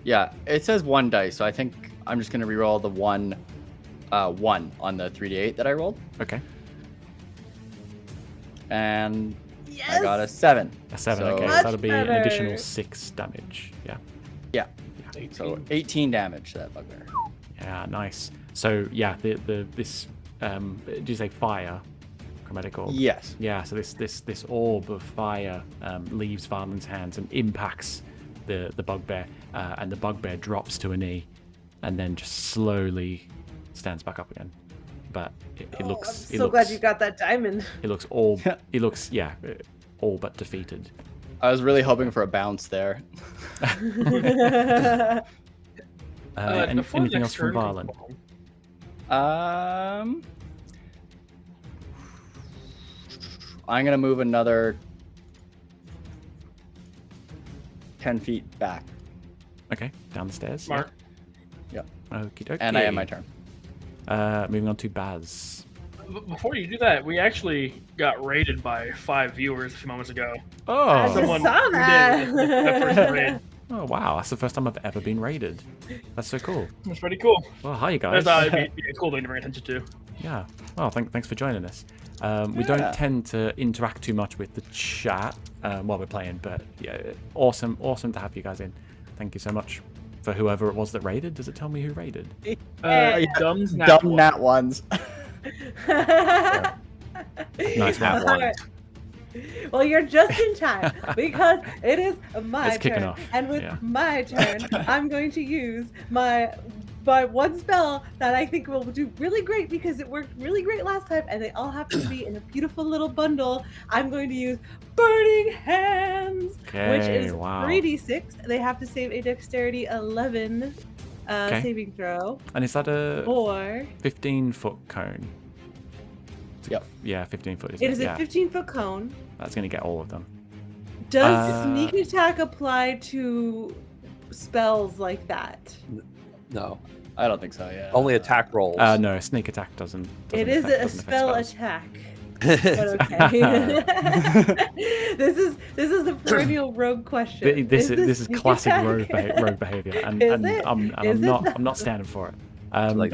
Yeah, it says 1 dice, so I think I'm just gonna re-roll the one on the 3d8 that I rolled, Okay. and Yes. I got a 7. A 7. So- Okay. So Much that'll be an better. additional 6 damage. Yeah. Yeah, 18. so 18 damage to that bugbear. Yeah. Nice. So yeah, this did you say fire? Chromatic orb. Yes. Yeah, so this orb of fire leaves Varlin's hands and impacts the bugbear, and the bugbear drops to a knee, and then just slowly stands back up again. But it looks. I'm so glad you got that diamond. It looks all but defeated. I was really hoping for a bounce there. Before Anything next else from turn, Varlin? I'm gonna move another 10 feet back, Okay, down the stairs. Smart. Okie dokie. and I have my turn. Moving on to Baz. Before you do that, we actually got raided by 5 viewers a few moments ago. I Oh, just Someone saw who did that. that first raid. oh wow, that's the first time I've ever been raided. That's so cool. It's pretty cool. Well, hi you I guys. thought it'd be a cool thing to bring attention to. Yeah. Well, thanks for joining us. We don't Yeah. tend to interact too much with the chat while we're playing, but yeah, awesome to have you guys in. Thank you so much for whoever it was that raided. Does it tell me who raided? Dumb's not Dumb one. nat ones. Nice one. Have one. Alright. Well, you're just in time because it is my It's kicking turn, off, and with yeah. my turn, I'm going to use my one spell that I think will do really great because it worked really great last time, and they all happen to be in a beautiful little bundle. I'm going to use Burning Hands, which is 3d6. They have to save a Dexterity 11 saving throw. And is that a Or 15-foot cone? Yep. Yeah, 15 foot. it is a 15-foot cone. That's going to get all of them. Does sneak attack apply to spells like that? No, I don't think so. Yeah. only attack rolls. No, sneak attack doesn't It is affect- a doesn't affect spell spells. attack. But okay. This is the perennial rogue question. This is sneak classic attack? rogue behavior, and Is it? I'm Is it not standing for it. Like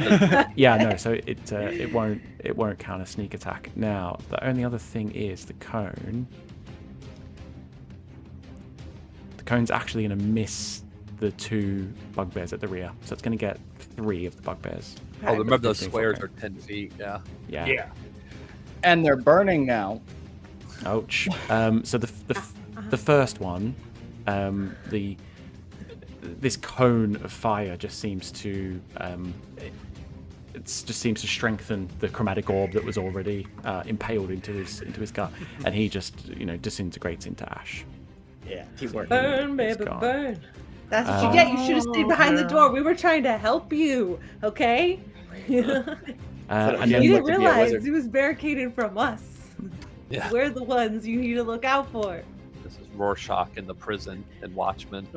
Yeah, no. So it won't count as sneak attack. Now the only other thing is the cone. The cone's actually going to miss the 2 bugbears at the rear, so it's going to get 3 of the bugbears. Oh, remember those 15 foot squares cone. are 10 feet. Yeah. Yeah. And they're burning now. Ouch. So the first one, this cone of fire just seems to just seems to strengthen the chromatic orb that was already impaled into his gut, and he just disintegrates into ash. Yeah, teamwork. Burn, baby, gone. burn. That's what you get. You should have stayed behind the door. We were trying to help you, okay? And You then didn't look to be a realize wizard. it was barricaded from us. Yeah. We're the ones you need to look out for. This is Rorschach in the prison and Watchmen.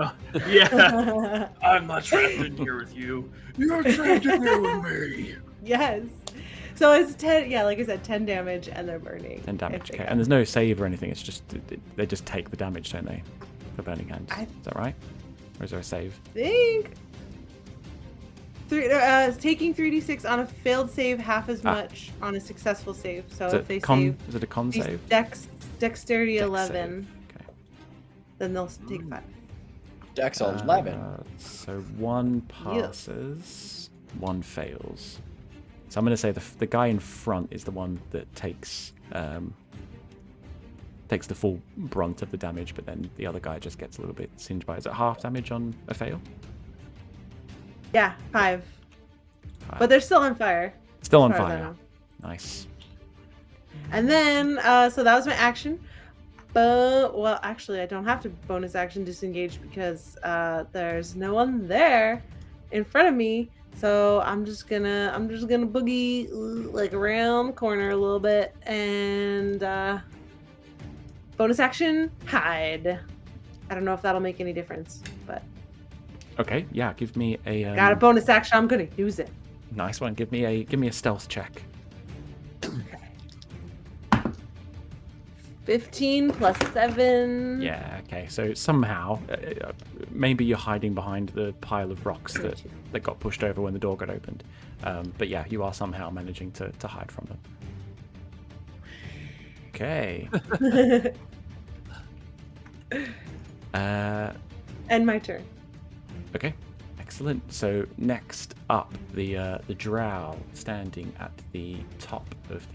Yeah. I'm not trapped in here with you. You're trapped in here with me. Yes. So it's 10, yeah, like I said, 10 damage and they're burning. 10 damage. If they Okay. can. And there's no save or anything. It's just they just take the damage, don't they? For burning hands. Is that right? Or is there a save? Think taking 3d6 on a failed save, half as much on a successful save. So Is if it they con? save Is it a con these save? dexterity Dex 11, save. Okay. then they'll take 5. Dex 11. So 1 passes, 1 fails. So I'm going to say the guy in front is the one that takes the full brunt of the damage, but then the other guy just gets a little bit singed by it. Is it half damage on a fail? Yeah, 5. But they're still on fire. Still on as far as I fire. know. Nice. And then, so that was my action. But, well, actually, I don't have to bonus action disengage because there's no one there in front of me. So I'm just gonna boogie like around the corner a little bit and bonus action hide. I don't know if that'll make any difference, but Okay, yeah. Give me a got a bonus action. I'm gonna use it. nice one. Give me a stealth check. 15 plus 7. Yeah. Okay. So somehow, maybe you're hiding behind the pile of rocks that got pushed over when the door got opened. But yeah, you are somehow managing to hide from them. Okay. And my turn. Okay, excellent. So next up, the drow standing at the top of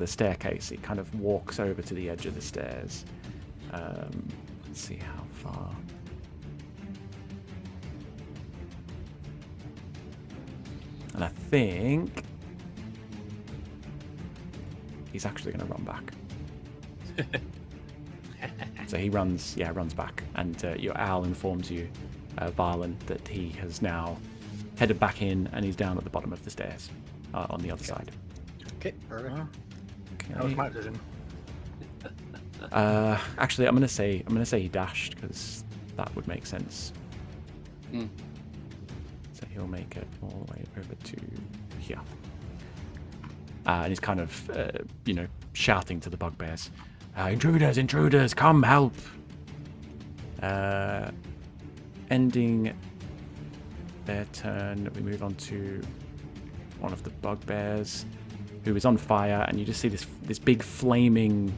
the staircase. It kind of walks over to the edge of the stairs. Let's see how far. And I think he's actually going to run back. So he runs back, and your owl informs you, Varlin, that he has now headed back in, and he's down at the bottom of the stairs, on the other side. Okay, perfect. That was my decision. Actually, I'm gonna say he dashed because that would make sense. Mm. So he'll make it all the way over to here, and he's kind of shouting to the bugbears. Intruders, come help! Ending their turn, we move on to one of the bugbears who is on fire, and you just see this big flaming,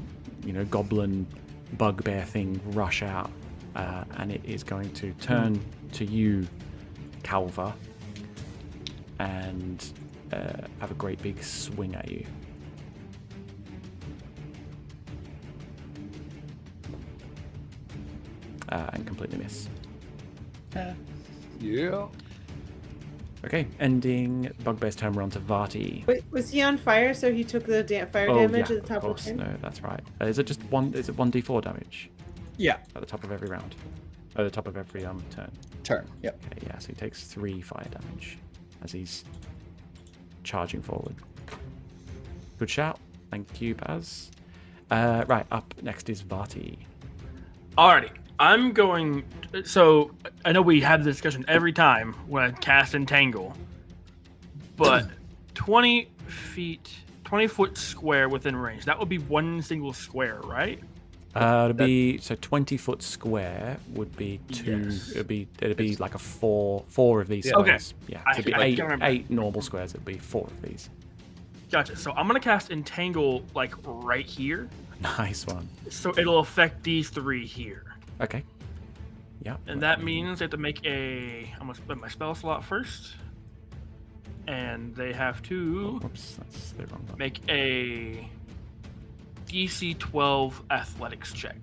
goblin bugbear thing rush out, and it is going to turn to you, Calva, and have a great big swing at you. and completely miss. Yeah. Okay, ending Bugbear's turn. We're on to Vati. Wait, was he on fire? So he took the fire damage at the top of the turn? No, that's right. Is it just one? Is it 1d4 damage? Yeah. At the top of every round. At the top of every turn. Yep. Okay, yeah. So he takes 3 fire damage as he's charging forward. Good shout. Thank you, Baz. Right, up next is Vati. Alrighty. I'm going. So I know we have this discussion every time when I cast Entangle, but 20 foot square within range. That would be one single square, right? It'd be so 20-foot square would be 2. Yes. It'd be like a four of these Yeah. squares. Okay. Yeah, so it'd be I can't remember. 8 normal squares. It'd be 4 of these. Gotcha. So I'm gonna cast Entangle like right here, Nice one. so it'll affect these 3 here. Okay. Yeah. And that means they have to make I'm gonna spend my spell slot first. And they have to Whoops, that's the wrong one. make a DC 12 athletics check.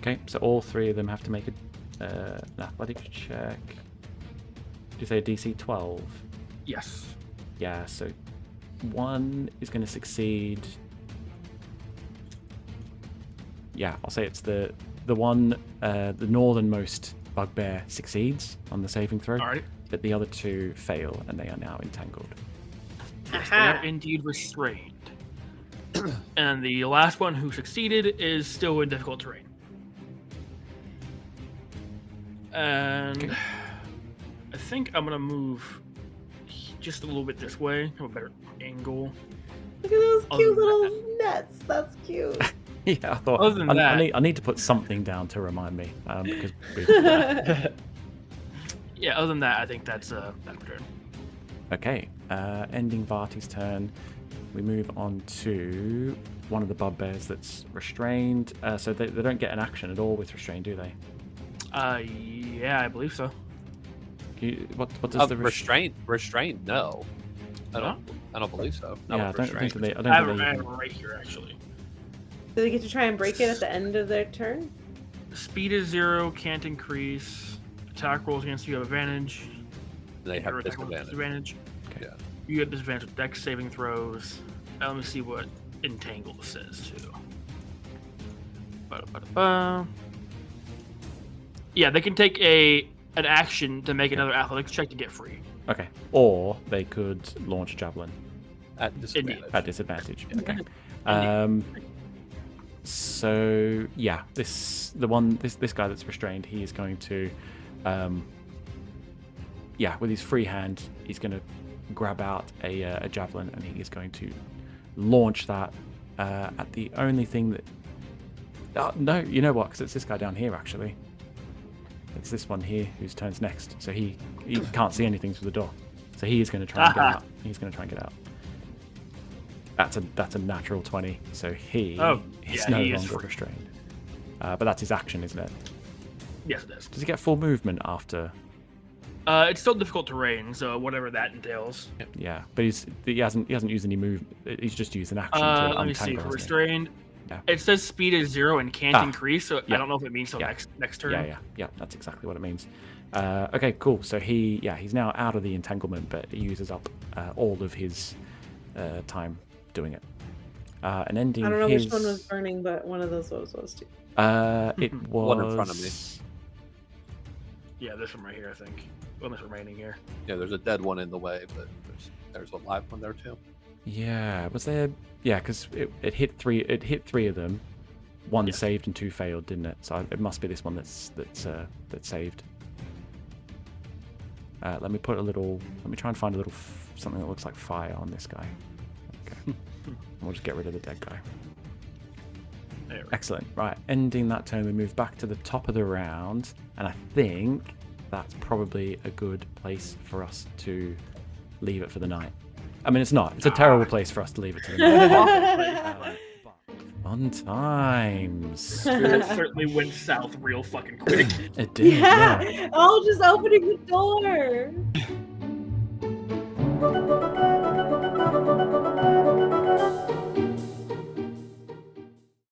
Okay, so all 3 of them have to make an athletics check. Did you say a DC 12? Yes. Yeah, so 1 is going to succeed. Yeah, I'll say it's the one, the northernmost bugbear succeeds on the saving throw, Alright. but the other 2 fail and they are now entangled. Yes, they are indeed restrained. And the last one who succeeded is still in difficult terrain. And Okay. I think I'm gonna move just a little bit this way, have a better angle. Look at those Other cute than little nets. That's cute. Yeah, I thought Other than that- I need to put something down to remind me because Yeah, other than that, I think that's my turn. Okay, ending Varti's turn. We move on to one of the bugbears that's restrained. So they don't get an action at all with restrained, do they? Yeah, I believe so. What does the Restraint? No. I don't believe so. Not Yeah, I with don't think restraint. that they. I I don't have think it they I have even- it right here, actually. Do they get to try and break it at the end of their turn? Speed is 0, can't increase. Attack rolls against you have advantage. They have Your attack rolls disadvantage. Okay. Yeah. You have disadvantage with dex saving throws. Now let me see what Entangle says too. Ba-da-ba-da-ba. Yeah, they can take an action to make another athletics check to get free. Okay. Or they could launch a javelin At disadvantage. at disadvantage. Indeed. Okay. So yeah, this guy that's restrained, he is going to, with his free hand, he's going to grab out a javelin and he is going to launch that at the only thing that. Oh, no, you know what? Because it's this guy down here actually. It's this one here whose turn's next. So he can't see anything through the door. So he is going to try and get out. He's going to try and get out. That's a natural 20. So he is no longer restrained. But that's his action, isn't it? Yes, it is. Does he get full movement after? It's still difficult terrain, so whatever that entails. Yeah, but he hasn't used any move. He's just used an action to Let me see. untangle. For hasn't he? restrained, Yeah. it says speed is 0 and can't increase, so yeah. I don't know if it means till Yeah. next turn. Yeah. That's exactly what it means. Okay, cool. So he's now out of the entanglement, but he uses up all of his time doing it. And ending. I don't know his... which one was burning, but one of those was too. It was One in front of me. Yeah, this one right here, I think. One that's remaining here. Yeah, there's a dead one in the way, but there's a live one there too. Yeah, was there? Yeah, because it hit 3. It hit 3 of them. 1 Yes. saved and 2 failed, didn't it? So it must be this one that's saved. Let me try and find a little something that looks like fire on this guy. Okay. We'll just get rid of the dead guy. There we go. Excellent. Right, ending that turn, we move back to the top of the round, and I think that's probably a good place for us to leave it for the night. I mean, it's not. It's a terrible place for us to leave it to the night. Fun times. It certainly went south real fucking quick. It did. Yeah. Oh, just opening the door.